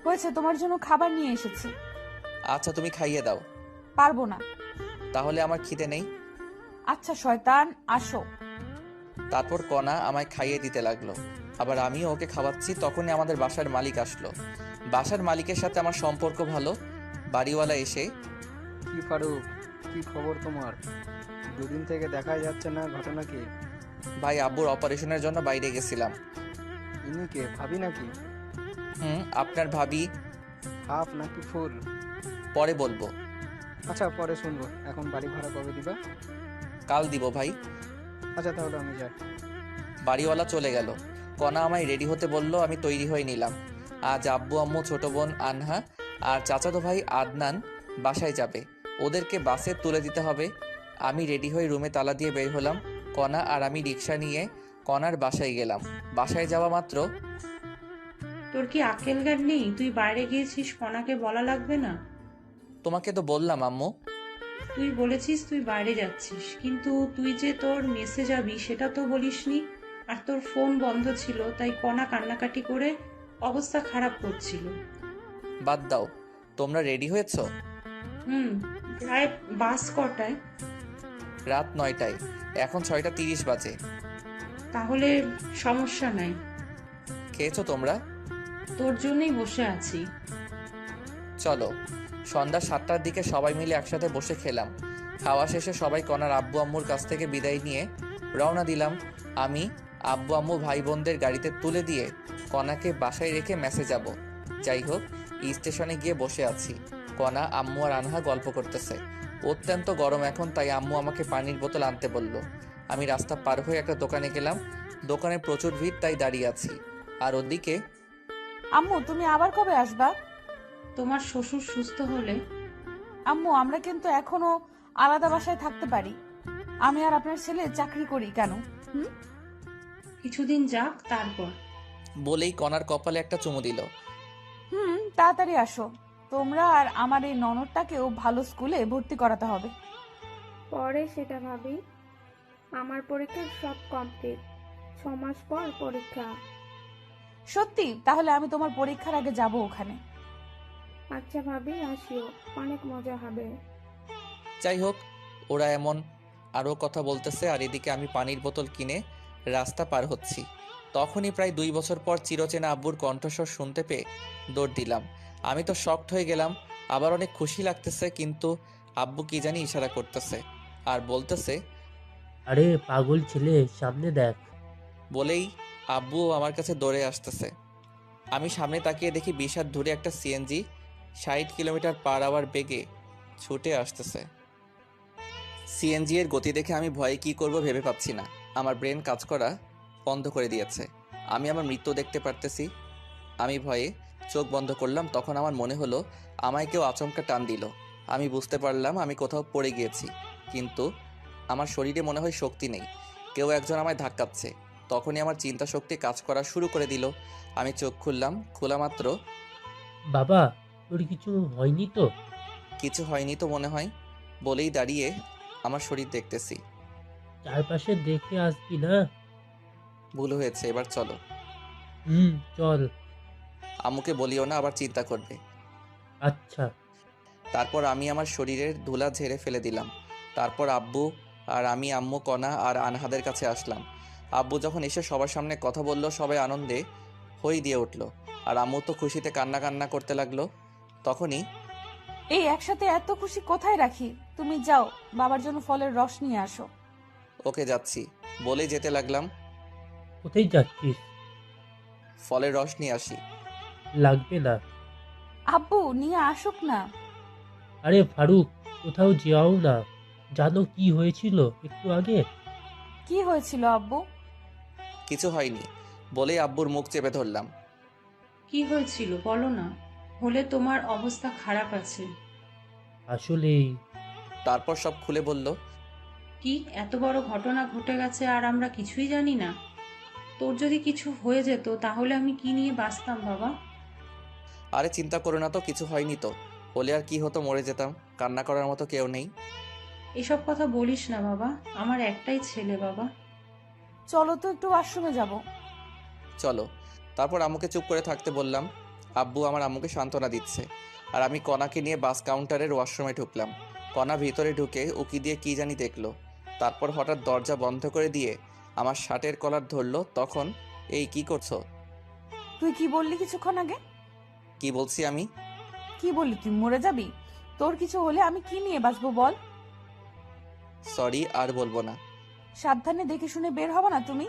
হয়েছে, তোমার জন্য খাবার নিয়ে এসেছি। আচ্ছা, তুমি খাইয়ে দাও। পারবো না। তাহলে আমার খিদে নেই। আচ্ছা শয়তান, আসো। তারপর কণা আমায় খাইয়ে দিতে লাগলো, আবার আমিও ওকে খাওয়াচ্ছি। তখনই আমাদের বাসার মালিক আসলো। বাসার মালিকের সাথে আমার সম্পর্ক ভালো। বাড়িওয়ালা এসে, কি ফারুক, কি খবর তোমার? দুদিন থেকে দেখাই যাচ্ছে না, ঘটনা কি? ভাই আব্বুর অপারেশনের জন্য বাইরে গেছিলাম। ইনি কে, ভাবি নাকি? আপনার ভাবি। হাফ নাকি ফুল? পরে বলবো। আচ্ছা পরে শুনবো। এখন বাড়ি ভাড়া কবে দিবা? কাল দিব ভাই। আচ্ছা তাহলে আমি যাই। বাড়িওয়ালা চলে গেল। কণা আমায় রেডি হতে বলল, আমি তৈরি হয়ে নিলাম। আজ আব্বু আম্মু, ছোট বোন আনহা আর চাচাতো ভাই আদনান বাসায় যাবে। ওদেরকে বাসে তুলে দিতে হবে। আমি রেডি হয়ে রুমে তালা দিয়ে বের হলাম। কণা আর আমি রিক্সা নিয়ে কণার বাসায় গেলাম। বাসায় যাওয়া মাত্র, তোর কি আক্কেল জ্ঞান নেই? তুই বাইরে গিয়েছিস, কণাকে বলা লাগবে না? তোমাকে তো বললাম আম্মু। তুই বলেছিস তুই বাইরে যাচ্ছিস, কিন্তু তুই যে তোর মেসে যাবি সেটা তো বলিসনি। আর তোর ফোন বন্ধ ছিল, তাই কণা কান্নাকাটি করে অবস্থা খারাপ করছিল। বাদ দাও। তোমরা রেডি হয়েছ? প্রায় বাস কটায়? রাত 9টায়। এখন 6টা 30 বাজে। তাহলে সমস্যা নাই। খেয়েছো তোমরা? তোর জন্যই বসে আছি। চলো। সন্ধ্যা 7টার দিকে সবাই মিলে একসাথে বসে খেলাম। খাওয়া শেষে সবাই কণার আব্বু আম্মুর কাছ থেকে বিদায় নিয়ে রওনা দিলাম। আমি আব্বু আম্মু ভাই বোনদের গাড়িতে তুলে দিয়ে কণাকে বাসায় রেখে মেসে যাব। যাই হোক, স্টেশনে গিয়ে বসে আছি। কণা, আম্মু আর আনহা গল্প করতেছে। অত্যন্ত গরম এখন, তাই আম্মু আমাকে পানির বোতল আনতে বলল। আমি রাস্তা পার হয়ে একটা দোকানে গেলাম। দোকানে প্রচুর ভিড়, তাই দাঁড়িয়ে আছি। আর ওদিকে, আম্মু তুমি আবার কবে আসবা? তোমার শ্বশুর সুস্থ হলে। আম্মু আমরা কিন্তু এখনো আলাদা বাসায় থাকতে পারি। আমি আর আপনার ছেলে চাকরি করি কেন? কিছুদিন যাক তারপর। বলেই কণার কপালে একটা চুমু দিল। তাড়াতাড়ি আসো। তোমরা আর আমার এই ননদটাকেও ভালো স্কুলে ভর্তি করাতে হবে। পরে সেটা ভাবি। আমার পরীক্ষা সব কমপ্লিট, 6 মাস পর পরীক্ষা। সত্যি? তাহলে আমি তোমার পরীক্ষার আগে যাব ওখানে। আচ্ছা ভাবি, আসিও, অনেক মজা হবে। যাই হোক, ওরা এমন আরও কথা বলতেছে, আর এদিকে আমি পানির বোতল কিনে রাস্তা পার হচ্ছি। তখনই প্রায় 2 বছর পর চিরচেনা আব্বুর কণ্ঠস্বর শুনতে পেয়ে দৌড় দিলাম। আমি তো শকড হয়ে গেলাম, আবার অনেক খুশি লাগতেছে। কিন্তু আব্বু কি জানি ইশারা করতেছে আর বলতেছে, আরে পাগল ছেলে, সামনে দেখ। বলেই আব্বু আমার কাছে দৌড়ে আসতেছে। আমি সামনে তাকিয়ে দেখি 20 হাত দূরে একটা সিএনজি 60 কিলোমিটার পার আওয়ার বেগে ছুটে আসতেছে। সিএনজি এর গতি দেখে আমি ভয়ে কি করব ভেবে পাচ্ছি না। আমার ব্রেন কাজ করা বন্ধ করে দিয়েছে। আমি আমার মৃত্যু দেখতে পারতেছি। আমি ভয়ে চোখ বন্ধ করলাম। তখন আমার মনে হলো আমায় কেউ আচমকা টান দিল। আমি বুঝতে পারলাম আমি কোথাও পড়ে গিয়েছি, কিন্তু আমার শরীরে মনে হয় শক্তি নেই। কেউ একজন আমায় ধাক্কাচ্ছে। তখনই আমার চিন্তা শক্তি কাজ করা শুরু করে দিল। আমি চোখ খুললাম। খোলা মাত্র, বাবা তোর কিছু হয়নি তো? কিছু হয়নি তো মনে হয়, বলেই দাঁড়িয়ে আমার শরীর দেখতেছি। চারপাশে দেখে আসবি না? ভুল হয়েছে, এবার চলো। চল। আম্মুকে বলিও না, আবার চিন্তা করবে। আচ্ছা। তারপর আমি আমার শরীরের ধুলা ঝেড়ে ফেলে দিলাম। তারপর আব্বু আর আমি, আম্মু, কণা আর আনহাদের কাছে আসলাম। আব্বু যখন এসে সবার সামনে কথা বলল, সবাই আনন্দে হই দিয়ে উঠলো, আর আম্মু তো খুশিতে কান্না কান্না করতে লাগলো। তখনই এই একসাথে এত খুশি কোথায় রাখি? তুমি যাও বাবার জন্য ফলের রস নিয়ে আসো। ওকে যাচ্ছি বলেই যেতে লাগলাম। কোথায় যাচ্ছিস? ফলের রস নিয়ে আসি। লাগবে না। আব্বু নিয়ে আসুক না। আরে ফারুক, কোথাও যাও না। জানো কি হয়েছিল একটু আগে? কি হয়েছিল আব্বু? কিছু হয়নি বলেই আব্বুর মুখ চেপে ধরলাম। কি হয়েছিল বলো না, হলে তোমার অবস্থা খারাপ আছে। আসলেই। তারপর সব খুলে বলল। কি এত বড় ঘটনা ঘটে গেছে আর আমরা কিছুই জানি না? তোর যদি কিছু হয়ে যেত তাহলে আমি কি নিয়ে বাঁচতাম বাবা? আরে চিন্তা করো না তো, কিছু হয়নি তো। হলে আর কি হতো, মরে যেতাম। কান্না করার মতো কেউ নেই। এসব কথা বলিস না বাবা, আমার একটাই ছেলে বাবা। চলো তো একটু ওয়াশরুমে যাব। চলো। তারপর আম্মুকে চুপ করে থাকতে বললাম। আব্বু আমার আম্মুকে সান্ত্বনা দিচ্ছে, আর আমি কণাকে নিয়ে বাস কাউন্টারের ওয়াশরুমে ঢুকলাম। কণা ভিতরে ঢুকে উকি দিয়ে কি জানি দেখলো। তারপর হঠাৎ দরজা বন্ধ করে দিয়ে আমার শার্টের কলার ধরলো। তখন এই কি করছো? তুই কি বললি কিছুক্ষণ আগে? কি বলছি আমি? কি বললি তুই মরে যাবি? তোর কিছু হলে আমি কি নিয়ে বাঁচবো বল? সরি, আর বলবো না। সাবধানে দেখে শুনে বের হবো না তুমি?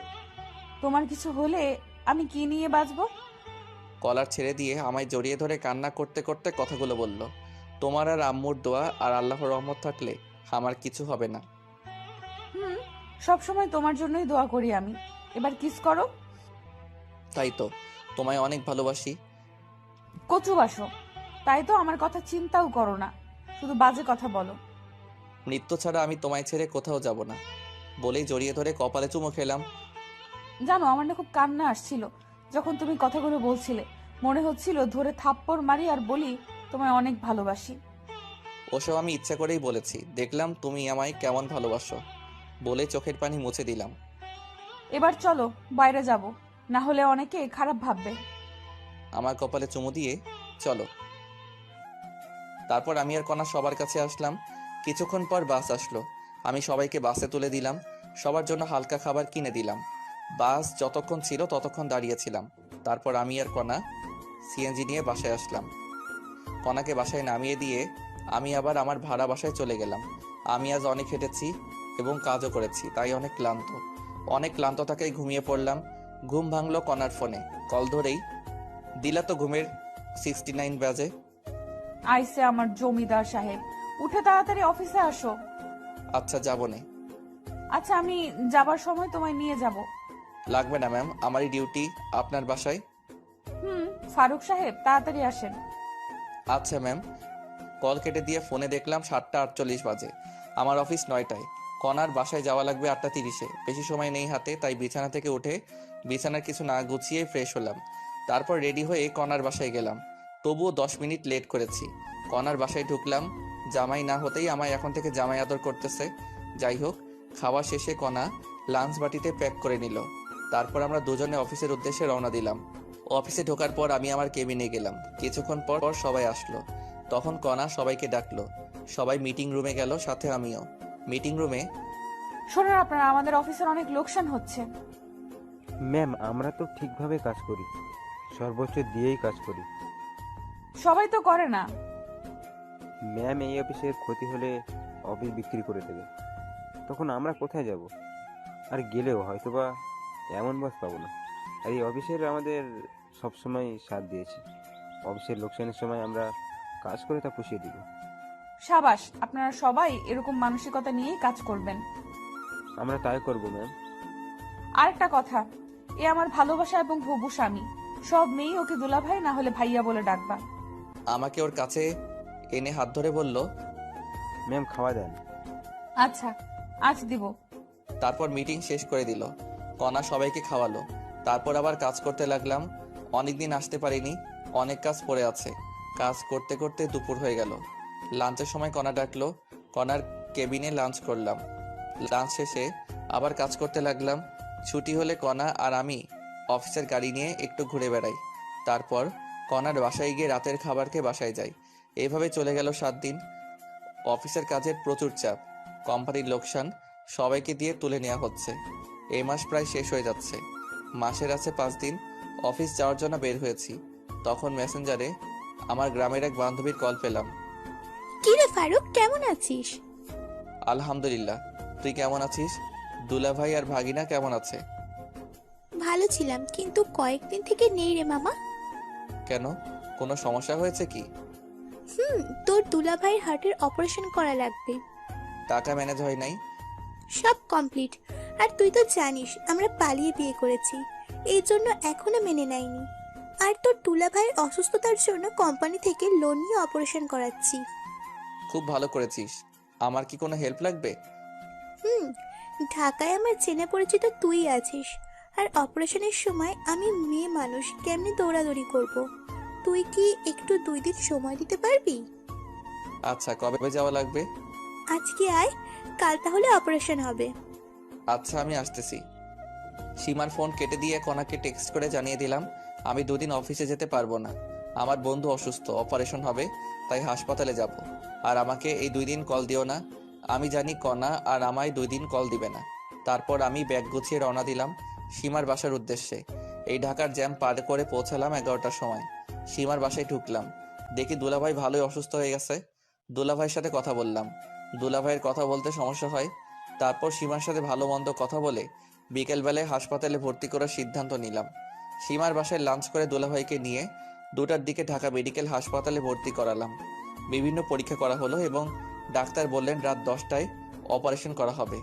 তোমার কিছু হলে আমি কি নিয়ে বাঁচবো? কলার ছেড়ে দিয়ে আমায় জড়িয়ে ধরে কান্না করতে করতে কথাগুলো বলল। তোমার আর আম্মুর দোয়া আর আল্লাহর রহমত থাকলে আমার কিছু হবে না। সবসময় তোমার জন্যই দোয়া করি আমি। এবার কিস করো। তাই তো, তোমায় অনেক ভালোবাসি। কচু বাসো, তাই তো আমার কথা চিন্তাও করো না, শুধু বাজে কথা বলো। মৃত্যু ছাড়া আমি তোমায় ছেড়ে কোথাও যাব না বলেই জড়িয়ে ধরে কপালে চুমু খেলাম। জানো আমার না খুব কান্না আসছিল যখন তুমি কথাগুলো বলছিলে। মনে হচ্ছিল ধরে থাপ্পড় মারি আর বলি তোমায় অনেক ভালোবাসি। ওসব আমি ইচ্ছা করেই বলেছি, দেখলাম তুমি আমায় কেমন ভালোবাসো বলে চোখের পানি মুছে দিলাম। এবার চলো বাইরে যাব, না হলে অনেকে খারাপ ভাববে। আমার কপালে চুমু দিয়ে চলো। তারপর আমি আর কণা সবার কাছে আসলাম। কিছুক্ষণ পর বাস আসলো। আমি সবাইকে বাসে তুলে দিলাম, সবার জন্য হালকা খাবার কিনে দিলাম। বাস যতক্ষণ ছিল ততক্ষণ দাঁড়িয়েছিলাম। তারপর আমি আর কণা সিএনজি নিয়ে বাসায় আসলাম। কণাকে বাসায় নামিয়ে দিয়ে আমি আবার আমার ভাড়া বাসায় চলে গেলাম। আমি আজ অনেক হেঁটেছি এবং কাজও করেছি, তাই অনেক ক্লান্ত থাকায় ঘুমিয়ে পড়লাম। ঘুম ভাঙলো কণার ফোনে। কল ধরেই দিলা তো ঘুমের 69 বাজে। আইসে আমার জমিদার সাহেব, উঠে তাড়াতাড়ি অফিসে আসো। আচ্ছা যাবনে। আচ্ছা আমি যাবার সময় তোমায় নিয়ে যাব। লাগবে না ম্যাম, আমারই ডিউটি আপনার বাসায়। ফারুক সাহেব তাড়াতাড়ি আসেন। আচ্ছা ম্যাম। কল কেটে দিয়ে ফোনে দেখলাম 7:48 বাজে। আমার অফিস 9টায়। কণার বাসায় যাওয়া লাগবে 8:30-এ। বেশি সময় নেই হাতে, তাই বিছানা থেকে উঠে বিছানার কিছু না গুছিয়ে ফ্রেশ হলাম। তারপর রেডি হয়ে কণার বাসায় গেলাম। তবুও 10 মিনিট লেট করেছি। কণার বাসায় ঢুকলাম। জামাই না হতেই আমায় এখন থেকে জামাই আদর করতেছে। যাই হোক, খাওয়া শেষে কণা লাঞ্চ বাটিতে প্যাক করে নিল। তারপর আমরা দুজনে অফিসের উদ্দেশ্যে রওনা দিলাম। অফিসে ঢোকার পর আমি আমার কেবিনে গেলাম। কিছুক্ষণ পর সবাই আসলো। তখন কণা সবাইকে ডাকলো। সবাই মিটিং রুমে গেল, সাথে আমিও। মিটিং রুমে শোনেন আপনারা, আমাদের অফিসের অনেক লোকসান হচ্ছে। ম্যাম, আমরা তো ঠিকভাবে কাজ করি, সর্বোচ্চ দিয়েই কাজ করি। সবাই তো করে না। ম্যাম, এই অফিসের ক্ষতি হলে অফিস বিক্রি করে দেবে, তখন আমরা কোথায় যাব? আর গেলেও হয়তোবা এমন বস পাবো না। আর এই অফিসের আমাদের সবসময় সাথ দিয়েছে। অফিসের লোকসানের সময় আমরা কাজ করে তা পুষিয়ে দিব। সাবাস, আপনারা সবাই এরকম মানসিকতা নিয়েই কাজ করবেন। আমরা তাই করবো ম্যাম। আরেকটা কথা, এ আমার ভালোবাসা এবং হবু স্বামী। সব মেয়েই ওকে দুলাভাই না হলে ভাইয়া বলে ডাকবা। আমাকে ওর কাছে এনে হাত ধরে বলল, ম্যাম খাওয়া দেন। আচ্ছা আজ দিব। তারপর মিটিং শেষ করে দিল। কণা সবাইকে খাওয়ালো। তারপর আবার কাজ করতে লাগলাম। অনেকদিন আসতে পারিনি, অনেক কাজ পড়ে আছে। কাজ করতে করতে দুপুর হয়ে গেল। লাঞ্চের সময় কণা ডাকলো। কণার কেবিনে লাঞ্চ করলাম। লাঞ্চ শেষে আবার কাজ করতে লাগলাম। ছুটি হলে কণা আর আমি অফিসের গাড়ি নিয়ে একটু ঘুরে বেড়াই। তারপর কণার বাসায় গিয়ে রাতের খাবার খেয়ে বাসায় যাই। এভাবে চলে গেল 7 দিন। অফিসের কাজের প্রচুর চাপ, কোম্পানির লোকসান, সবাইকে দিয়ে তুলে নেওয়া হচ্ছে। এই মাস প্রায় শেষ হয়ে যাচ্ছে। মাসের আছে 5 দিন। অফিস যাওয়ার জন্য বের হয়েছি, তখন মেসেঞ্জারে আমার গ্রামের এক বান্ধবীর কল পেলাম। কি রে ফারুক, কেমন আছিস? আলহামদুলিল্লাহ, তুই কেমন আছিস? দুলাভাই আর ভাগিনা কেমন আছে? ভালো ছিলাম, কিন্তু কয়েকদিন থেকে নেই রে মামা। কেন, কোনো সমস্যা হয়েছে কি? তোর দুলাভাইয়ের হার্টের অপারেশন করা লাগবে। টাকা ম্যানেজ হয় নাই? সব কমপ্লিট। আর তুই তো জানিস আমরা পালিয়ে বিয়ে করেছি, এই জন্য এখনো মেনে নেয়নি। আর তোর দুলাভাইয়ের অসুস্থতার জন্য কোম্পানি থেকে লোন নিয়ে অপারেশন করাচ্ছি। খুব ভালো করেছিস। আমার কি কোনো হেল্প লাগবে? ঢাকায় আমার চেনা পরিচিত তুই আছিস, আর অপারেশনের সময় আমি মেয়ে মানুষ, কেমনি দৌড়াদৌড়ি করব। তুই কি একটু 2 দিন সময় দিতে পারবি? আচ্ছা, কবে যাওয়া লাগবে? আজকে আয়, কাল তাহলে অপারেশন হবে। আচ্ছা, আমি আসতেছি। সীমার ফোন কেটে দিয়ে কনাকে টেক্সট করে জানিয়ে দিলাম আমি 2 দিন অফিসে যেতে পারবো না। আমার বন্ধু অসুস্থ, অপারেশন হবে, তাই হাসপাতালে যাব। আর আমাকে এই 2 দিন কল দিও না। আমি জানি কনা আর আমায় 2 দিন কল দিবে না। তারপর আমি ব্যাগ গুছিয়ে রওনা দিলাম সীমার বাসার উদ্দেশ্যে। এই ঢাকার জ্যাম পার করে পৌঁছালাম 11টার সময়। সীমার বাসায় ঢুকলাম, দেখি দুলাভাই ভালোই অসুস্থ হয়ে গেছে। দুলাভাইয়ের সাথে কথা বললাম, দুলাভাইয়ের কথা বলতে সমস্যা হয়। তারপর সীমার সাথে ভালো মন্দ কথা বলে বিকেলবেলায় হাসপাতালে ভর্তি করার সিদ্ধান্ত নিলাম। সীমার বাসায় লাঞ্চ করে দুলাভাইকে নিয়ে 2টার দিকে ঢাকা মেডিকেল হাসপাতালে ভর্তি করালাম। বিভিন্ন পরীক্ষা করা হলো এবং ডাক্তার বললেন রাত 10টায় অপারেশন করা হবে।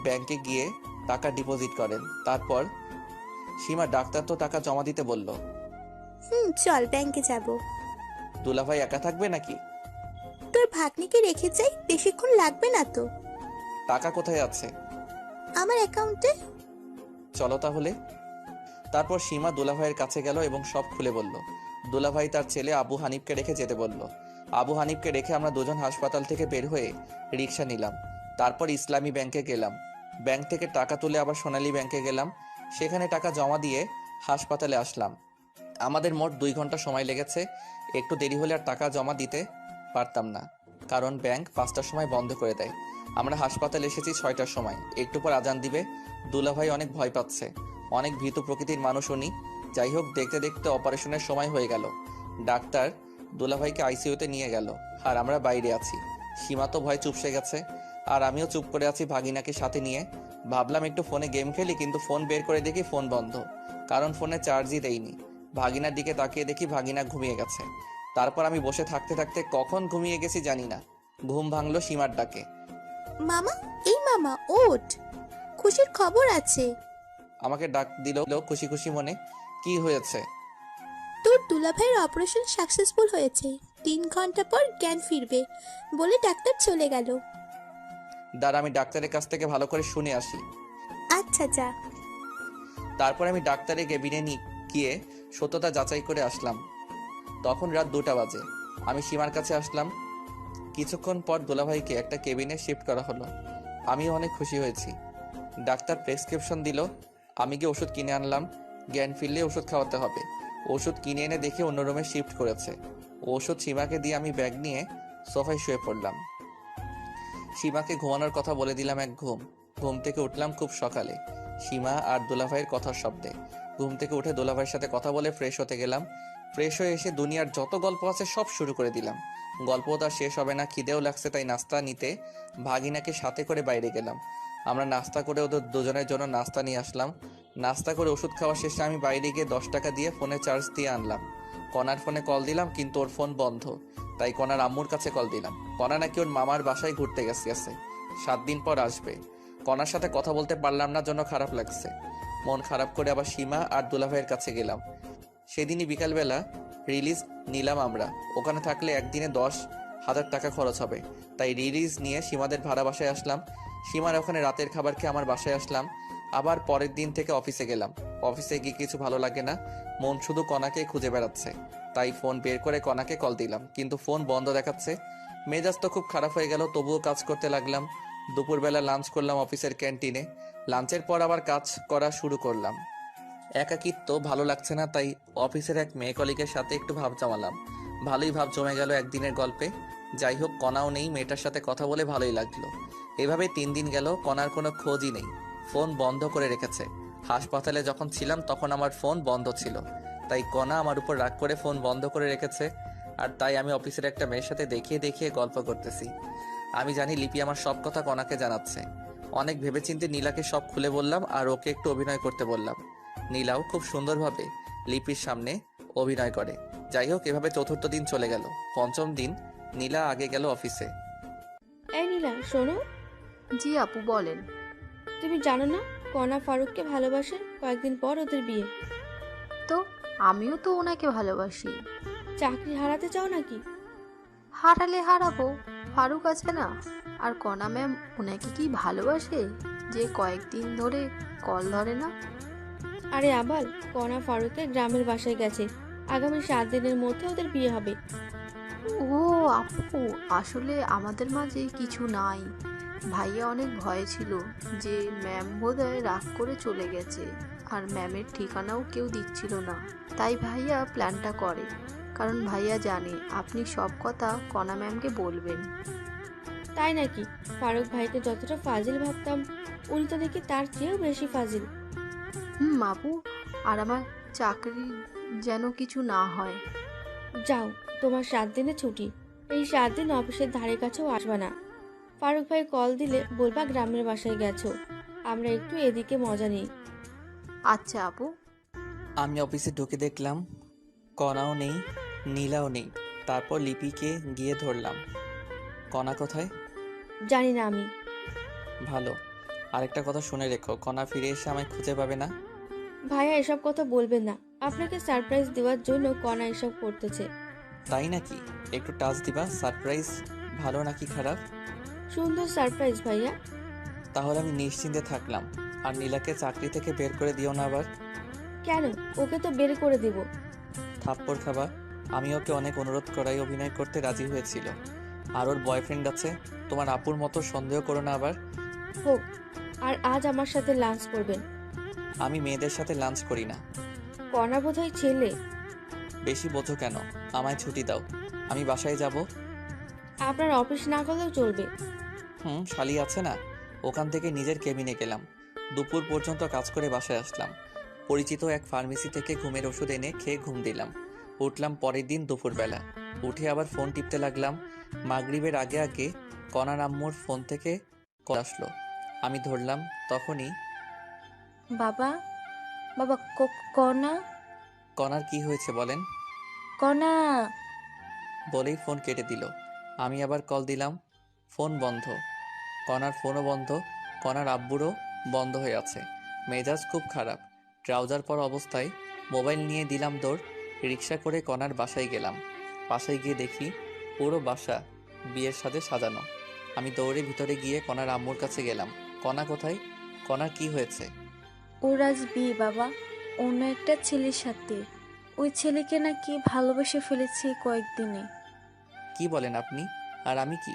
ব্যাংকে গিয়ে টাকা ডিপোজিট করেন। তারপর সীমা, ডাক্তার তো টাকা জমা দিতে বলল। চল ব্যাংকে যাব। দুলাভাই একা থাকবে নাকি? তোর ভাগ্নিকে রেখে যাই, বেশিক্ষণ লাগবে না তো। টাকা কোথায় আছে? আমার অ্যাকাউন্টে। চলো তাহলে। তারপর সীমা দুলাভাইয়ের কাছে গেল এবং সব খুলে বলল। দুলাভাই তার ছেলে আবু হানিফকে রেখে যেতে বলল। আবু হানিফকে রেখে আমরা দুজন হাসপাতাল থেকে বের হয়ে রিক্সা নিলাম। তারপর ইসলামী ব্যাংকে গেলাম। ব্যাংক থেকে টাকা তুলে আবার সোনালী ব্যাংকে গেলাম, সেখানে টাকা জমা দিয়ে হাসপাতালে আসলাম। আমাদের মোট 2 ঘন্টা সময় লেগেছে। একটু দেরি হলে আর টাকা জমা দিতে পারতাম না, কারণ ব্যাংক 5টার সময় বন্ধ করে দেয়। আমরা হাসপাতালে এসেছি 6টার সময়। একটু পর আজান দিবে। দুলাভাই অনেক ভয় পাচ্ছে, অনেক ভীতু প্রকৃতির মানুষ উনি। যাই হোক, দেখতে দেখতে অপারেশনের সময় হয়ে গেল। ডাক্তার দুলাভাইকে আইসিইউতে নিয়ে গেল, আর আমরা বাইরে আছি। সীমা তো ভয় চুপসে গেছে, আর আমিও চুপ করে আছি ভাগিনাকে সাথে নিয়ে। ভাবলাম একটু ফোনে গেম খেলি, কিন্তু ফোন বের করে দেখি ফোন বন্ধ, কারণ ফোনে চার্জই দেইনি। ভাগিনার দিকে তাকিয়ে দেখি ভাগিনা ঘুমিয়ে গেছে। তারপর আমি বসে থাকতে থাকতে কখন ঘুমিয়ে গেছি জানি না। ঘুম ভাঙলো সীমার ডাকে। মামা, এই মামা ওঠ, খুশির খবর আছে। আমাকে ডাক দিল খুশি খুশি মনে। কি হয়েছে? তোর দুলাভাইয়ের অপারেশন সাকসেসফুল হয়েছে, 3 ঘন্টা পর জ্ঞান ফিরবে বলে ডাক্তার চলে গেল। দাঁড়া, আমি ডাক্তারের কাছ থেকে ভালো করে শুনে আসি। আচ্ছা যা। তারপর আমি ডাক্তারের কেবিনে গিয়ে সত্যতা যাচাই করে আসলাম। তখন রাত 2টা বাজে। আমি সীমার কাছে আসলাম। কিছুক্ষণ পর দুলাভাইকে একটা কেবিনে শিফট করা হলো। আমিও অনেক খুশি হয়েছি। ডাক্তার প্রেসক্রিপশন দিল, আমি গিয়ে ওষুধ কিনে আনলাম। জ্ঞান ফিরলে ওষুধ খাওয়াতে হবে। ওষুধ কিনে এনে দেখে অন্য রুমে শিফট করেছে। ওষুধ সীমাকে দিয়ে আমি ব্যাগ নিয়ে সোফায় শুয়ে পড়লাম। সীমাকে ঘুমানোর কথা বলে দিলাম এক ঘুম। ঘুম থেকে উঠলাম খুব সকালে, সীমা আর দুলাভাইয়ের কথার শব্দে। ঘুম থেকে উঠে দুলাভাইয়ের সাথে কথা বলে ফ্রেশ হতে গেলাম। ফ্রেশ হয়ে এসে দুনিয়ার যত গল্প আছে সব শুরু করে দিলাম। গল্প তো আর শেষ হবে না, খিদেও লাগছে, তাই নাস্তা নিতে ভাগিনাকে সাথে করে বাইরে গেলাম। আমরা নাস্তা করে ওদের দুজনের জন্য নাস্তা নিয়ে আসলাম। নাস্তা করে ওষুধ খাওয়া শেষে আমি বাইরে গিয়ে 10 টাকা দিয়ে ফোনে চার্জ দিয়ে আনলাম। কনার ফোনে কল দিলাম, কিন্তু ওর ফোন বন্ধ, তাই কনার আম্মুর কাছে কল দিলাম। কনা নাকি ওর মামার বাসায় ঘুরতে গেছে, 7 দিন পর আসবে। কনার সাথে কথা বলতে পারলাম না, জন্য খারাপ লাগছে। মন খারাপ করে আবার সীমা আর দুলাভাইয়ের কাছে গেলাম। সেদিনই বিকালবেলা রিলিজ নিলাম আমরা। ওখানে থাকলে একদিনে 10,000 টাকা খরচ হবে, তাই রিলিজ নিয়ে সীমাদের ভাড়া বাসায় আসলাম। সীমার ওখানে রাতের খাবার খেয়ে আমার বাসায় আসলাম। আবার পরের দিন থেকে অফিসে গেলাম। অফিসে গিয়ে কিছু ভালো লাগে না, মন শুধু কনাকেই খুঁজে বেড়াচ্ছে। তাই ফোন বের করে কনাকে কল দিলাম, কিন্তু ফোন বন্ধ দেখাচ্ছে। মেজাজ তো খুব খারাপ হয়ে গেল, তবুও কাজ করতে লাগলাম। দুপুরবেলা লাঞ্চ করলাম অফিসের ক্যান্টিনে। লাঞ্চের পর আবার কাজ করা শুরু করলাম। একাকিত্ব ভালো লাগছে না, তাই অফিসের এক মেয়ে কলিগের সাথে একটু ভাব জমালাম। ভালোই ভাব জমে গেল একদিনের গল্পে। যাই হোক, কনাও নেই, মেয়েটার সাথে কথা বলে ভালোই লাগলো। এভাবে 3 দিন গেল, কনার কোনো খোঁজই নেই। ফোন বন্ধ করে রেখেছে। হাসপাতালে যখন ছিলাম তখন আমার ফোন বন্ধ ছিল, তাই কণা আমার উপর রাগ করে ফোন বন্ধ করে রেখেছে। আর তাই আমি অফিসের একটা মেয়ের সাথে দেখিয়ে দেখিয়ে গল্প করতেছি। আমি জানি লিপি আমার সব কথা কণাকে জানাচ্ছে। অনেক ভেবেচিন্তে নীলাকে সব খুলে বললাম আর ওকে একটু অভিনয় করতে বললাম। নীলাও খুব সুন্দরভাবে লিপির সামনে অভিনয় করে। যাই হোক, এভাবে চতুর্থ দিন চলে গেল। পঞ্চম দিন নীলা আগে গেল অফিসে। এই নীলা, শোনো। জি আপু বলেন। তুমি জানো না কণা ফারুককে ভালোবাসে? কয়েকদিন পর ওদের বিয়ে। তো আমিও তো ওনাকে ভালোবাসি। চাকরি হারাতে চাও নাকি? হারালে হারাবো, ফারুক আছে না। আর কণা ম্যাম ওনাকে কি ভালোবাসে যে কয়েকদিন ধরে কল ধরে না? আরে আবাল, কণা ফারুকের গ্রামের বাসায় গেছে। আগামী 7 দিনের মধ্যে ওদের বিয়ে হবে। ও আপু, আসলে আমাদের মাঝে কিছু নাই। ভাইয়া অনেক ভয়ে ছিল যে ম্যাম বোধহয় রাগ করে চলে গেছে, আর ম্যামের ঠিকানাও কেউ দিচ্ছিল না। তাই ভাইয়া প্ল্যানটা করে, কারণ ভাইয়া জানে আপনি সব কথা কণা ম্যামকে বলবেন। তাই নাকি? ফারুক ভাইকে যতটা ফাজিল ভাবতাম, উনি তো দেখি তার চেয়েও বেশি ফাজিল। আপু, আর আমার চাকরি যেন কিছু না হয়। যাও, তোমার 7 দিনে ছুটি। এই 7 দিন অফিসের ধারে কাছেও আসবা না। ফারুক ভাই কল দিলে বলবা গ্রামের বাসায় গেছো, আমরা একটু এদিকে মজা নিই। আচ্ছা আপু। আমি অফিসে ঢুকে দেখলাম কণাও নেই, নীলাও নেই। তারপর লিপিকে গিয়ে ধরলাম। কণা কোথায়? জানি না আমি। ভালো। আরেকটা কথা শুনে রেখো, কণা ফিরে এসে আমায় খুঁজে পাবে না। ভাইয়া এসব কথা বলবেন না। আপনাকে সারপ্রাইজ দেওয়ার জন্য কণা এসব করতেছে। তাই নাকি? একটু টাচ দিবা। সারপ্রাইজ ভালো নাকি খারাপ? সুন্দর সারপ্রাইজ ভাইয়া। তাহলে আমি নিশ্চিন্তে থাকলাম। আর নীলাকে চাকরি থেকে বের করে দিও না আবার। কেন? ওকে তো বের করে দিব। থাপ্পড় খাবা। আমি ওকে অনেক অনুরোধ করাই অভিনয় করতে রাজি হয়েছিল। আর ওর বয়ফ্রেন্ড আছে। তোমার আপুর মতো সন্দেহ করো না আবার। হোক। আর আজ আমার সাথে লাঞ্চ করবেন। আমি মেয়েদের সাথে লাঞ্চ করি না। কণা বোধহয় ছেলে। বেশি বোঝো কেন? আমায় ছুটি দাও, আমি বাসায় যাব। আপনার অফিস না করলেও চলবে। শালি আছে না, ওখান থেকে নিজের কেবিনে গেলাম। দুপুর পর্যন্ত কাজ করে বাসায় আসলাম। পরিচিত এক ফার্মেসি থেকে ঘুমের ওষুধ এনে খেয়ে ঘুম দিলাম। উঠলাম পরের দিন দুপুরবেলা। উঠে আবার ফোন টিপতে লাগলাম। মাগরিবের আগে আগে কণার আম্মুর ফোন থেকে কল আসলো। আমি ধরলাম। তখনই বাবা, বাবা, কণা। কণার কি হয়েছে বলেন? কণা বলেই ফোন কেটে দিল। আমি আবার কল দিলাম, ফোন বন্ধ। কণার ফোনও বন্ধ, কণার আব্বুরও বন্ধ হয়ে আছে। মেজাজ খুব খারাপ। ট্রাউজার পরা অবস্থায় মোবাইল নিয়ে দিলাম দৌড়। রিক্সা করে কণার বাসায় গেলাম। বাসায় গিয়ে দেখি পুরো বাসা বিয়ের সাথে সাজানো। আমি দৌড়ে ভিতরে গিয়ে কণার আম্মুর কাছে গেলাম। কণা কোথায়? কণার কি হয়েছে? ওর আজ বিয়ে বাবা, অন্য একটা ছেলের সাথে। ওই ছেলেকে নাকি ভালোবেসে ফেলেছে কয়েকদিনে। কি বলেন আপনি? আর আমি কি?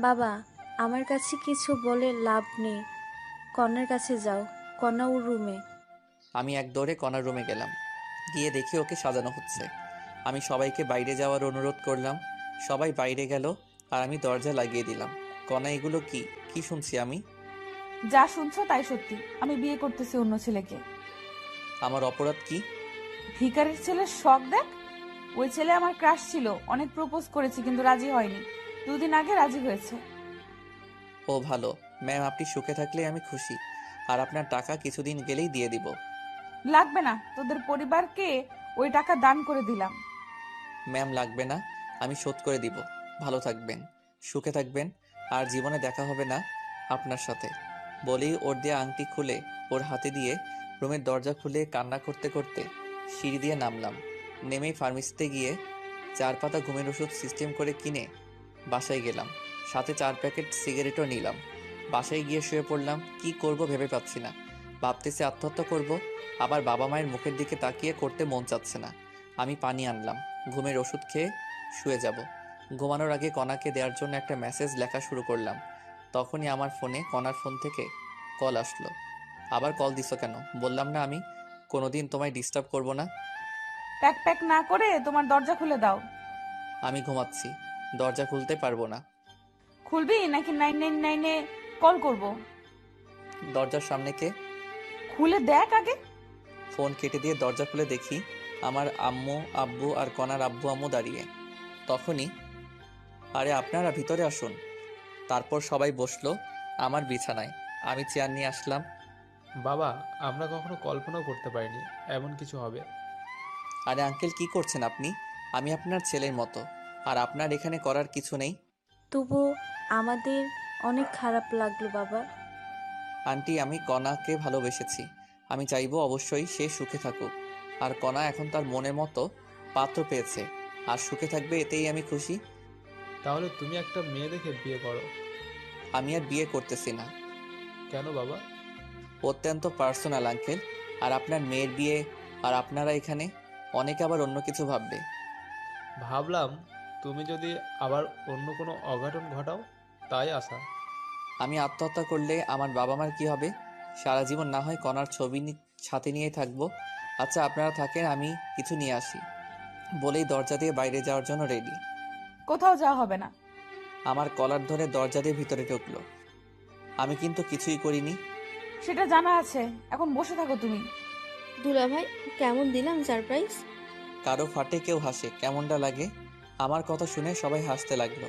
বাবা, আমার কাছে কিছু বলে লাভ নেই। কর্ণার কাছে যাও, কর্ণা ওর রুমে। আমি এক দৌড়ে কণার রুমে গেলাম। গিয়ে দেখি ওকে সাজানো হচ্ছে। আমি সবাইকে বাইরে যাওয়ার অনুরোধ করলাম। সবাই বাইরে গেল আর আমি দরজা লাগিয়ে দিলাম। কণা, এগুলো কি কি শুনছি আমি? যা শুনছো তাই সত্যি। আমি বিয়ে করতেছি অন্য ছেলেকে। আমার অপরাধ কি? ভিকারির ছেলের শখ দেখ। ওই ছেলে আমার ক্রাশ ছিল, অনেক প্রপোজ করেছি কিন্তু রাজি হয়নি। 2 দিন আগে রাজি হয়েছে। ও ভালো। ম্যাম, আপনি সুখে থাকলে আমি খুশি। আর আপনার টাকা কিছুদিন গেলেই দিয়ে দিব। লাগবে না, তোদের পরিবারকে ওই টাকা দান করে দিলাম। ম্যাম, লাগবে না, আমি শোধ করে দিব। ভালো থাকবেন, সুখে থাকবেন, আর জীবনে দেখা হবে না আপনার সাথে। বলেই ওর দিয়ে আংটি খুলে ওর হাতে দিয়ে রুমের দরজা খুলে কান্না করতে করতে সিঁড়ি দিয়ে নামলাম। নেমেই ফার্মেসিতে গিয়ে 4 পাতা ঘুমের ওষুধ সিস্টেম করে কিনে বাসায় গেলাম। সাথে 4 প্যাকেট সিগারেটও নিলাম। বাসায় গিয়ে শুয়ে পড়লাম। কি করব ভেবে পাচ্ছি না। ভাবতেছি আত্মহত্যা করব, আবার বাবা মায়ের মুখের দিকে তাকিয়ে করতে মন চাচ্ছে না। আমি পানি আনলাম, ঘুমের ওষুধ খেয়ে শুয়ে যাব। ঘুমানোর আগে কণাকে দেওয়ার জন্য একটা মেসেজ লেখা শুরু করলাম। তখনই আমার ফোনে কণার ফোন থেকে কল আসলো। আবার কল দিছো কেন? বললাম না আমি কোনোদিন তোমায় ডিস্টার্ব করব না। প্যাক প্যাক না করে তোমার দরজা খুলে দাও। আমি ঘুমাচ্ছি, দরজা খুলতে পারবো না। খুলবি নাকি 999-এ কল করব? দরজার সামনে কে? খুলে দেখ আগে। ফোন কেটে দিয়ে দরজা খুলে দেখি আমার আম্মু আব্বু আর কনার আব্বু আম্মু দাঁড়িয়ে। তখনই, আরে আপনারা ভিতরে আসুন। তারপর সবাই বসলো আমার বিছানায়। আমি চেয়ার নিয়ে আসলাম। বাবা, আমরা কখনো কল্পনাও করতে পারিনি এমন কিছু হবে। আরে আঙ্কেল, কি করছেন আপনি? আমি আপনার ছেলের মতো, আর আপনার এখানে করার কিছু নেই। তবু আমাদের অনেক খারাপ লাগলো বাবা। আন্টি, আমি কণাকে ভালোবেসেছি। আমি চাইবো অবশ্যই সে সুখে থাকুক। আর কণা এখন তার মনের মতো পাত্র পেয়েছে, আর সুখে থাকবে, এতেই আমি খুশি। তাহলে তুমি একটা মেয়ে দেখে বিয়ে করো। আমি আর বিয়ে করতেছি না। কেন বাবা? অত্যন্ত পার্সোনাল আঙ্কেল। আর আপনার মেয়ের বিয়ে, আর আপনারা এখানে, অনেকে আবার অন্য কিছু ভাববে। ভাবলাম তুমি যদি আবার অন্য কোনো অঘটন ঘটাও, তাই আসা। আমি আত্মহত্যা করলে আমার বাবা মার কি হবে? সারা জীবন না হয় কণার ছবি সাথে নিয়েই থাকবো। আচ্ছা, আপনারা থাকেন, আমি কিছু নিয়ে আসি। বলেই দরজা দিয়ে বাইরে যাওয়ার জন্য রেডি। কোথাও যাওয়া হবে না। আমার কলার ধরে দরজা দিয়ে ভিতরে ঢুকলো। আমি কিন্তু কিছুই করিনি। সেটা জানা আছে, এখন বসে থাকো তুমি। দুলাভাই, কেমন দিলাম সারপ্রাইজ? কারো ফাটে কেউ হাসে, কেমনটা লাগে? আমার কথা শুনে সবাই হাসতে লাগলো।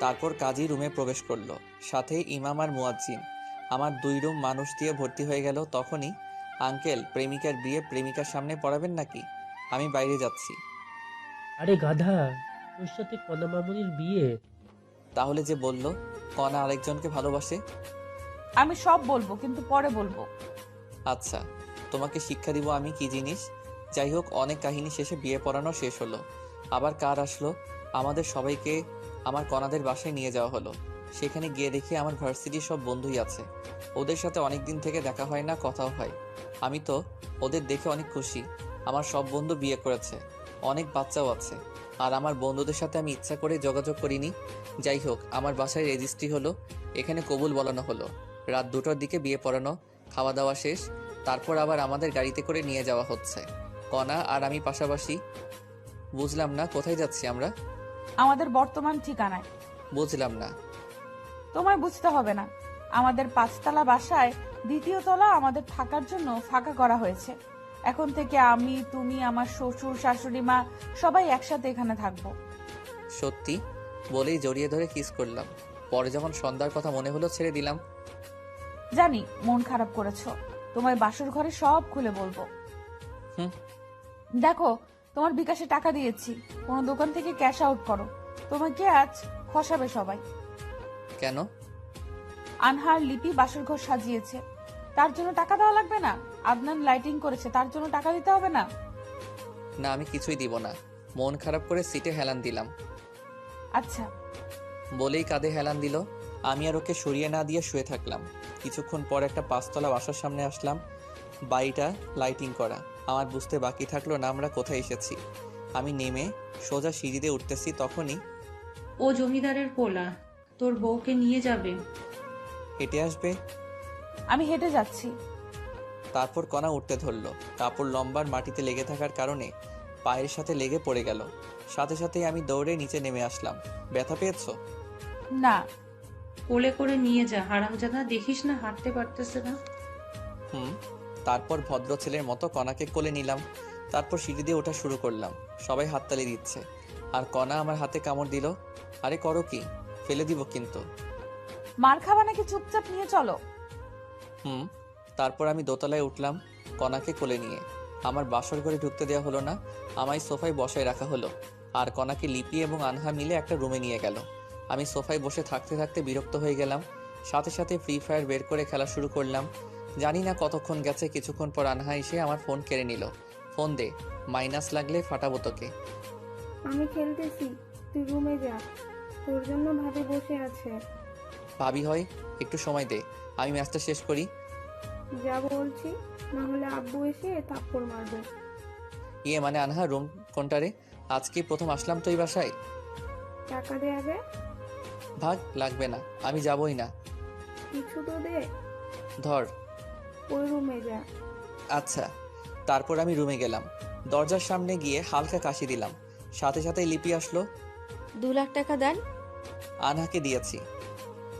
তারপর কাজী রুমে প্রবেশ করলো, সাথে ইমাম আর মুয়াজ্জিন। আমার 2 রুম মানুষ দিয়ে ভর্তি হয়ে গেল। তখনই, আঙ্কেল, প্রেমিকার বিয়ে প্রেমিকার সামনে পড়াবেন নাকি? আমি বাইরে যাচ্ছি। আরে গাধা, তোর সাথে কণা মামুনির বিয়ে? তাহলে যে বলল কণা আরেকজনকে ভালোবাসে? আমি সব বলবো, কিন্তু পরে বলবো। আচ্ছা, তোমাকে শিক্ষা দিব আমি কি জিনিস। যাই হোক, অনেক কাহিনী শেষে বিয়ে পড়ানো শেষ হলো। আবার কার আসলো? আমাদের সবাইকে আমার কণাদের বাসায় নিয়ে যাওয়া হলো। সেখানে গিয়ে দেখি আমার ভার্সিটির সব বন্ধুই আছে। ওদের সাথে অনেক দিন থেকে দেখা হয় না, কথাও হয়। আমি তো ওদের দেখে অনেক খুশি। আমার সব বন্ধু বিয়ে করেছে, অনেক বাচ্চাও আছে। আর আমার বন্ধুদের সাথে আমি ইচ্ছা করে যোগাযোগ করিনি। যাই হোক, আমার বাসায় রেজিস্ট্রি হলো, এখানে কবুল বলানো হলো। রাত 2টার দিকে বিয়ে পড়ানো, খাওয়া দাওয়া শেষ। তারপর আবার আমাদের গাড়িতে করে নিয়ে যাওয়া হচ্ছে, কণা আর আমি পাশাপাশি। বুঝলাম না, কোথায় যাচ্ছি আমরা? আমাদের বর্তমান ঠিকানায়। বুঝলাম না। তোমায় বুঝতে হবে না। আমাদের 5তলা বাসায় 2য় তলা আমাদের থাকার জন্য ফাঁকা করা হয়েছে। এখন থেকে আমি, তুমি, আমার শ্বশুর শাশুড়ি মা সবাই একসাথে এখানে থাকবো। সত্যি? বলেই জড়িয়ে ধরে কিস করলাম। পরে যখন সন্ধ্যার কথা মনে হলো, ছেড়ে দিলাম। জানি মন খারাপ করেছো, তোমার বাসর ঘরে সব খুলে বলবো। হুম। দেখো, তোমার বিকাশে টাকা দিয়েছি, কোনো দোকান থেকে ক্যাশ আউট করো। তোমাকে আজ খসাবে সবাই। কেন? আনহার লিপি বাসর ঘর সাজিয়েছে, তার জন্য টাকা দেওয়া লাগবে না? আদনান লাইটিং করেছে, তার জন্য টাকা দিতে হবে না? না, আমি কিছুই দিব না। মন খারাপ করে সিটে হেলান দিলাম। আচ্ছা। বলেই কাঁধে হেলান দিল। আমি আর ওকে সরিয়ে না দিয়ে শুয়ে থাকলাম। কিছুক্ষণ পর একটা 5তলা বাসার সামনে আসলাম। বাড়িটা লাইটিং করা। আমার বুঝতে বাকি থাকলো না আমরা কোথায় এসেছি। আমি নেমে সোজা সিঁড়ি দিয়ে উঠতেছি, তখনই, ও জমিদারের পোলা, তোর বউকে নিয়ে যাবে। হেঁটে আসবে? আমি হেঁটে যাচ্ছি। তারপর কণা উঠতে ধরলো। কাপড় লম্বার মাটিতে লেগে থাকার কারণে পায়ের সাথে লেগে পড়ে গেল। সাথে সাথেই আমি দৌড়ে নিচে নেমে আসলাম। ব্যথা পেয়েছো? না। কোলে করে নিয়ে যা, হারামজাদা, দেখিস না হাঁটতে পারতেছে না। হুম। তারপর ভদ্র ছেলের মতো কণাকে কোলে নিলাম। তারপর সিঁড়ি দিয়ে ওঠা শুরু করলাম। সবাই হাততালি দিচ্ছে, আর কণা আমার হাতে কামড় দিল। আরে করো কি? ফেলে দিব কিন্তু। মার খাবা নাকি চুপচাপ নিয়ে চলো? হুম। তারপর আমি দোতলায় উঠলাম কণাকে কোলে নিয়ে। আমার বাসর ঘরে ঢুকতে দেওয়া হলো না, আমায় সোফায় বসায় রাখা হলো। আর কণাকে লিপি এবং আনহা মিলে একটা রুমে নিয়ে গেল। আমি সোফায় বসে থাকতে থাকতে বিরক্ত হয়ে গেলাম। সাথে সাথে ফ্রি ফায়ার বের করে খেলা শুরু করলাম। জানি না কতক্ষণ গেছে। কিছুক্ষণ পর আনহা এসে আমার ফোন কেড়ে নিল। ফোন দে, মাইনাস লাগলে ফাটাবো তোকে। আমি খেলতেছি, তুই রুমে যা, তোর জন্য ভাবি বসে আছে। ভাবি হয়? একটু সময় দে, আমি ম্যাচটা শেষ করি। যা বলছি, না হলে আব্বু এসে থাপ্পড় মারবে। ইয়ে মানে আনহা, রুম কোনটারে? আজকে প্রথম আসলাম তো এই বাসায়। টাকা দে আগে। ভাগ, লাগবে না, আমি যাবই না। কিছু তো দে। ধর। ওই রুমে যা। আচ্ছা। তারপর আমি রুমে গেলাম। দরজার সামনে গিয়ে হালকা কাশি দিলাম। সাথে সাথে লিপি আসলো। 2 লাখ টাকা দেন। আনহাকে দিয়েছি।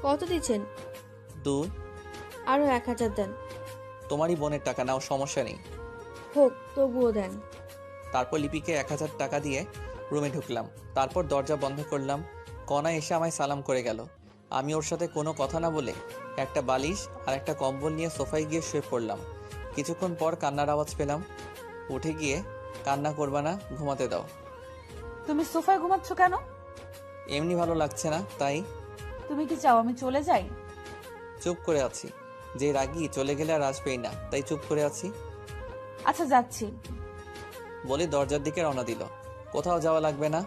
কত দিচ্ছেন? 2। আরো 1000 দেন। তোমারই বোনের টাকা, নাও, সমস্যা নেই। হোক, তবুও দেন। তারপর লিপিকে 1000 টাকা দিয়ে রুমে ঢুকলাম। তারপর দরজা বন্ধ করলাম। কণা এসে আমায় সালাম করে গেল। আমি ওর সাথে কোনো কথা না বলে একটা বালিশ আর একটা কম্বল নিয়ে সোফায় গিয়ে শুয়ে পড়লাম। কিছুক্ষণ পর কান্নার আওয়াজ পেলাম। উঠে গিয়ে, কান্না করবা না, ঘুমাতে দাও। তুমি সোফায় ঘুমাচ্ছ কেন? এমনি ভালো লাগছে না, তাই। তুমি কি চাও আমি চলে যাই? চুপ করে আছি। যে রাগী চলে গেলে আর আসবেই না, তাই চুপ করে আছি। আচ্ছা, যাচ্ছি। বলে দরজার দিকে রওনা দিল। কোথাও যাওয়া লাগবে না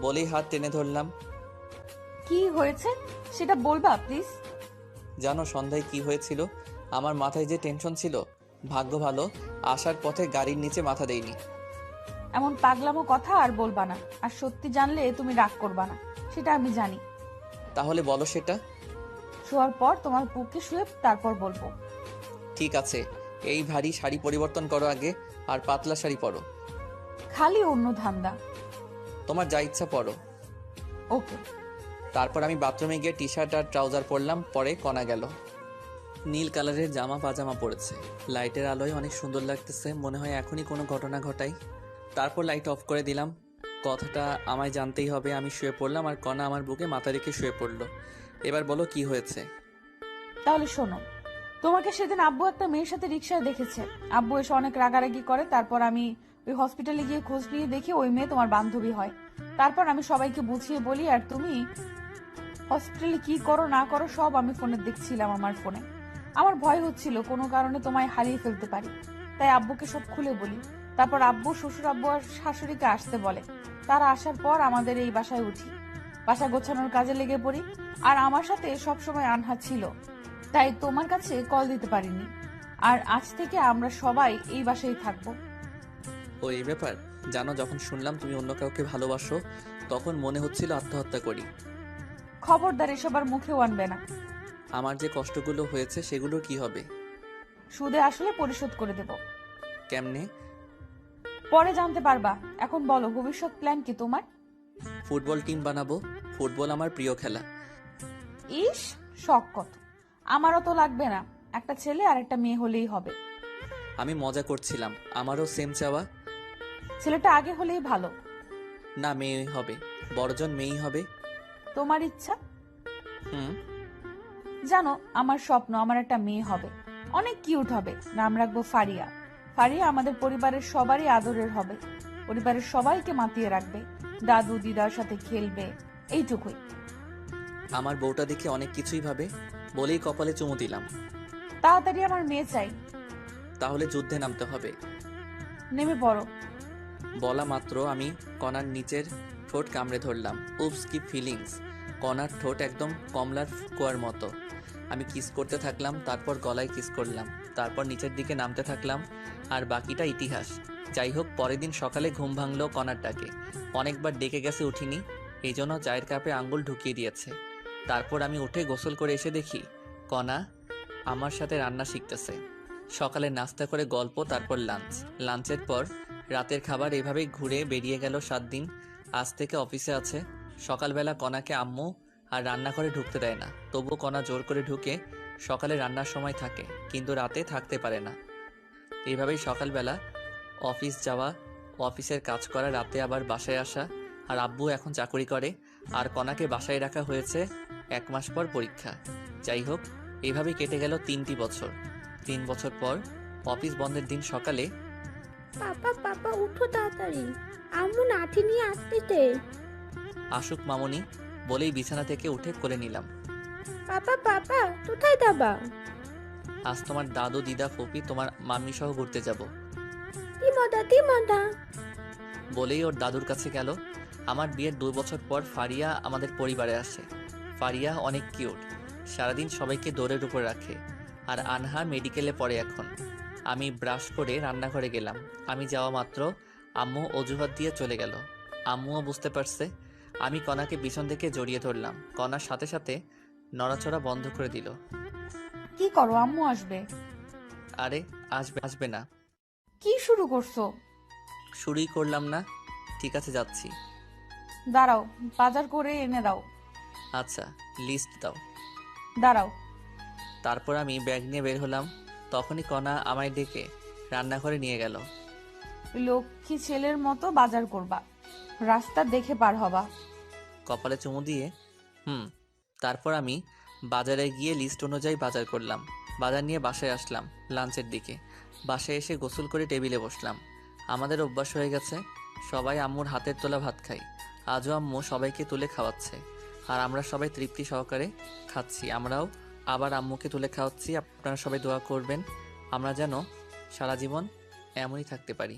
বলেই হাত টেনে ধরলাম। কি হয়েছে সেটা বলবা প্লিজ? জানো সন্ধ্যায় কি হয়েছিল? আমার মাথায় যে টেনশন ছিল, ভাগ্য ভালো আসার পথে গাড়ির নিচে মাথা দেইনি। এমন পাগলামো কথা আর বলবা না। আর সত্যি জানলে তুমি রাগ করবা না, সেটা আমি জানি। তাহলে বলো সেটা। শোয়ার পর তোমার বুকে শুয়ে তারপর বলবো। ঠিক আছে, এই ভারী শাড়ি পরিবর্তন করো আগে, আর পাতলা শাড়ি পরো। খালি অন্য ধান্দা। তোমার যা ইচ্ছা পরো। ওকে। তারপর আমি বাথরুমে গিয়ে টি শার্ট আর ট্রাউজার পরলাম। পরে কণা গেল। নীল কালারের জামা পাজামা পরেছে। লাইটের আলোয় অনেক সুন্দর লাগতেছে, মনে হয় এখনই কোনো ঘটনা ঘটাই। তারপর লাইট অফ করে দিলাম। কথাটা আমায় জানতেই হবে। আমি শুয়ে পড়লাম আর কণা আমার বুকে মাথা রেখে শুয়ে পড়লো। এবার বলো কি হয়েছে। তাহলে শোনো, তোমাকে সেদিন আব্বু একটা মেয়ের সাথে রিক্সায় দেখেছে। আব্বু এসে অনেক রাগারাগি করে। তারপর আমি ওই হসপিটালে গিয়ে খোঁজ নিয়ে দেখি ওই মেয়ে তোমার বান্ধবী হয়। তারপর আমি সবাইকে বুঝিয়ে বলি, আর তুমি হসপিটালে কি করো না করো সব আমি ফোনে দেখছিলাম। আমার ফোনে আমার ভয় হচ্ছিল কোনো কারণে তোমায় হারিয়ে ফেলতে পারি, তাই আব্বুকে সব খুলে বলি। তারপর আব্বু, শ্বশুর আব্বু আর শাশুড়িকে আসতে বলে। তারা আসার পর আমাদের এই বাসায় উঠি, বাসা গোছানোর কাজে লেগে পড়ি। আর আমার সাথে সবসময় আনহা ছিল, তাই তোমার কাছে কল দিতে পারিনি। আর আজ থেকে আমরা সবাই এই বাসায় থাকবো। ও এই ব্যাপার। জানো, যখন শুনলাম তুমি অন্য কাউকে ভালোবাসো, তখন মনে হচ্ছিল আত্মহত্যা করি। খবরদার এসব আর মুখেও আনবে না। আমার যে কষ্টগুলো হয়েছে সেগুলোর কি হবে? সুদে আসলে পরিশোধ করে দেব। কেমনে? পরে জানতে পারবা। এখন বলো, ভবিষ্যৎ প্ল্যান কি তোমার? ফুটবল টিম বানাবো। ফুটবল আমার প্রিয় খেলা। ইস, শখ কত! আমারও তো লাগবে না, একটা ছেলে আর একটা মেয়ে হলেই হবে। আমি মজা করছিলাম, আমারও সেম চাওয়া। ছেলেটা আগে হলেই ভালো। না, মেয়ে হবে, বড়জন মেয়েই হবে। তোমার ইচ্ছা? হুম। জানো, আমার স্বপ্ন আমার একটা মেয়ে হবে, অনেক কিউট হবে। নাম রাখবো ফারিয়া। ফারিয়া আমাদের পরিবারের সবারই আদরের হবে, পরিবারের সবাইকে মাতিয়ে রাখবে, দাদু দিদার সাথে খেলবে, এইটুকুই। আমার বউটা দেখে অনেক কিছুই ভাবে বলেই কপালে চুমু দিলাম। তাড়াতাড়ি আমার মেয়ে চাই। তাহলে যুদ্ধে নামতে হবে। নেমে পড়ো। বলা মাত্র আমি কণার নিচের ঠোঁট কামড়ে ধরলাম। উপস, কি ফিলিংস! কণার ঠোঁট একদম কমলার কুয়ার মতো। আমি কিস করতে থাকলাম, তারপর গলায় কিস করলাম, তারপর নিচের দিকে নামতে থাকলাম। আর বাকিটা ইতিহাস। যাই হোক, পরের দিন সকালে ঘুম ভাঙলো কণার ডাকে। অনেকবার ডেকে গেছে, উঠিনি, এই জন্য চায়ের কাপে আঙ্গুল ঢুকিয়ে দিয়েছে। তারপর আমি উঠে গোসল করে এসে দেখি কণা আমার সাথে রান্না শিখতেছে। সকালে নাস্তা করে গল্প, তারপর লাঞ্চ, লাঞ্চের পর রাতের খাবার। এভাবেই ঘুরে বেরিয়ে গেল 7 দিন। আজ থেকে অফিসে আছে। সকালবেলা কণাকে আম্মু আর রান্নাঘরে ঢুকতে দেয় না, তবুও কণা জোর করে ঢুকে। সকালে রান্নার সময় থাকে, কিন্তু রাতে থাকতে পারে না। এইভাবেই সকালবেলা অফিস যাওয়া, অফিসের কাজ করা, রাতে আবার বাসায় আসা। আর আব্বু এখন চাকরি করে, আর কণাকে বাসায় রাখা হয়েছে 1 মাস পর পরীক্ষা। যাই হোক, এইভাবেই কেটে গেল 3টি বছর। 3 বছর পর অফিস বন্ধের দিন সকালে, পাপা পাপা উঠো তাড়াতাড়ি, আম্মু লাঠি নিয়ে আসতেছে। আসুক মামুনি বলেই বিছানা থেকে উঠে কোলে নিলাম। পাপা পাপা কোথায় যাবা? আজ তোমার দাদু দিদা ফুপি তোমার মাম্মি সহ ঘুরতে যাব দিমদা বলেই ওর দাদুর কাছে গেল। আমার বিয়ের 2 বছর পর ফারিয়া আমাদের পরিবারে আসে। ফারিয়া অনেক কিউট, সারাদিন সবাইকে দৌড়ের উপর রাখে। আর আনহা মেডিকেলে পড়ে এখন। আমি ব্রাশ করে রান্নাঘরে গেলাম। আমি যাওয়া মাত্র আম্মু অজুহাত দিয়ে চলে গেল। আম্মুও বুঝতে পারছে। আমি কণাকে পিছন থেকে জড়িয়ে ধরলাম। কণার সাথে সাথে নড়াচড়া বন্ধ করে দিল। কি করো? আম্মু আসবে। আরে আসবে না। কি শুরু করছো? শুরুই করলাম না। ঠিক আছে, যাচ্ছি। দাঁড়াও, বাজার করে এনে দাও। আচ্ছা, লিস্ট দাও। দাঁড়াও। তারপর আমি ব্যাগ নিয়ে বের হলাম। তখনই কণা আমায় ডেকে রান্নাঘরে নিয়ে গেল। লক্ষ্মী ছেলের মতো বাজার করবা, রাস্তা দেখে পার হবা। কপালে চুমু দিয়ে তারপর আমি বাজারে গিয়ে লিস্ট অনুযায়ী বাজার করলাম। বাজার নিয়ে বাসায় আসলাম লাঞ্চের দিকে। বাসায় এসে গোসল করে টেবিলে বসলাম। আমাদের অভ্যাস হয়ে গেছে সবাই আম্মুর হাতের তোলা ভাত খাই। আজও আম্মু সবাইকে তুলে খাওয়াচ্ছে, আর আমরা সবাই তৃপ্তি সহকারে খাচ্ছি। আমরাও আবার আম্মুকে তুলে খাওয়াচ্ছি। আপনারা সবাই দোয়া করবেন আমরা যেন সারা জীবন এমনই থাকতে পারি।